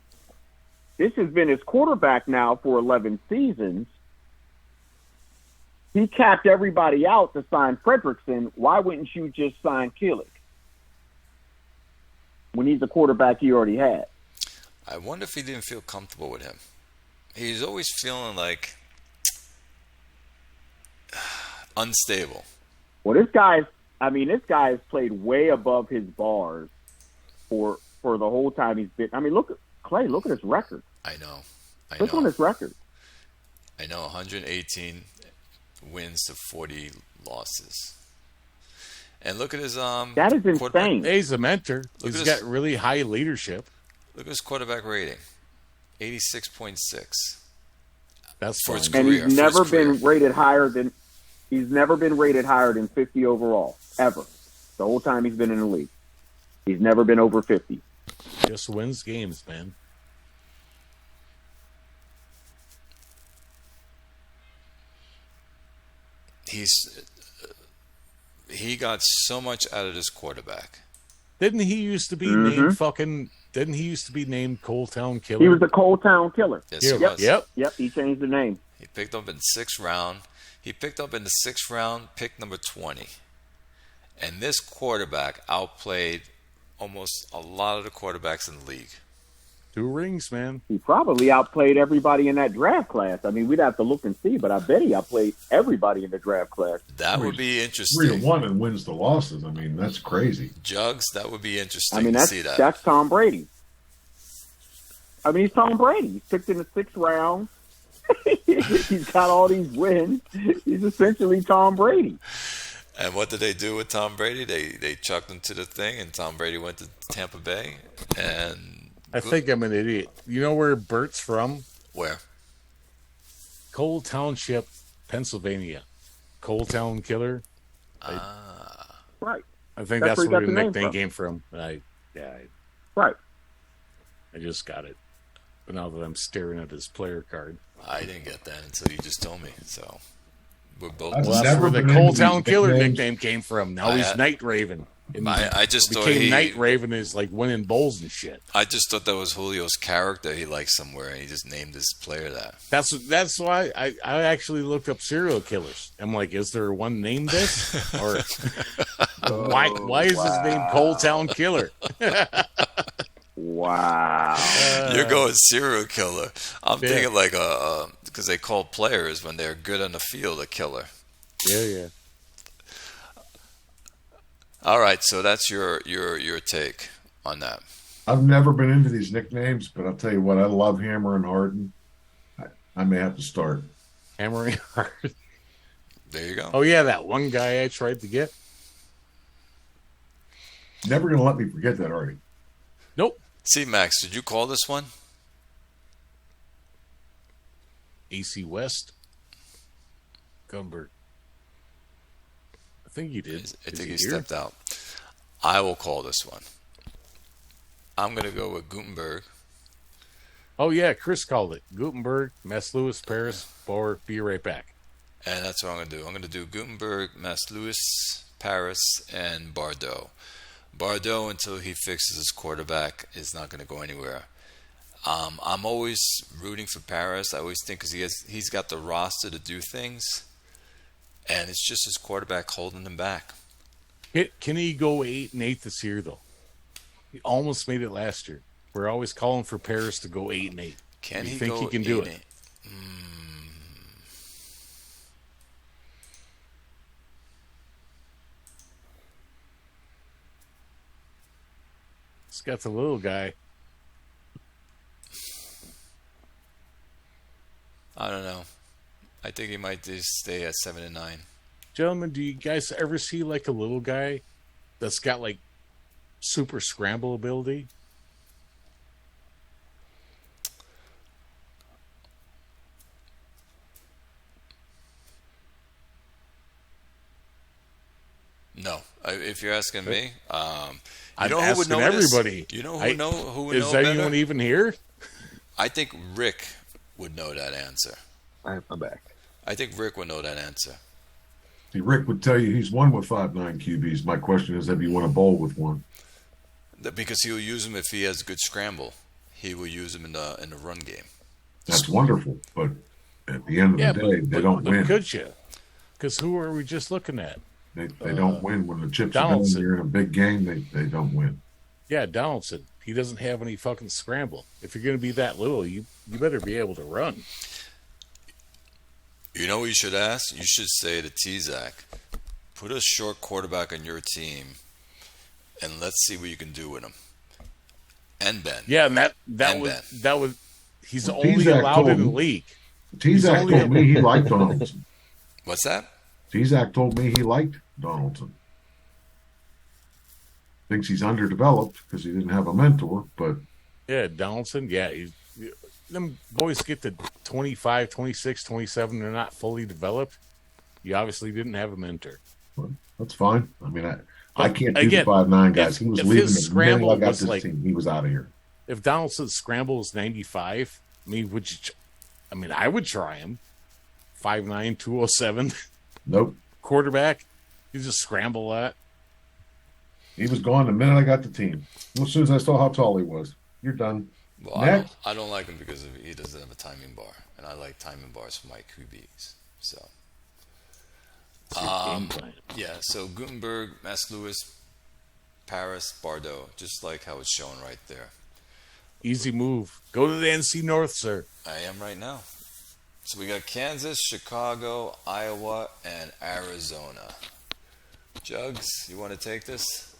This has been his quarterback now for 11 seasons. He capped everybody out to sign Fredrickson. Why wouldn't you just sign Killick when he's the quarterback he already had? I wonder if he didn't feel comfortable with him. He's always feeling like unstable. Well, this guy's played way above his bars for the whole time he's been. I mean, look at his record. I know. Look on his record. I know, 118 wins to 40 losses. And look at his that is insane. He's a mentor. He's got really high leadership. Look at his quarterback rating, 86.6. That's for his and career. He's never been rated higher than 50 overall ever. The whole time he's been in the league, he's never been over 50. Just wins games, man. He got so much out of this quarterback. Didn't he used to be named fucking? Didn't he used to be named Cold Town Killer? He was the Cold Town Killer. Yes, he was. Yep. He changed the name. He picked up in the 6th round. He picked up in the 6th round, pick number 20. And this quarterback outplayed almost a lot of the quarterbacks in the league. 2 rings, man. He probably outplayed everybody in that draft class. I mean, we'd have to look and see, but I bet he outplayed everybody in the draft class. That would be interesting. 3-1 and wins the losses. I mean, that's crazy. Jugs, that would be interesting I mean, to see that. That's Tom Brady. I mean, he's Tom Brady. He's picked in the 6th round. He's got all these wins. He's essentially Tom Brady. And what did they do with Tom Brady? They chucked him to the thing, and Tom Brady went to Tampa Bay. And I think I'm an idiot. You know where Bert's from? Where? Cole Township, Pennsylvania. Cole Town Killer. Right. I think that's where the nickname came from. Right. I just got it. But now that I'm staring at his player card. I didn't get that until you just told me. So we're both. Well, that's where the Cole Town Killer nickname came from. Now he's Night Raven. I just thought Night Raven is like winning bowls and shit. I just thought that was Julio's character he liked somewhere, and he just named his player that. That's why I actually looked up serial killers. I'm like, is there one named this? Or why is his name Cole Town Killer? Wow. You're going serial killer. I'm thinking like because they call players when they're good on the field a killer. Yeah. All right, so that's your take on that. I've never been into these nicknames, but I'll tell you what, I love Hammer and Harden. I may have to start. Hammer and Harden. There you go. Oh, yeah, that one guy I tried to get. Never going to let me forget that, Artie. Nope. See, Max, did you call this one? AC West. Gumbert. I think you did. I think he stepped out. I will call this one. I'm going to go with Gutenberg. Oh, yeah, Chris called it. Gutenberg, Mass Lewis, Paris, Bauer, be right back. And that's what I'm going to do. I'm going to do Gutenberg, Mass Lewis, Paris, and Bordeaux. Bordeaux, until he fixes his quarterback, is not going to go anywhere. I'm always rooting for Paris. I always think because he's got the roster to do things. And it's just his quarterback holding him back. Can he go 8-8 this year, though? He almost made it last year. We're always calling for Paris to go 8-8. Can he think go he can do it? He's got the little guy. I don't know. I think he might just stay at 7-9. Gentlemen, do you guys ever see like a little guy that's got like super scramble ability? No, if you're asking me, I'm asking everybody. You know who would is know anyone better? even here? I think Rick would know that answer. I'm back. I think Rick would know that answer. See, Rick would tell you he's won with 5'9" QBs. My question is, have you won a bowl with one? Because he'll use him if he has good scramble. He will use him in the run game. That's wonderful, but at the end of the day, they don't win. Could you? Because who are we just looking at? They don't win when the chips are down. You're in a big game. They don't win. Yeah, Donaldson. He doesn't have any fucking scramble. If you're going to be that little, you better be able to run. You know what you should ask? You should say to T-Zac, put a short quarterback on your team, and let's see what you can do with him. And Ben. Yeah, and that was he's only allowed in the league. T-Zac told me he liked Donaldson. What's that? T-Zac told me he liked Donaldson. Thinks he's underdeveloped because he didn't have a mentor, but... Yeah, Donaldson, them boys get to 25, 26, 27, they're not fully developed. You obviously didn't have a mentor. Well, that's fine. I mean, I can't do the 5'9" guys. He was leaving the minute I got this team. He was out of here. If Donaldson's scramble is 95, I mean, I would try him. 5'9", 207. Nope. Quarterback, you just scramble that. He was gone the minute I got the team. As soon as I saw how tall he was, you're done. Well, I don't like him because he doesn't have a timing bar, and I like timing bars for my QBs. So, yeah. So Gutenberg, Mass Lewis, Paris, Bordeaux, just like how it's shown right there. Easy move. Go to the NC North, sir. I am right now. So we got Kansas, Chicago, Iowa, and Arizona. Jugs, you want to take this?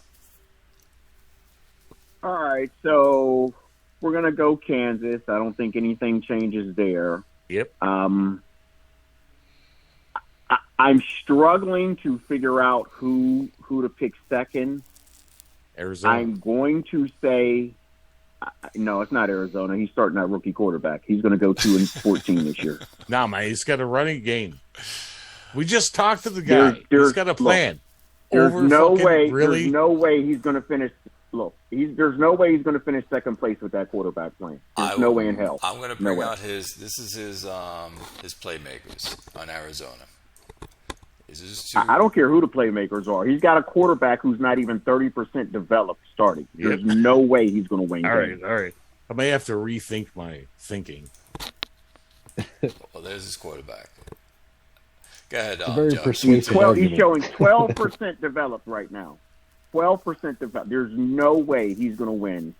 All right, so we're going to go Kansas. I don't think anything changes there. Yep. I'm struggling to figure out who to pick second. Arizona. I'm going to say no, it's not Arizona. He's starting that rookie quarterback. He's going to go 2-14 this year. No, man, he's got a running game. We just talked to the guy. He's got a plan. Look, there's no way he's going to finish. Look, there's no way he's going to finish second place with that quarterback plan. There's no way in hell. I'm going to bring out his playmakers on Arizona. I don't care who the playmakers are. He's got a quarterback who's not even 30% developed starting. There's no way he's going to win. All right. I may have to rethink my thinking. Well, there's his quarterback. Go ahead. Very persuasive. He's showing 12% developed right now. 12% developed. There's no way he's going to win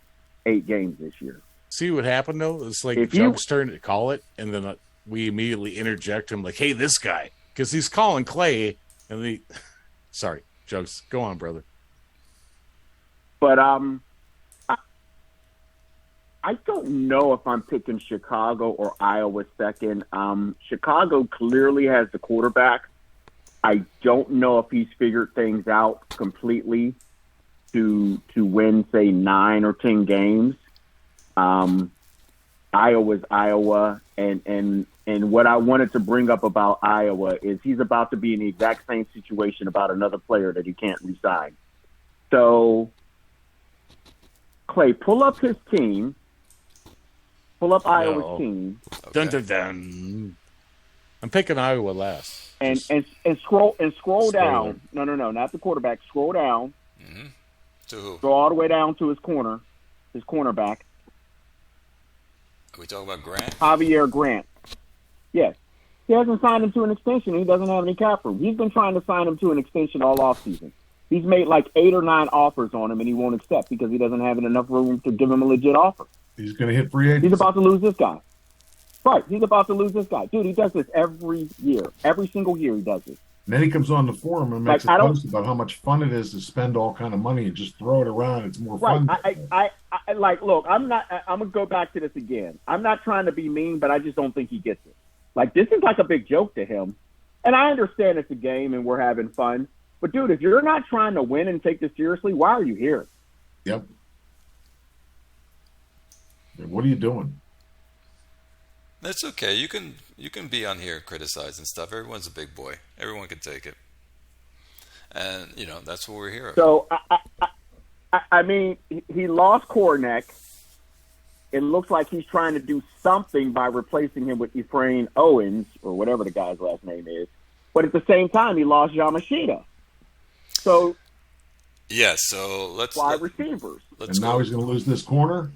8 games this year. See what happened though? It's like Jug's turn to call it, and then we immediately interject him like, "Hey, this guy." Because he's calling Clay, and sorry, Jugs, go on, brother. But I don't know if I'm picking Chicago or Iowa second. Chicago clearly has the quarterback. I don't know if he's figured things out completely to win, say, 9 or 10 games. Iowa's Iowa, and what I wanted to bring up about Iowa is he's about to be in the exact same situation about another player that he can't re-sign. So, Clay, pull up his team. Pull up Iowa's team. Okay. Dun dun dun. I'm picking Iowa last. And scroll down. No, not the quarterback. Scroll down. Mm-hmm. To who? Go all the way down to his cornerback. Are we talking about Grant? Javier Grant. Yes. He hasn't signed him to an extension. He doesn't have any cap room. He's been trying to sign him to an extension all offseason. He's made like 8 or 9 offers on him, and he won't accept because he doesn't have enough room to give him a legit offer. He's going to hit free agency. He's about to lose this guy. Right. He's about to lose this guy. Dude, he does this every year. Every single year he does this. And then he comes on the forum and makes a post about how much fun it is to spend all kind of money and just throw it around. It's more fun. I look, I'm going to go back to this again. I'm not trying to be mean, but I just don't think he gets it. Like, this is like a big joke to him. And I understand it's a game and we're having fun. But dude, if you're not trying to win and take this seriously, why are you here? Yep. What are you doing? That's okay. You can be on here criticizing stuff. Everyone's a big boy. Everyone can take it. And, that's what we're here. So, I mean, he lost Kornick. It looks like he's trying to do something by replacing him with Ephraim Owens, or whatever the guy's last name is. But at the same time, he lost Yamashita. So, yeah, so let's... wide receivers. And now he's going to lose this corner?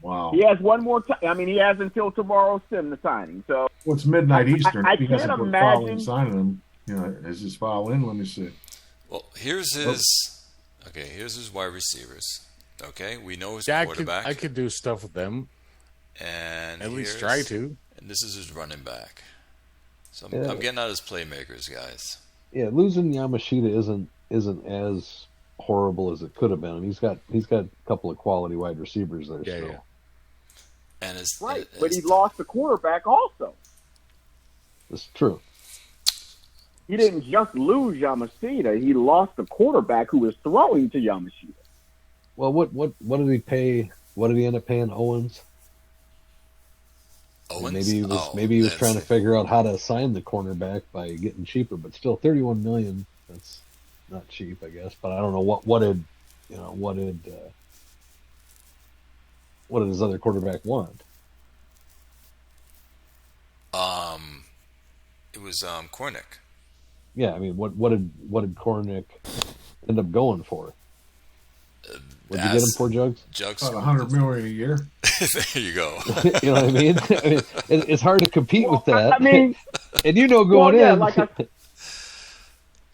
Wow. He has one more time. I mean, he has until tomorrow's signing. So, well, it's midnight Eastern. I he can't imagine signing him. Is his file in? Let me see. Well, here's his wide receivers. Okay, we know his quarterback. I could do stuff with them. And at least try to. And this is his running back. So I'm getting out his playmakers, guys. Yeah, losing Yamashita isn't as horrible as it could have been. He's got a couple of quality wide receivers there still. Yeah. And but he lost the quarterback also. That's true. He didn't just lose Yamashita; he lost the quarterback who was throwing to Yamashita. Well, what did he pay? What did he end up paying Owens? Owens? Maybe he was trying to figure out how to sign the cornerback by getting cheaper, but still $31 million. That's not cheap, I guess. But I don't know what did his other quarterback want? It was Kornick. Yeah, I mean, what did Kornick end up going for? What did you get him for, Jugs? About $100 million a year. There you go. You know what I mean? It's hard to compete with that. I mean, and going in.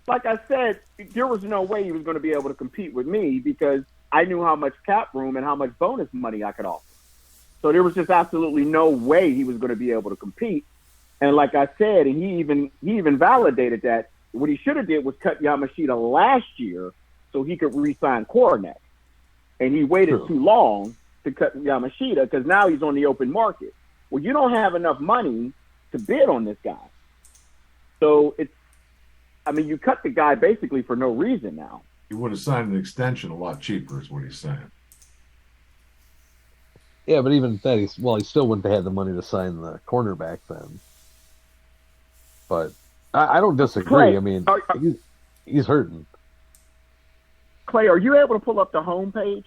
Like I said, there was no way he was going to be able to compete with me because I knew how much cap room and how much bonus money I could offer. So there was just absolutely no way he was going to be able to compete. And like I said, and he even validated that what he should have did was cut Yamashita last year so he could re-sign Kornick. And he waited too long to cut Yamashita because now he's on the open market. Well, you don't have enough money to bid on this guy. So you cut the guy basically for no reason now. He would have signed an extension a lot cheaper is what he's saying. Yeah, but even that, he still wouldn't have had the money to sign the cornerback then. But I don't disagree. Clay, I mean, he's hurting. Clay, are you able to pull up the homepage?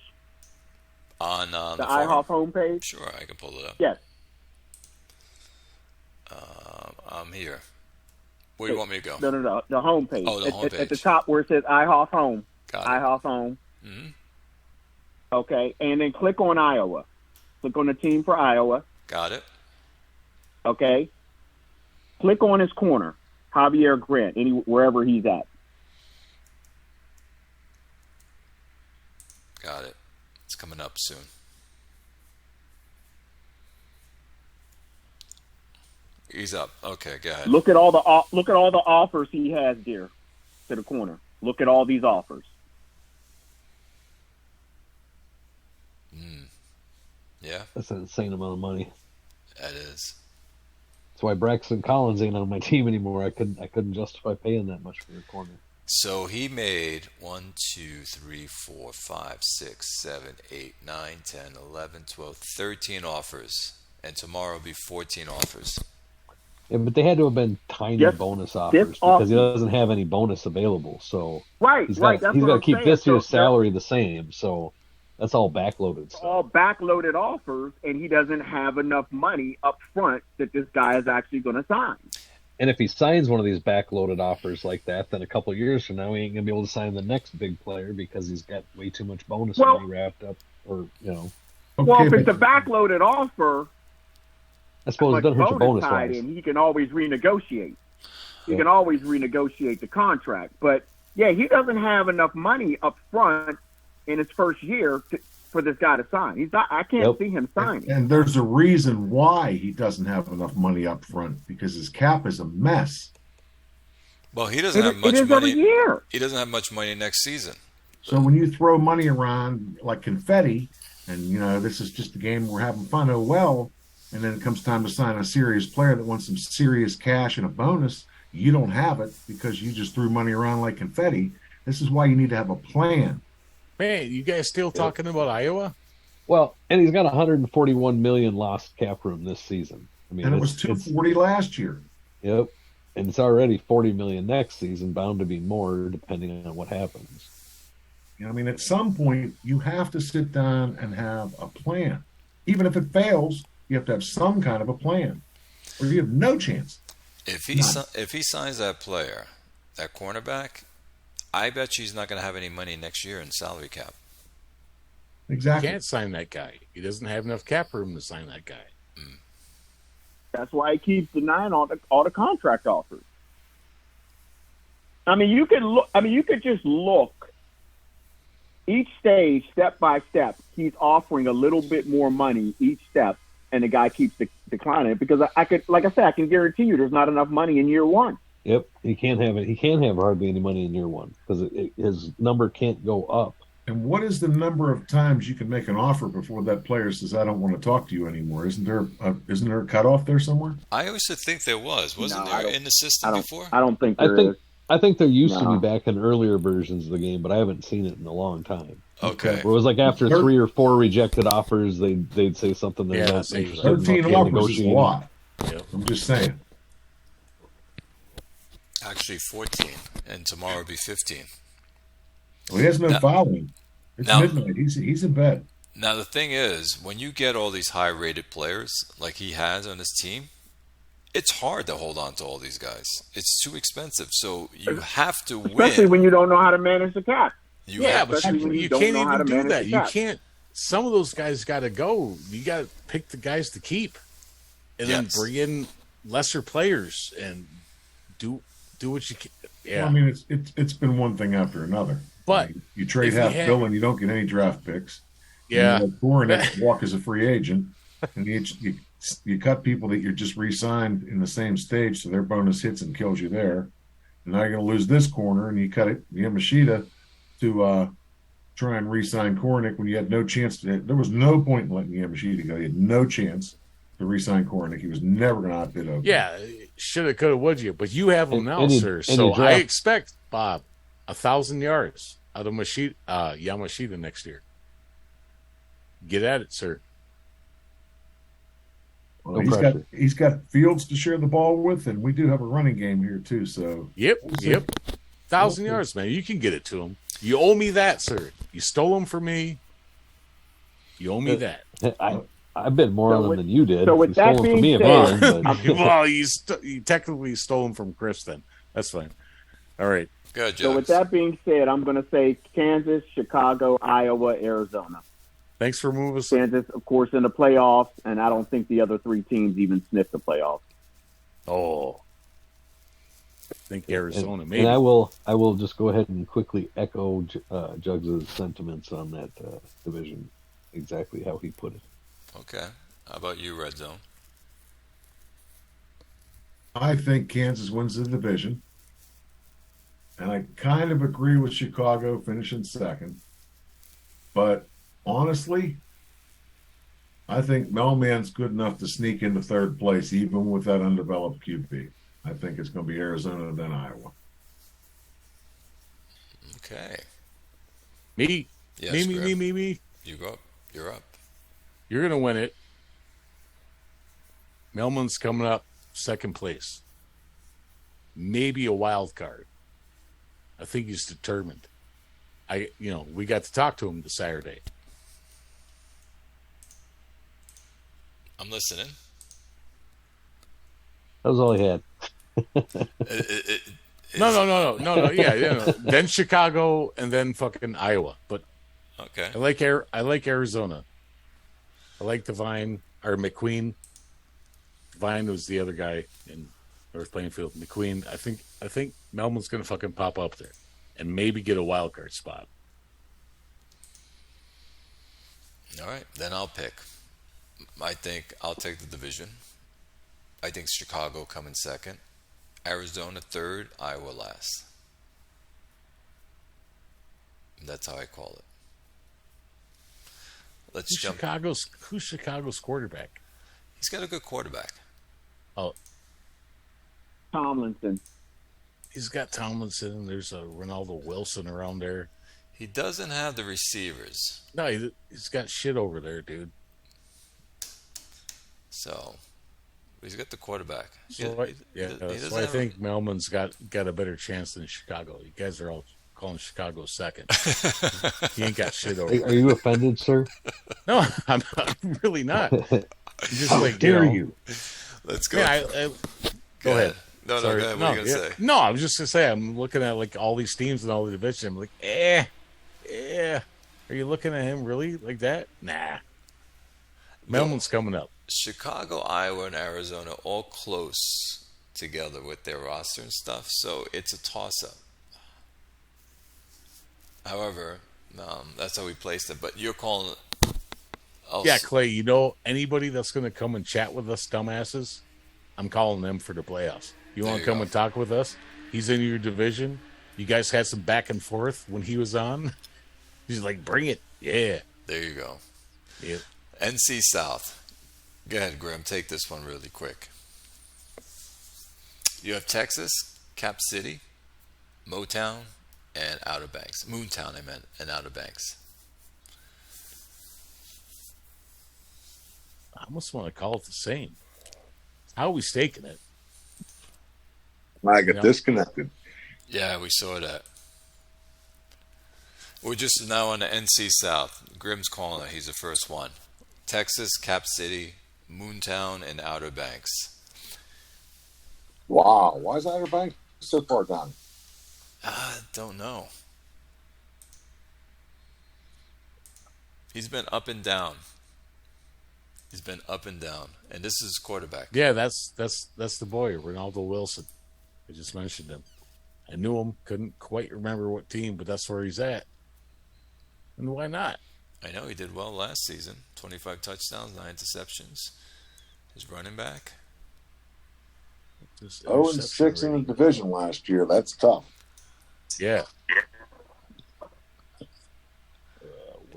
On the IHOF homepage? Sure, I can pull it up. Yes. I'm here. Where do you want me to go? No. The homepage. Oh, the homepage. At the top where it says IHOF home. Got it. IHOF home. Mm-hmm. Okay, and then click on Iowa. Click on the team for Iowa. Got it. Okay. Click on his corner, Javier Grant, wherever he's at. Got it. It's coming up soon. He's up. Okay, go ahead. Look at all the offers he has there to the corner. Look at all these offers. Yeah. That's an insane amount of money. That is. That's why Braxton Collins ain't on my team anymore. I couldn't justify paying that much for your corner. So he made 1, 2, 3, 4, 5, 6, 7, 8, 9, 10, 11, 12, 13 offers. And tomorrow will be 14 offers. Yeah, but they had to have been tiny bonus offers because he doesn't have any bonus available. So he's got to keep this year's salary the same. So that's all backloaded stuff. All backloaded offers, and he doesn't have enough money up front that this guy is actually going to sign. And if he signs one of these backloaded offers like that, then a couple of years from now, he ain't going to be able to sign the next big player because he's got way too much bonus money wrapped up. Well, if it's a backloaded offer, I suppose it doesn't hurt your bonus tied in, he can always renegotiate. He can always renegotiate the contract. But, yeah, he doesn't have enough money up front in his first year for this guy to sign. I can't see him signing. And there's a reason why he doesn't have enough money up front, because his cap is a mess. Well, he doesn't have much money. Every year. He doesn't have much money next season. So when you throw money around like confetti, and this is just a game we're having fun. Oh well, and then it comes time to sign a serious player that wants some serious cash and a bonus. You don't have it because you just threw money around like confetti. This is why you need to have a plan. Man, you guys still talking about Iowa? Well, and he's got 141 million lost cap room this season. I mean, and it was 240 last year. Yep, and it's already 40 million next season, bound to be more depending on what happens. I mean, at some point, you have to sit down and have a plan. Even if it fails, you have to have some kind of a plan, or you have no chance. If he signs that player, that cornerback, I bet you he's not going to have any money next year in salary cap. Exactly. You can't sign that guy. He doesn't have enough cap room to sign that guy. That's why he keeps denying all the contract offers. I mean, you could look. I mean, you could just look. Each stage, step by step, he's offering a little bit more money each step, and the guy keeps declining it because I could, like I said, I can guarantee you there's not enough money in year one. Yep, he can't have it. He can't have hardly any money in year one because his number can't go up. And what is the number of times you can make an offer before that player says, "I don't want to talk to you anymore"? Isn't there a cutoff there somewhere? I always think there wasn't there in the system before? I don't think there is. I think there used to be back in earlier versions of the game, but I haven't seen it in a long time. Okay. Where it was like after 3 or 4 rejected offers, they'd say something they're not interested 13 in offers is a lot. Yep. I'm just saying. Actually, 14, and tomorrow will be 15. Well, he has no following. It's midnight. He's in bed. Now, the thing is, when you get all these high-rated players like he has on his team, it's hard to hold on to all these guys. It's too expensive. So you have to win. Especially when you don't know how to manage the cap. But you can't even do that. You can't. Some of those guys got to go. You got to pick the guys to keep, and then bring in lesser players and do what you can. Yeah, well, I mean, it's been one thing after another. But you trade Bill and you don't get any draft picks. Yeah, Kornick walk as a free agent, and you cut people that you just re-signed in the same stage, so their bonus hits and kills you there. And now you're going to lose this corner, and you cut it Yamashita to try and re-sign Kornick when you had no chance to. There was no point in letting Yamashita go. You had no chance to re-sign Kornick. He was never going to outbid open. Yeah, shoulda, coulda, would you? But you have him now, sir. So I expect, Bob, 1,000 yards out of Yamashita next year. Get at it, sir. Well, he's got Fields to share the ball with, and we do have a running game here too. So yep, 1,000 yards, man. You can get it to him. You owe me that, sir. You stole him from me. You owe me that. I bet more on them than you did. So with that being said, well, you technically stole him from Chris. Then that's fine. All right. Good, so with that being said, I'm going to say Kansas, Chicago, Iowa, Arizona. Thanks for moving us. Kansas, of course, in the playoffs, and I don't think the other 3 teams even sniff the playoffs. Oh, I think Arizona. Maybe. And I will just go ahead and quickly echo Jugs' sentiments on that division. Exactly how he put it. Okay. How about you, Red Zone? I think Kansas wins the division. And I kind of agree with Chicago finishing second. But honestly, I think Melman's good enough to sneak into third place, even with that undeveloped QB. I think it's going to be Arizona, then Iowa. Okay. Me. Yes, me. You go up. You're up. You're going to win it. Melman's coming up second place. Maybe a wild card. I think he's determined. We got to talk to him this Saturday. I'm listening. That was all he had. No. Yeah. Then Chicago and then fucking Iowa. But okay. I like Arizona. I like Devine or McQueen. Devine was the other guy in North Plainfield. McQueen. I think Melman's gonna fucking pop up there and maybe get a wild card spot. All right, then I'll pick. I think I'll take the division. I think Chicago coming second, Arizona third, Iowa last. That's how I call it. Who's Chicago's quarterback? He's got a good quarterback. Oh, Tomlinson. he's got Tomlinson, and there's a Ronaldo Wilson around there. He doesn't have the receivers. No, he's got shit over there, dude. So he's got the quarterback. So I think Melman's got a better chance than Chicago. You guys are all calling Chicago second. He ain't got shit over there. Are you offended, sir? No, I'm really not. Just How dare you? Let's go. Yeah, go ahead. No, go ahead. What are you going to say? No, I was just going to say, I'm looking at like all these teams and all the divisions. I'm like, Are you looking at him really like that? Nah. Melman's coming up. Chicago, Iowa, and Arizona all close together with their roster and stuff, so it's a toss-up. However, that's how we placed it. But you're calling it. Yeah, Clay, anybody that's going to come and chat with us, dumbasses, I'm calling them for the playoffs. You want to come and talk with us? He's in your division. You guys had some back and forth when he was on. He's like, bring it. Yeah. There you go. Yep. NC South. Go ahead, Grim. Take this one really quick. You have Texas, Cap City, Motown, and Outer Banks. Moontown, I meant, and Outer Banks. I almost want to call it the same. How are we staking it? I got disconnected. Yeah, we saw that. We're just now on the NC South. Grim's calling it. He's the first one. Texas, Cap City, Moontown, and Outer Banks. Wow. Why is Outer Banks so far down? I don't know. He's been up and down. And this is quarterback. Yeah, that's the boy, Ronaldo Wilson. I just mentioned him. I knew him, couldn't quite remember what team, but that's where he's at. And why not? I know he did well last season. 25 touchdowns, 9 interceptions. His running back. 0-6 in the division last year. That's tough. Yeah.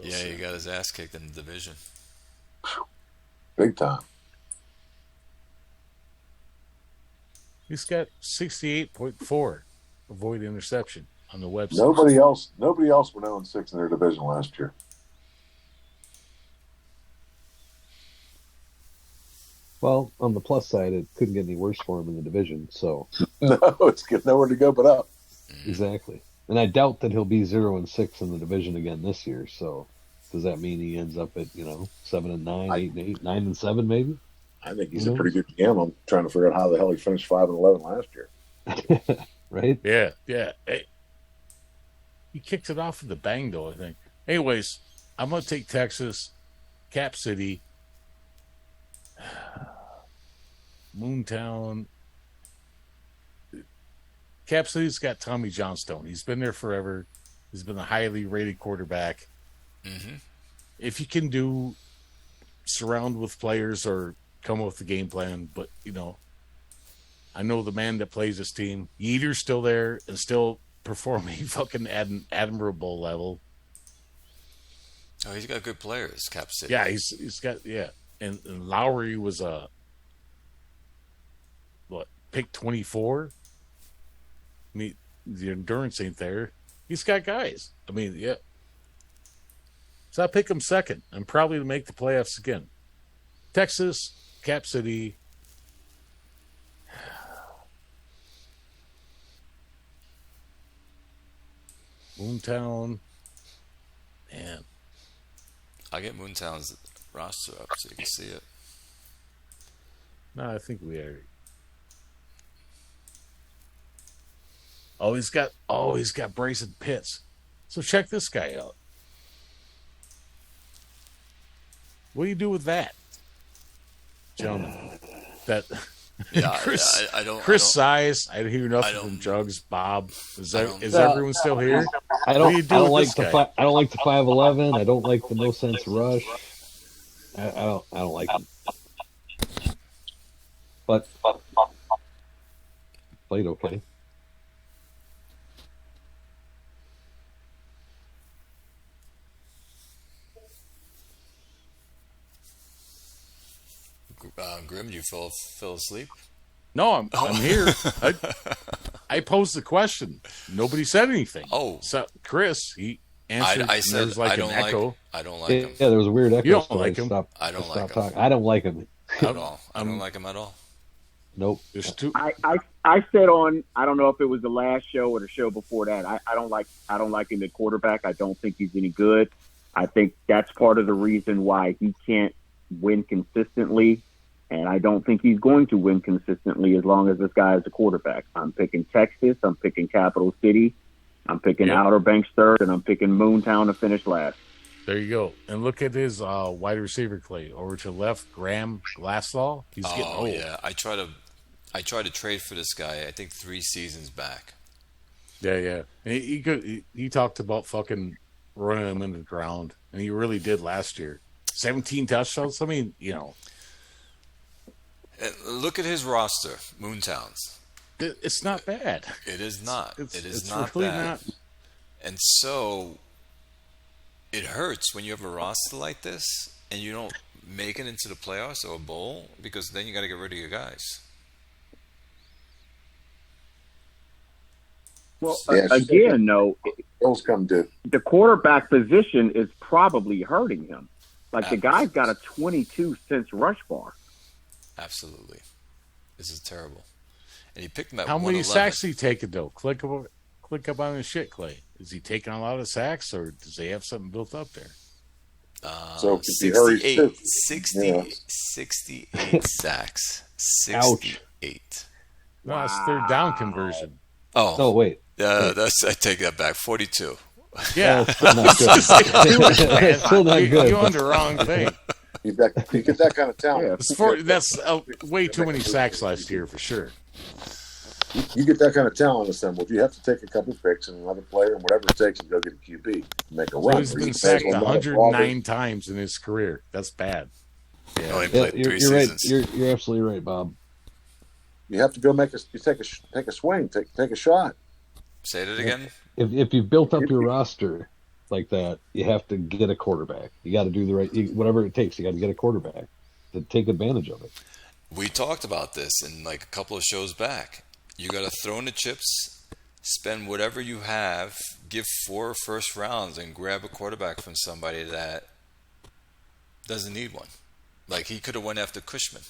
Yeah, he got his ass kicked in the division. Big time. He's got 68.4 avoid interception on the website. Nobody else went 0-6 in their division last year. Well, on the plus side, it couldn't get any worse for him in the division. So no, it's got nowhere to go but up. Exactly, and I doubt that he'll be 0-6 in the division again this year. So does that mean he ends up at 7-9, 8-8, 9-7 maybe? I think he's a pretty good GM. I'm trying to figure out how the hell he finished 5-11 last year. Right? Yeah. Hey, he kicked it off with a bang, though, I think. Anyways, I'm going to take Texas, Cap City, Moontown. Cap City's got Tommy Johnstone. He's been there forever. He's been a highly rated quarterback. Mm-hmm. If you can surround with players or come up with a game plan, but I know the man that plays this team. Yeater's still there and still performing fucking at an admirable level. Oh, he's got good players, Cap City. Yeah, he's got and Lowry was pick 24. I mean, the endurance ain't there. He's got guys. I mean, yeah. So I pick him second. I'm probably to make the playoffs again. Texas, Cap City. Moontown. Man. I'll get Moontown's roster up so you can see it. No, I think we are. Oh, he's got Bryson Pitts. So check this guy out. What do you do with that, gentlemen? That Chris, I don't. Chris Size. I hear nothing from Jugs. Bob, is everyone still here? I don't like the 5'11". I don't like the no sense rush. I don't like him. But played okay. Grim, you fell asleep? No, I'm here. I posed the question. Nobody said anything. Oh, so Chris, he answered. I said there's like I don't an echo. I don't like him. Yeah, there was a weird echo. You don't so like him. I don't like him. Talking. I don't like him at all. I don't like him at all. Nope. There's two. I said on, I don't know if it was the last show or the show before that. I don't like him at quarterback. I don't think he's any good. I think that's part of the reason why he can't win consistently, and I don't think he's going to win consistently as long as this guy is a quarterback. I'm picking Texas. I'm picking Capital City. I'm picking Outer Banks third, and I'm picking Moontown to finish last. There you go. And look at his wide receiver, Clay. Over to the left, Graham Glassaw. He's getting old. Yeah. I tried to trade for this guy, I think 3 seasons back. Yeah. And he talked about fucking running him into the ground, and he really did last year. 17 touchdowns. I mean, Look at his roster, Moontown's. It's not bad. It is not. It's not really bad. not. And so it hurts when you have a roster like this and you don't make it into the playoffs or a bowl, because then you got to get rid of your guys. Well, again, no, Bills come to the quarterback position is probably hurting him. Like, the guy's got a 22 since rush bar. Absolutely. This is terrible. And he picked him at How many 111. sacks he taking, though? Click up on his shit, Clay. Is he taking a lot of sacks, or does he have something built up there? So 68 sacks. 68. Ouch. No, it's third down conversion. Oh. Oh, wait. I take that back. 42. Yeah. Still not good. Still not good. You're on the wrong thing. you get that kind of talent. That's way too many sacks last year, for sure. You get that kind of talent assembled. You have to take a couple picks and another player and whatever it takes and go get a QB. Make a run. He's been sacked 109 times in his career. That's bad. Yeah. Only played 3 you're seasons. right. You're absolutely right, Bob. You have to go take a swing, take a shot. Say it again. If you've built up your roster like that, you have to get a quarterback. You got to do whatever it takes. You got to get a quarterback to take advantage of it. We talked about this in like a couple of shows back. You got to throw in the chips, spend whatever you have, give 4 first rounds, and grab a quarterback from somebody that doesn't need one. Like, he could have went after Cushman.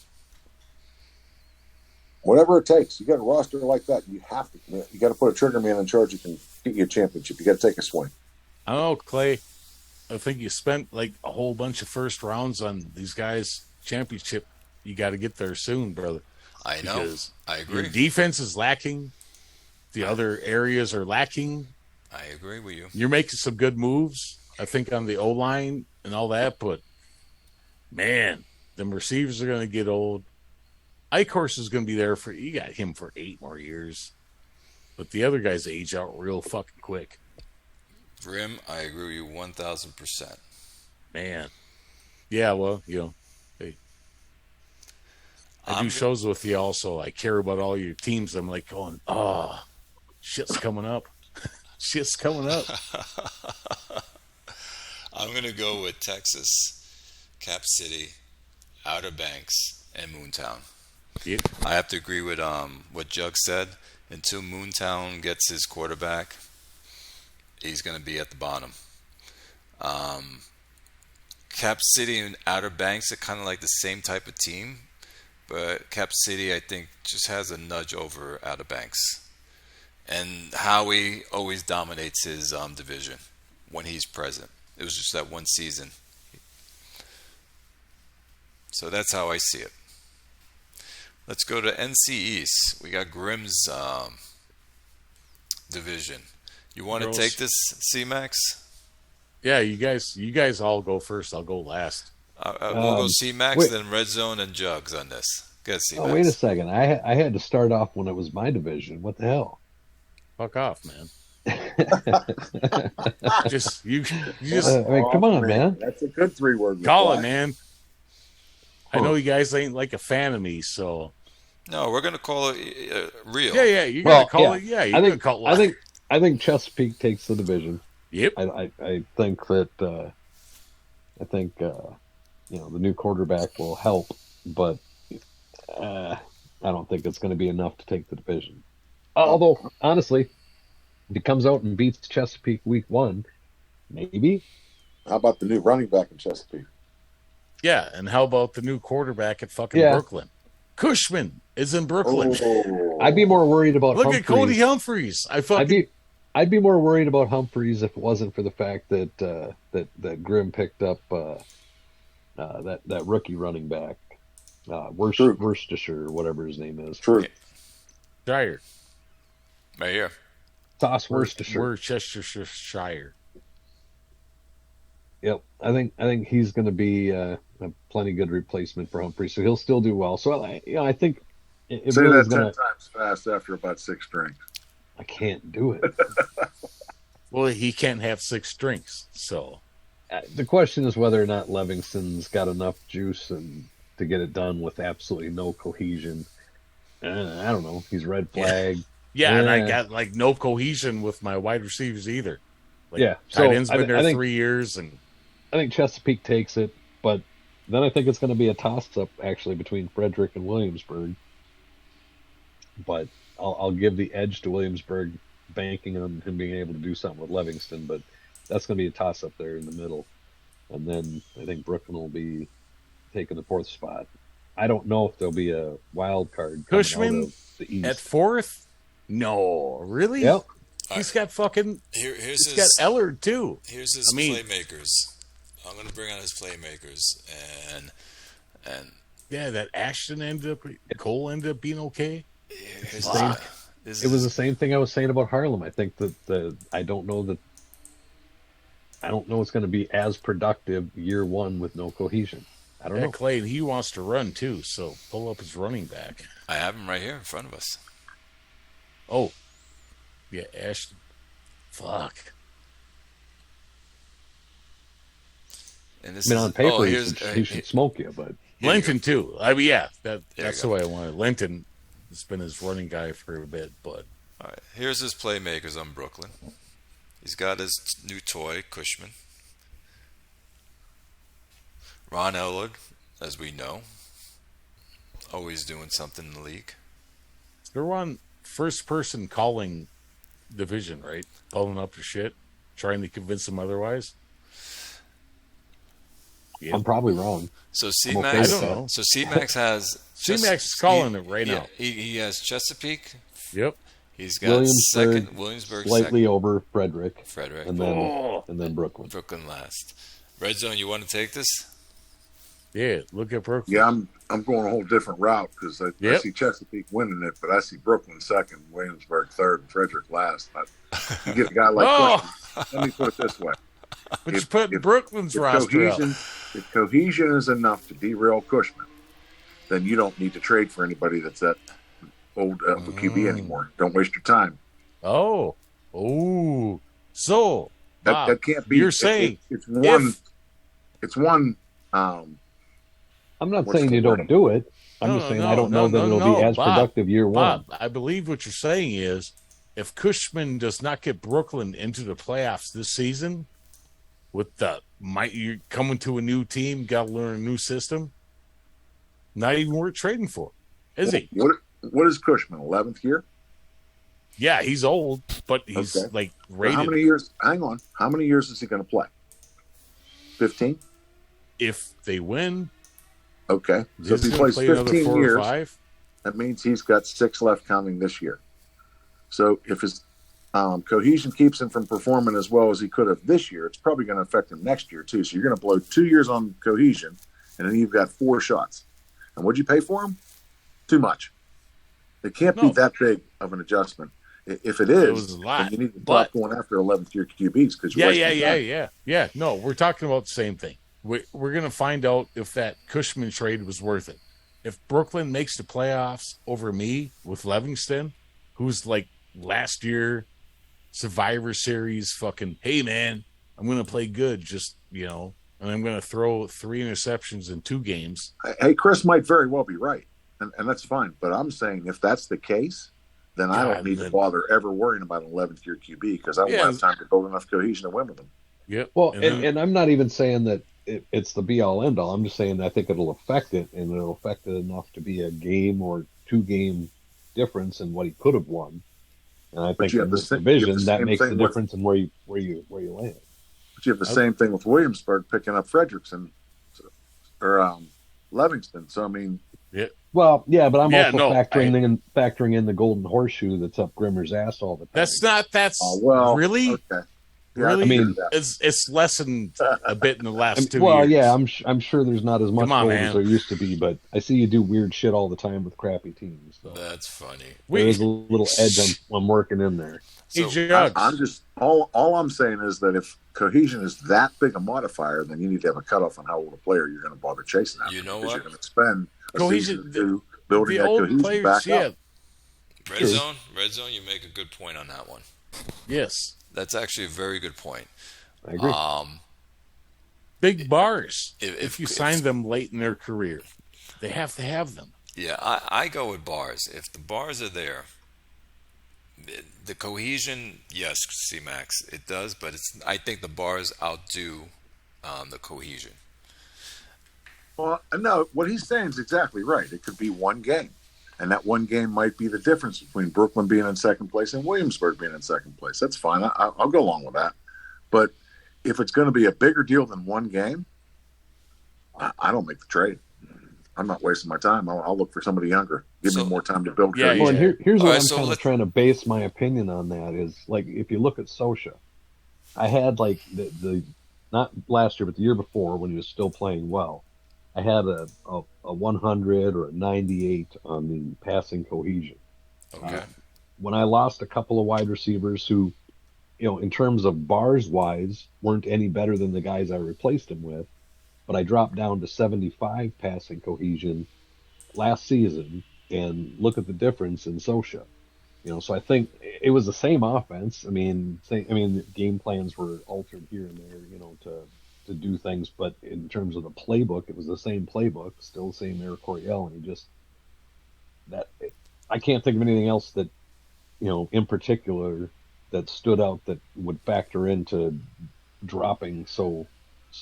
Whatever it takes. You got a roster like that, you have to. You got to put a trigger man in charge. You can get you a championship. You got to take a swing. I don't know, Clay. I think you spent like a whole bunch of first rounds on these guys' championship. You got to get there soon, brother. I know. Because I agree. Your defense is lacking. The other areas are lacking. I agree with you. You're making some good moves, I think, on the O-line and all that, but man, them receivers are going to get old. Eichhorst is going to be there you got him for 8 more years. But the other guys age out real fucking quick. Grim, I agree with you 1,000%. Man. Yeah, well, hey. I do shows with you also. I care about all your teams. I'm like going, shit's coming up. Shit's coming up. I'm going to go with Texas, Cap City, Outer Banks, and Moontown. Yep. I have to agree with what Jug said. Until Moontown gets his quarterback, he's going to be at the bottom. Cap City and Outer Banks are kind of like the same type of team, but Cap City, I think, just has a nudge over Outer Banks. And Howie always dominates his division when he's present. It was just that one season. So that's how I see it. Let's go to NC East. We got Grimm's division. You want to take this, C-Max? Yeah, you guys all go first. I'll go last. We'll go C-Max, then Red Zone, and Jugs on this. Go ahead, C-Max. Oh, wait a second. I had to start off when it was my division. What the hell? Fuck off, man. you come on, man. That's a good 3-word. Call it, man. I know you guys ain't like a fan of me, so. No, we're gonna call it real. Yeah, you gotta call it. Yeah, I think Chesapeake takes the division. Yep. I think that the new quarterback will help, but I don't think it's going to be enough to take the division. Although, honestly, if he comes out and beats Chesapeake week 1, maybe. How about the new running back in Chesapeake? Yeah, and how about the new quarterback at fucking Brooklyn? Cushman is in Brooklyn. Oh. I'd be more worried about Look Humphreys. At Cody Humphreys. I'd be more worried about Humphreys if it wasn't for the fact that that Grimm picked up that rookie running back, Worcestershire, whatever his name is. True. Shire. Right here. Sauce Worcestershire. Worcestershire. Yep, I think he's going to be a plenty good replacement for Humphrey, so he'll still do well. So I think it say really that 10 times fast after about 6 drinks. I can't do it. Well, he can't have 6 drinks, so the question is whether or not Livingston's got enough juice and to get it done with absolutely no cohesion. I don't know. He's red flag. Yeah, and I got like no cohesion with my wide receivers either. Like, so tight end's been there 3 years, and I think Chesapeake takes it, but then I think it's going to be a toss-up actually between Frederick and Williamsburg. But I'll give the edge to Williamsburg, banking on him being able to do something with Livingston. But that's going to be a toss-up there in the middle, and then I think Brooklyn will be taking the 4th spot. I don't know if there'll be a wild card coming Cushman out of the East at 4th. No, really? Yep. He's got fucking. He's got Ellard too. Here's his playmakers. I'm going to bring on his playmakers, and yeah, that Ashton Cole ended up being okay. It was the same thing I was saying about Harlem. I think that I don't know it's going to be as productive year 1 with no cohesion. I don't know. Clay, he wants to run too, so pull up his running back. I have him right here in front of us. Oh, yeah, Ashton. Fuck. And on paper, he should smoke you, but Linton too. I mean, that's the way I wanted. Linton has been his running guy for a bit, but all right. Here's his playmakers on Brooklyn. He's got his new toy, Cushman. Ron Ellard, as we know, always doing something in the league. They're on first person calling division, right? Pulling up the shit, trying to convince them otherwise. Yep. I'm probably wrong. So C-Max, I don't know. So C-Max has C-Max is calling it right now. He has Chesapeake. Yep. He's got Williamsburg slightly over Frederick, and then Brooklyn. Brooklyn last. Red Zone, you want to take this? Yeah, look at Brooklyn. Yeah, I'm going a whole different route because I see Chesapeake winning it, but I see Brooklyn second, Williamsburg third, and Frederick last. You get a guy like Cushman. Let me put it this way. But you put Brooklyn's roster up. If cohesion is enough to derail Cushman, then you don't need to trade for anybody that's that old for QB anymore. Don't waste your time. So that can't be. You're saying it's one. I'm not saying you don't do it. I'm just saying I don't know that it'll be as productive year 1. Bob, I believe what you're saying is if Cushman does not get Brooklyn into the playoffs this season, you're coming to a new team, got to learn a new system, not even worth trading for, is he? What is Cushman, 11th year? Yeah, he's old, but he's like rated. How many years? Hang on. How many years is he going to play? 15? If they win. Okay. So if he plays 15 years, that means he's got 6 left counting this year. So if his cohesion keeps him from performing as well as he could have this year, it's probably going to affect him next year too. So you're going to blow 2 years on cohesion, and then you've got 4 shots. And what'd you pay for him? Too much. It can't be that big of an adjustment. If it is, then you need to stop going after 11th year QBs because yeah. No, we're talking about the same thing. We're going to find out if that Cushman trade was worth it. If Brooklyn makes the playoffs over me with Livingston, who's like last year Survivor Series fucking, hey man, I'm going to play good, just, and I'm going to throw 3 interceptions in 2 games. Hey, Chris might very well be right, and that's fine. But I'm saying if that's the case, then I don't need to bother ever worrying about an 11th year QB because I won't have time to build enough cohesion to win with them. Yep. Well, and I'm not even saying that it's the be-all, end-all. I'm just saying I think it'll affect it, and it'll affect it enough to be a game or 2 game difference in what he could have won. And I think in this division that makes the difference in where you land. But you have the same thing with Williamsburg picking up Frederickson or Livingston. So I mean, yeah. Well, yeah, but I'm also factoring in the golden horseshoe that's up Grimmer's ass all the time. That's really. Okay. Yeah, really, I mean, it's lessened a bit in the last 2 years. Well, yeah, I'm sure there's not as much gold as there used to be, but I see you do weird shit all the time with crappy teams. So. That's funny. There's a little edge I'm working in there. So I'm just all I'm saying is that if cohesion is that big a modifier, then you need to have a cutoff on how old a player you're going to bother chasing after. You know what? You're going to spend cohesion building that cohesion players, back up. Red zone. You make a good point on that one. Yes. That's actually a very good point. I agree. Big bars. If you sign them late in their career, they have to have them. Yeah, I go with bars. If the bars are there, the cohesion, yes, C-Max, it does, but I think the bars outdo the cohesion. Well, no, what he's saying is exactly right. It could be one game. And that one game might be the difference between Brooklyn being in second place and Williamsburg being in second place. That's fine. I'll go along with that. But if it's going to be a bigger deal than one game, I don't make the trade. I'm not wasting my time. I'll look for somebody younger. Give me more time to build. Yeah. Well, and here's what I'm kind of trying to base my opinion on that is, like, if you look at Sosha, I had, like, the not last year, but the year before when he was still playing well, I had a 100 or a 98 on the passing cohesion. Okay. When I lost a couple of wide receivers who, in terms of bars wise, weren't any better than the guys I replaced him with, but I dropped down to 75 passing cohesion last season, and look at the difference in Sosha. So I think it was the same offense. I mean, game plans were altered here and there, to do things, but in terms of the playbook, it was the same playbook, still the same Eric Coryell, and I can't think of anything else that, in particular that stood out that would factor into dropping so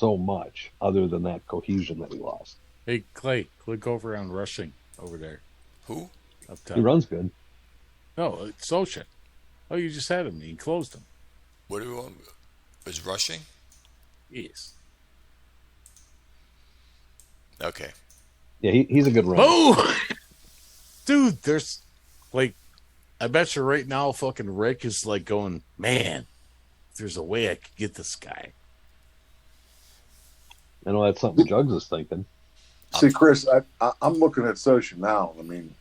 much other than that cohesion that we lost. Hey, Clay, click over on rushing over there. Who? Up top. He runs good. No, it's Sosha. Oh, you just had him. He closed him. What do we want? Is rushing? Yes. Okay. Yeah, he's a good runner. Oh, dude, there's I bet you right now, fucking Rick is going, man, if there's a way I could get this guy. I know that's something Jugs is thinking. See, Chris, I'm looking at Sosha now. I mean,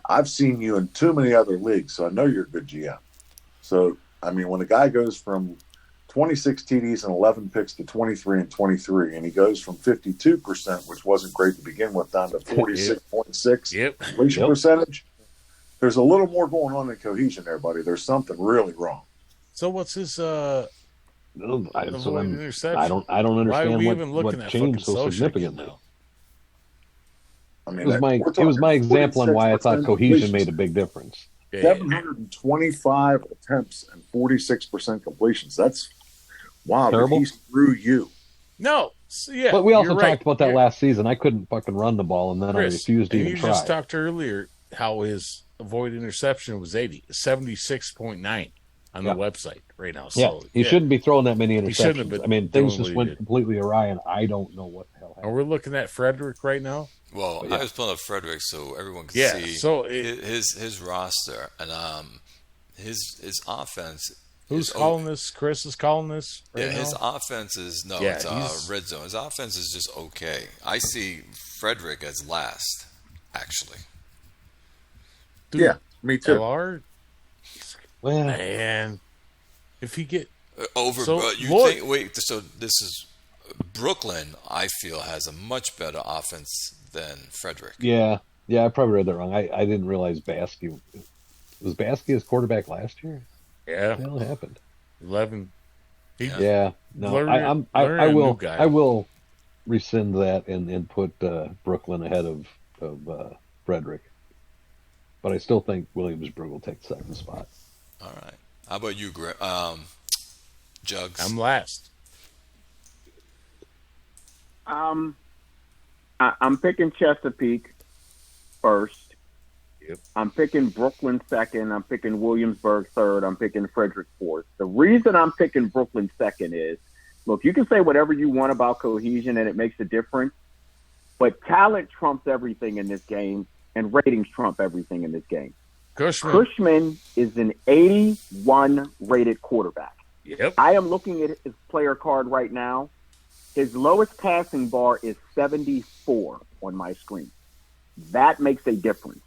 I've seen you in too many other leagues, so I know you're a good GM. So, I mean, when a guy goes from 26 TDs and 11 picks to 23 and 23, and he goes from 52%, which wasn't great to begin with, down to 46.6 completion percentage. There's a little more going on in cohesion there, buddy. There's something really wrong. So what's his interception? I don't understand what changed so significantly. I mean, it was my example on why I thought cohesion made a big difference. 725 attempts and 46% completions. That's wow. Terrible. He's through you. No. Yeah. But we also talked about that last season. I couldn't fucking run the ball, and then Chris, I refused to even try. You just talked earlier how his avoided interception was 76.9 on the website right now. So, he shouldn't be throwing that many interceptions. I mean, things just went completely awry, and I don't know what the hell happened. And we're looking at Frederick right now. Well, I was pulling up Frederick so everyone can see his roster and his offense. Who's calling this? Chris is calling this right now? His offense is it's red zone. His offense is just okay. I see Frederick as last, actually. Dude, yeah, me too. LR? Well, man, if he get so this is Brooklyn. I feel has a much better offense than Frederick. Yeah, I probably read that wrong. I didn't realize Baskey was his quarterback last year. Yeah, what the hell happened? 11. No, I will rescind that and put Brooklyn ahead of Frederick. But I still think Williamsburg will take the second spot. All right. How about you, Jugs? I'm last. I'm picking Chesapeake first. Yep. I'm picking Brooklyn second. I'm picking Williamsburg third. I'm picking Frederick fourth. The reason I'm picking Brooklyn second is, look, you can say whatever you want about cohesion and it makes a difference, but talent trumps everything in this game, and ratings trump everything in this game. Cushman is an 81 rated quarterback. Yep. I am looking at his player card right now. His lowest passing bar is 74 on my screen. That makes a difference.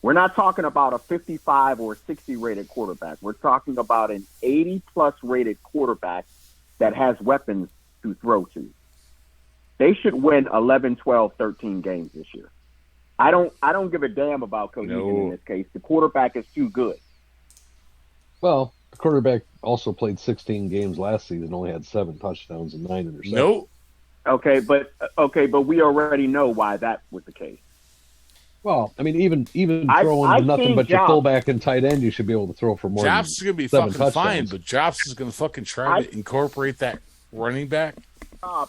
We're not talking about a 55 or 60 rated quarterback. We're talking about an 80-plus rated quarterback that has weapons to throw to. They should win 11, 12, 13 games this year. I don't give a damn about cohesion in this case. The quarterback is too good. Well, the quarterback also played 16 games last season, only had 7 touchdowns and 9 interceptions. Nope. Okay, but we already know why that was the case. Well, I mean, even throwing nothing but your fullback and tight end, you should be able to throw for more. Jobs is going to be fucking touchdowns. fine, but Jobs is going to fucking try to incorporate that running back. A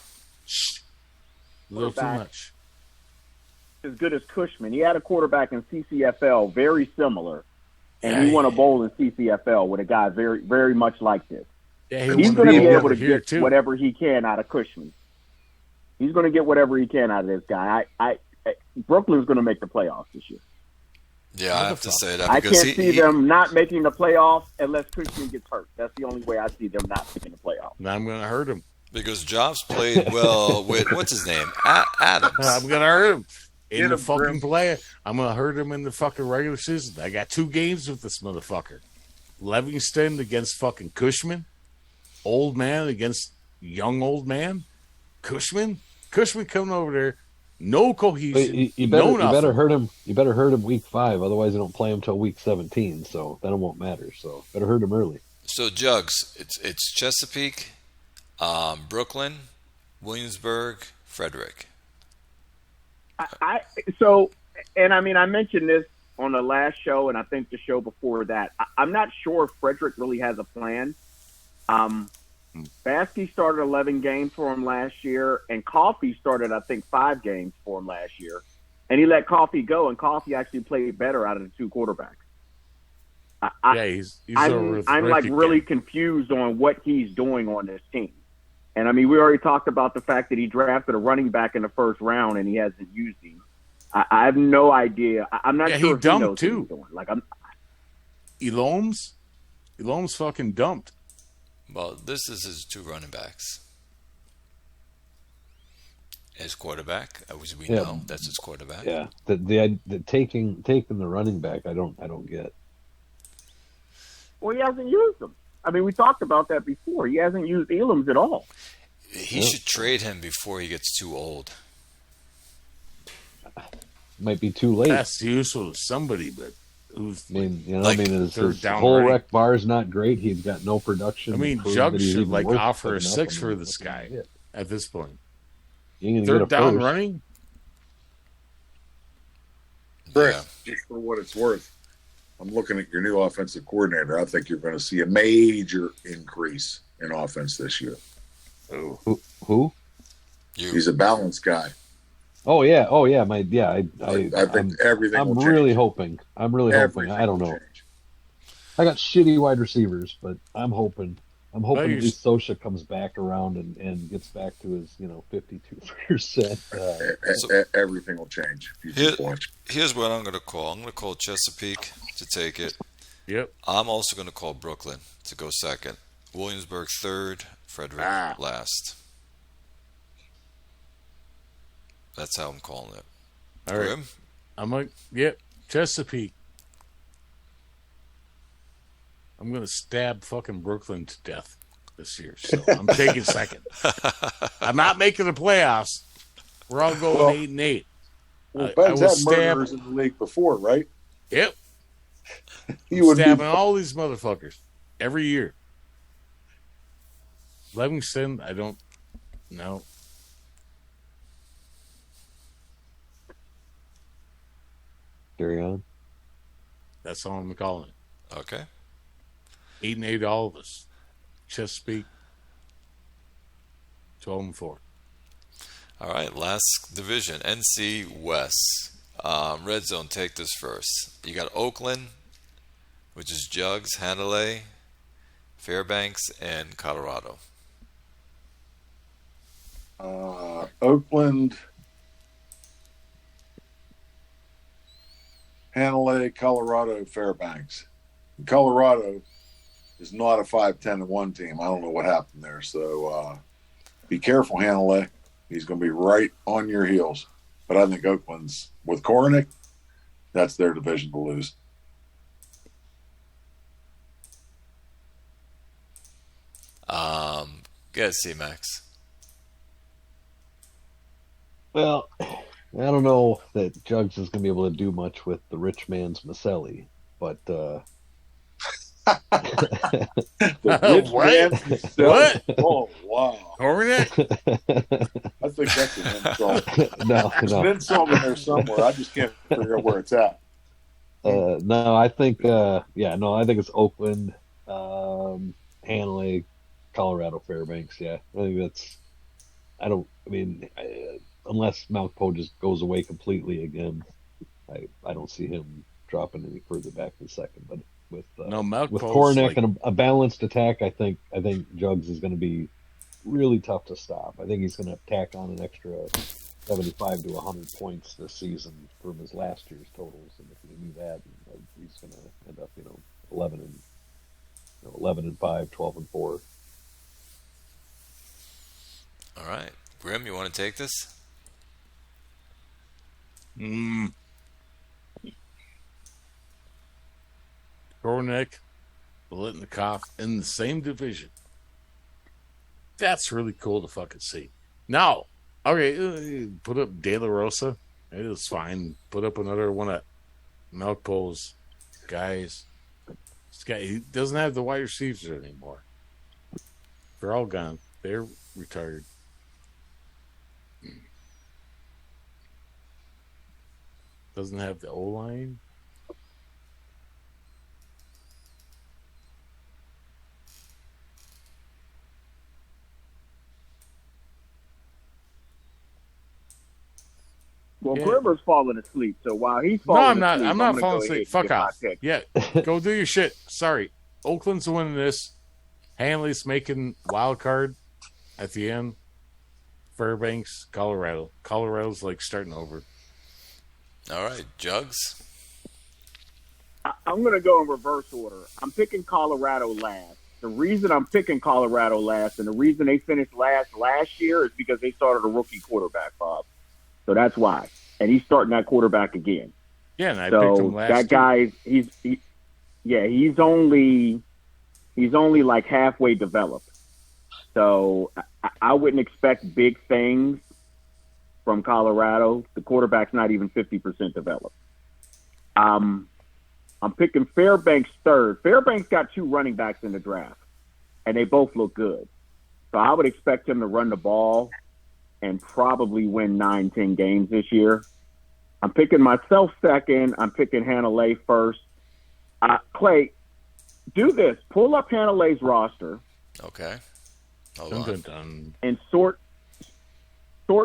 little too much. As good as Cushman. He had a quarterback in CCFL very similar, and he won a bowl in CCFL with a guy very, very much like this. Yeah, he's going to be able to get whatever he can out of Cushman. He's going to get whatever he can out of this guy. Brooklyn's going to make the playoffs this year. Yeah, I have to say that. I can't see them not making the playoffs unless Cushman gets hurt. That's the only way I see them not making the playoffs. Now I'm going to hurt him. Because Jobs played well with, what's his name? Adams. I'm going to hurt him in the fucking play. I'm going to hurt him in the fucking regular season. I got 2 games with this motherfucker. Livingston against fucking Cushman. Old man against young old man. Cushman coming over there. No cohesion. You better hurt him. You better hurt him week 5. Otherwise, you don't play him till week 17. So then it won't matter. So better hurt him early. So Jugs, it's Chesapeake, Brooklyn, Williamsburg, Frederick. I mentioned this on the last show, and I think the show before that. I'm not sure if Frederick really has a plan. Baskey started 11 games for him last year, and Coffey started, I think, 5 games for him last year. And he let Coffey go, and Coffey actually played better out of the 2 quarterbacks. I'm like really confused on what he's doing on this team. And I mean, we already talked about the fact that he drafted a running back in the first round, and he hasn't used him. I have no idea. I'm not sure if he knows too. What he's doing. Like Elohim's fucking dumped. Well, this is his 2 running backs. His quarterback, as we know, that's his quarterback. Yeah, the taking the running back, I don't get. Well, he hasn't used them. I mean, we talked about that before. He hasn't used Elam's at all. He should trade him before he gets too old. Might be too late. That's useful to somebody, but who's his whole rec bar is not great. He's got no production. I mean, Jug should offer a 6 for this guy at this point. Third down running. Chris, just for what it's worth, I'm looking at your new offensive coordinator. I think you're going to see a major increase in offense this year. Who? He's a balanced guy. Oh yeah. I think everything. I'm will really change. hoping. I don't know. Change. I got shitty wide receivers, but I'm hoping at least Sosha comes back around and gets back to his 52%. Everything will change. If you just watch. Here's what I'm going to call. I'm going to call Chesapeake to take it. Yep. I'm also going to call Brooklyn to go second. Williamsburg third. Frederick last. That's how I'm calling it. All right. I'm like, Chesapeake. I'm going to stab fucking Brooklyn to death this year. So I'm taking second. I'm not making the playoffs. We're all going 8-8. Well, Ben's had murderers in the league before, right? Yep. I'm stabbing all these motherfuckers every year. Livingston, I don't know. Carry on. That's all I'm calling it. Okay. 8-8, all of us. Chesapeake, 12-4. All right, last division, NC West. Red Zone, take this first. You got Oakland, which is Jugs, Hanalei, Fairbanks, and Colorado. Oakland, Hanalei, Colorado, Fairbanks. Colorado is not a 5-10-1 team. I don't know what happened there. So be careful, Hanalei. He's going to be right on your heels. But I think Oakland's, with Kornick, that's their division to lose. Go ahead, C-Max. Well, I don't know that Jugs is going to be able to do much with the rich man's Maselli, but The rich What? man What? Oh, wow. Kornick? I think that's an insult. no, There's an insult in there somewhere. I just can't figure out where it's at. no, I think, I think it's Oakland, Hanley, Colorado, Fairbanks. Yeah, I think that's. Unless Malco just goes away completely again, I don't see him dropping any further back than second. But with Kornick and a balanced attack, I think Jugs is going to be really tough to stop. I think he's going to tack on an extra 75 to 100 points this season from his last year's totals, and if he do that, he's going to end up 11-5, 12-4. All right. Grim, you want to take this? Kornick, Bolitnikov in the same division. That's really cool to fucking see. Now, okay, put up De La Rosa. It is fine. Put up another one of Malco's guys. This guy, he doesn't have the wide receivers anymore. They're all gone. They're retired. Doesn't have the O-line. Well, Grimmer's falling asleep, so while he's falling asleep, I'm not falling asleep. Fuck off. Yeah, go do your shit. Sorry. Oakland's winning this. Hanley's making wild card at the end. Fairbanks, Colorado. Colorado's like starting over. All right, Jugs. I'm going to go in reverse order. I'm picking Colorado last. The reason I'm picking Colorado last and the reason they finished last year is because they started a rookie quarterback, Bob. So that's why. And he's starting that quarterback again. Yeah, and I picked him last that guy, he's only like halfway developed. So I wouldn't expect big things from Colorado. The quarterback's not even 50% developed. I'm picking Fairbanks third. Fairbanks got 2 running backs in the draft, and they both look good. So I would expect him to run the ball and probably win 9-10 games this year. I'm picking myself second. I'm picking Hanalei first. Clay, do this. Pull up Hanalei's roster. Okay. And sort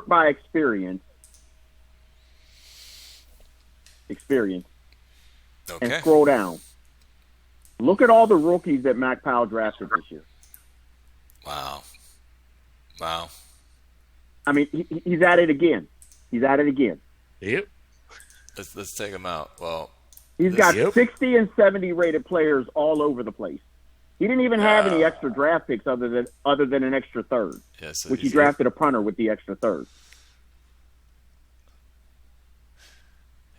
by experience. Okay. And scroll down. Look at all the rookies that Mac Powell drafted this year. Wow. I mean, he's at it again. Yep. Let's take him out. Well, he's got 60 and 70 rated players all over the place. He didn't even have any extra draft picks other than an extra third, which he drafted a punter with the extra third.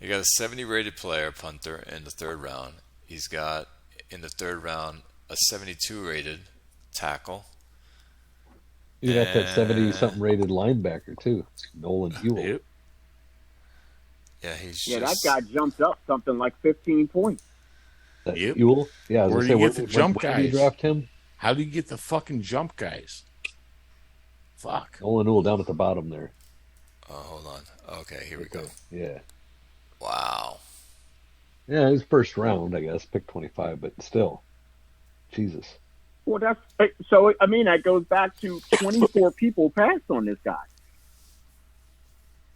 He got a 70 rated player, punter, in the third round. He's got, in the third round, a 72 rated tackle. You got that 70-something rated linebacker, too. Nolan Ewell. Yep. Yeah, that guy jumped up something like 15 points. Ewell? Yeah, where do you get the jump guys? Did you draft him? How do you get the fucking jump guys? Fuck. Nolan Ewell down at the bottom there. Oh, hold on. Okay, here we go. Yeah. Wow. Yeah, it was first round, I guess. Pick 25, but still. Jesus. Well, that goes back to 24 people passed on this guy.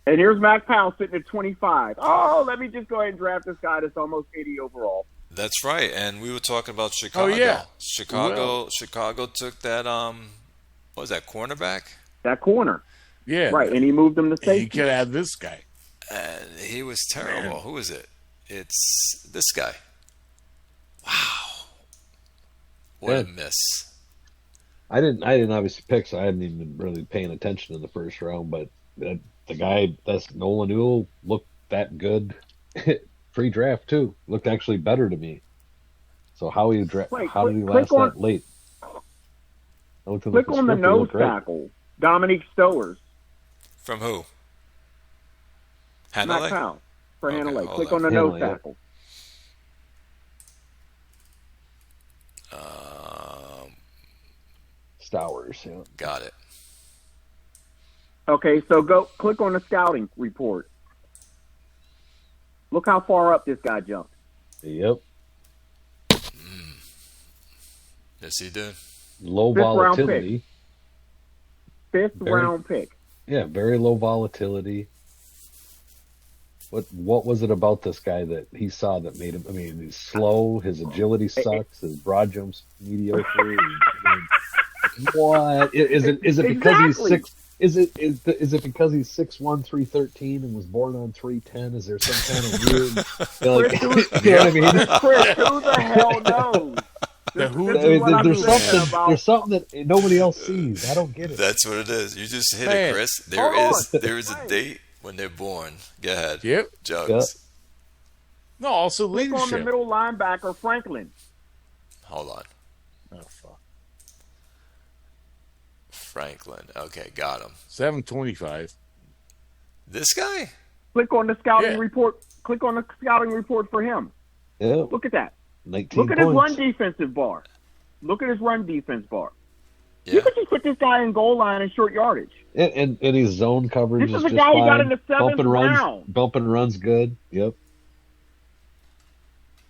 And here's Mac Powell sitting at 25. Oh, let me just go ahead and draft this guy that's almost 80 overall. That's right. And we were talking about Chicago. Oh, yeah. Chicago took that, what was that, cornerback? That corner. Yeah. Right, and he moved him to safety. You could have this guy. And he was terrible. Man. Who is it? It's this guy. Wow. What a miss. I didn't obviously pick, so I hadn't even been really paying attention in the first round, but the guy, that's Nolan Newell, looked that good pre-draft too. Looked actually better to me. So how did he last that late? Click on the nose tackle, Dominique Stowers. From who? Matt Powell for Hanalei. Click on the nose tackle. Stowers, yeah. Got it. Okay, so go click on the scouting report. Look how far up this guy jumped. Yep. Yes, he did. Low volatility. Fifth round pick. Yeah, very low volatility. What was it about this guy that he saw that made him? I mean, he's slow. His agility sucks. His broad jumps mediocre. What is it? Is it because he's six? Is it because he's 6'1", 313 and was born on 310? Is there some kind of weird? Like, you know what I mean? Chris, who the hell knows? There's something that nobody else sees. I don't get it. That's what it is. You just hit it, Chris. There is a date when they're born. Go ahead. Yep. Jugs. Yep. No, also leadership. Click on the middle linebacker, Franklin. Hold on. Oh, fuck. Franklin. Okay, got him. 725. This guy? Click on the scouting report. Click on the scouting report for him. Yeah. Look at that. 19 Look at points. his run defensive bar. Look at his run defense bar. Yeah. You could just put this guy in goal line and short yardage. And his zone coverage This is is a just guy fine. who got in the seventh round. Bump and runs good. Yep.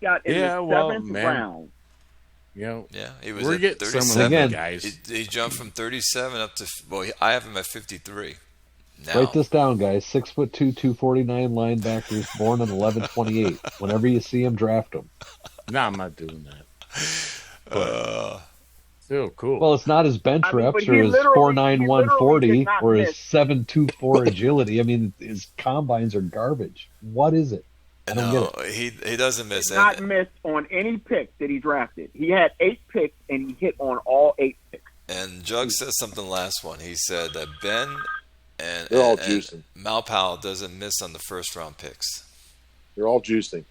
Got in the seventh round. You know, we're getting 37 some of them guys. He jumped from 37 up to. Well, I have him at 53. Now. Write this down, guys. 6'2", 249 linebackers, born in 11/28. Whenever you see him, draft him. No, I'm not doing that. Still cool. Well, it's not his bench reps or his 4.9 140 or his 7.24 agility. I mean, his combines are garbage. What is it? I don't get it. He doesn't miss. He did not miss on any pick that he drafted. He had 8 picks and he hit on all 8 picks. And Jug said something last one. He said that Ben and Mal Powell doesn't miss on the first round picks. They're all juicing.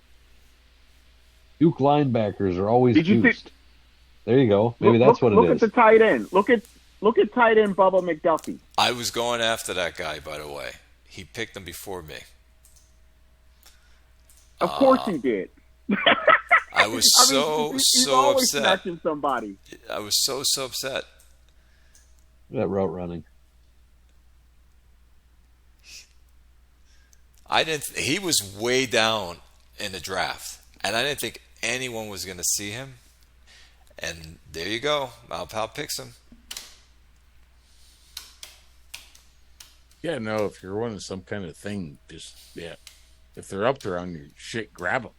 Duke linebackers are always juiced. There you go. Maybe that's what it is. Look at the tight end. Look at tight end Bubba McDuffie. I was going after that guy, by the way. He picked him before me. Of course he did. I was he's always smashing somebody. I was so upset. That route running. He was way down in the draft, and I didn't think anyone was going to see him. And there you go. Mal Powell picks him. Yeah, no, if you're wanting some kind of thing, just, if they're up there on your shit, grab them.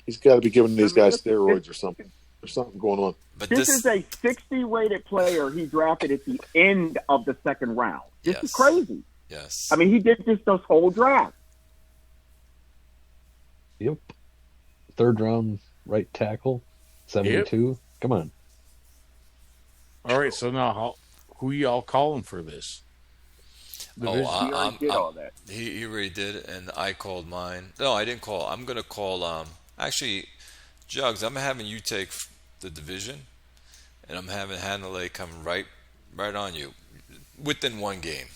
He's got to be giving these guys steroids or something. There's something going on. But this is a 60 rated player he drafted at the end of the second round. This is crazy. Yes. I mean, he did this whole draft. Yep. Third round right tackle, 72. Yep. Come on. All right, so now who y'all calling for this? He already did, and I called mine. No, I didn't call. I'm going to call. Actually, Jugs, I'm having you take the division, and I'm having Hanalei come right on you within one game.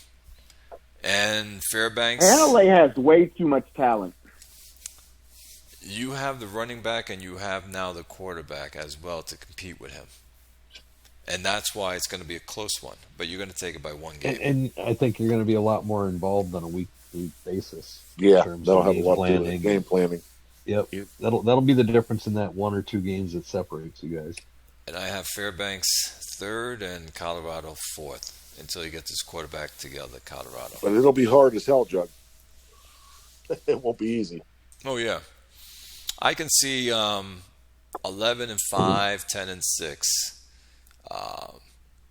And Fairbanks. Hanalei has way too much talent. You have the running back, and you have now the quarterback as well to compete with him. And that's why it's going to be a close one. But you're going to take it by one game. And I think you're going to be a lot more involved on a week-to-week basis. Yeah, that'll have a lot to do with game planning. Yep. That'll be the difference in that 1 or 2 games that separates you guys. And I have Fairbanks 3rd and Colorado 4th until he gets his quarterback together, Colorado. But it'll be hard as hell, Jug. It won't be easy. Oh yeah, I can see 11-5, 10-6,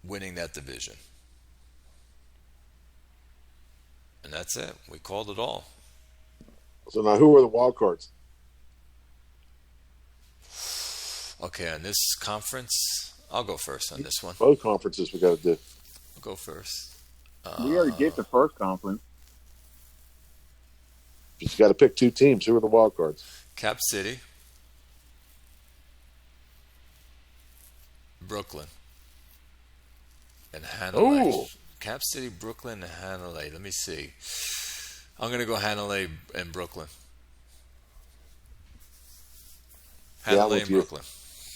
winning that division, and that's it. We called it all. So now, who are the wild cards? Okay, on this conference, I'll go first on this one. Both conferences we got to do. I'll go first. We already did the first conference. You got to pick two teams. Who are the wild cards? Cap City, Brooklyn, and Hanalei. Ooh. Cap City, Brooklyn, and Hanalei. Let me see. I'm going to go Hanalei and Brooklyn. Hanalei and Brooklyn.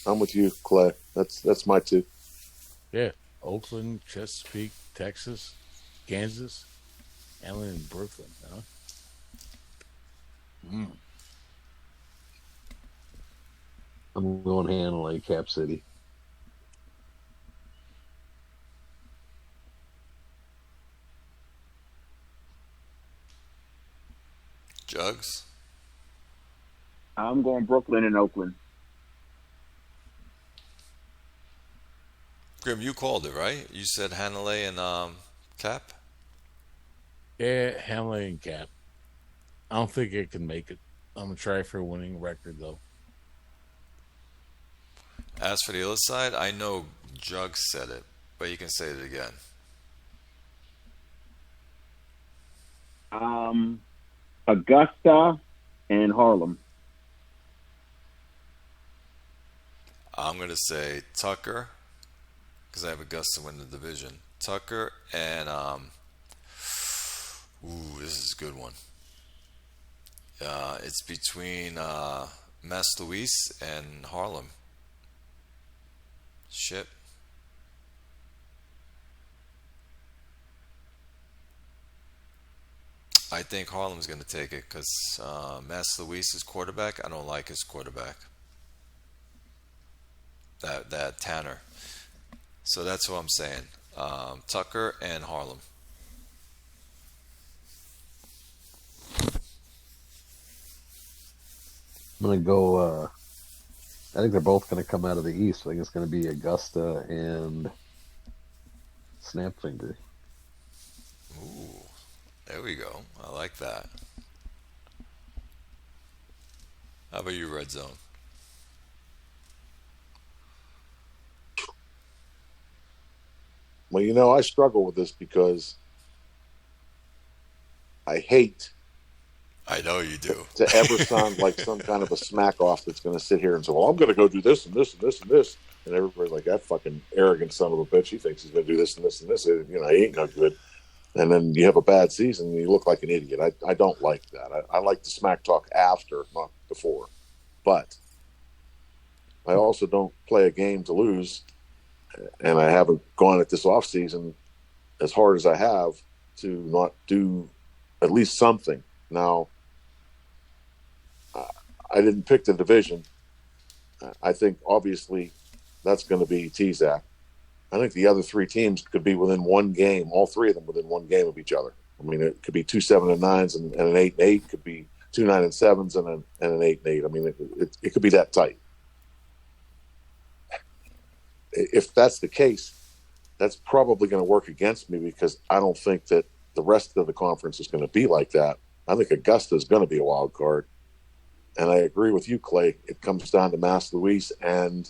I'm with you, Clay. That's my two. Yeah. Oakland, Chesapeake, Texas, Kansas, Allen, and Brooklyn. Huh? I'm going Hanalei, Cap City. Jugs. I'm going Brooklyn and Oakland. Grim, you called it, right? You said Hanalei and Cap? Yeah, Hanley and Cap. I don't think it can make it. I'm going to try for a winning record, though. As for the other side, I know Jugs said it, but you can say it again. Augusta and Harlem. I'm going to say Tucker, because I have Augusta win the division. Tucker and, this is a good one. It's between Mass Luis and Harlem. Shit. I think Harlem's going to take it because Mass Luis is quarterback. I don't like his quarterback. That Tanner. So that's what I'm saying. Tucker and Harlem. I'm going to go, I think they're both going to come out of the East. I think it's going to be Augusta and Snapfinger. Ooh, there we go. I like that. How about you, Red Zone? Well, I struggle with this because I hate. I know you do. To ever sound like some kind of a smack off that's going to sit here and say, well, I'm going to go do this and this and this and this. And everybody's like, that fucking arrogant son of a bitch. He thinks he's going to do this and this and this. He ain't no good. And then you have a bad season and you look like an idiot. I don't like that. I like the smack talk after, not before. But I also don't play a game to lose. And I haven't gone at this offseason as hard as I have to not do at least something. Now, I didn't pick the division. I think, obviously, that's going to be TZAC. I think the other three teams could be within one game, all three of them within one game of each other. I mean, it could be 2 7-9s and an 8-8. It could be 2 9-7s and an 8-8. I mean, it could be that tight. If that's the case, that's probably going to work against me because I don't think that the rest of the conference is going to be like that. I think Augusta is going to be a wild card. And I agree with you, Clay. It comes down to Mass Luis and,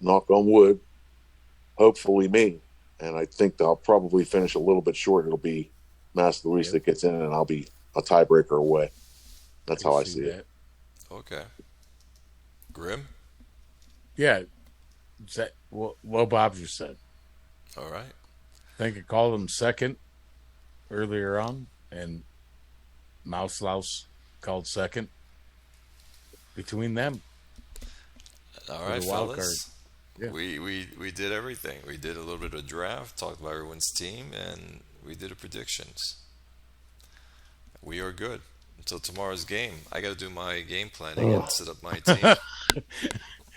knock on wood, hopefully me. And I think they'll probably finish a little bit short. It'll be Mass Luis that gets in, and I'll be a tiebreaker away. That's how I see it. Okay. Grim? Yeah. What Bob just said. All right. I think I called him second earlier on, and Mouse Louse called second. Between them. All right, wild fellas. Card. Yeah. We did everything. We did a little bit of a draft, talked about everyone's team, and we did a predictions. We are good until tomorrow's game. I got to do my game planning and set up my team.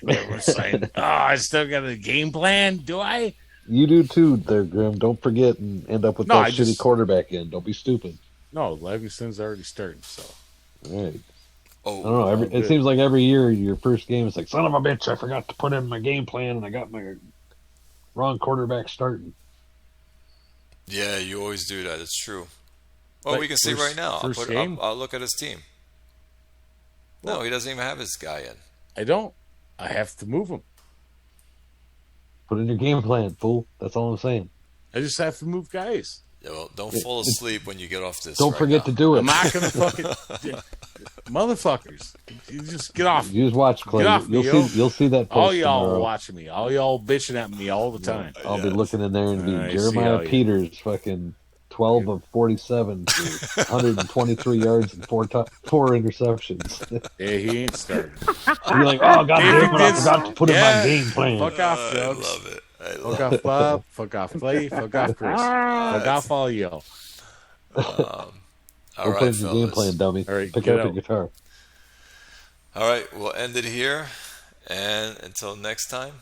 We're saying, I still got a game plan. Do I? You do too, there, Grim. Don't forget and end up with that shitty quarterback in. Don't be stupid. No, Livingston's already starting. So. Right. Oh, I don't know. It seems like every year your first game is like, son of a bitch, I forgot to put in my game plan and I got my wrong quarterback starting. Yeah, you always do that. It's true. Well, we can see right now. I'll look at his team. No, he doesn't even have his guy in. I don't. I have to move him. Put in your game plan, fool. That's all I'm saying. I just have to move guys. Yeah, well, don't fall asleep when you get off this. Don't forget to do it. I'm not gonna fucking motherfuckers. You just get off. You just watch, Clay. You'll see that. Post all y'all tomorrow. are watching me. All y'all bitching at me all the time. I'll be looking in there and be Jeremiah Peters, fucking 12 of 47, 123 yards and four interceptions. Yeah, he ain't started. You're like, oh god damn it, I forgot to put in my game plan. Fuck off, Dogs. I love it. Fuck off, Bob. Fuck off, Clay. Fuck off, Chris. Fuck off, all y'all. All right, put in your game plan, dummy. All right, pick up your guitar. All right, we'll end it here, and until next time.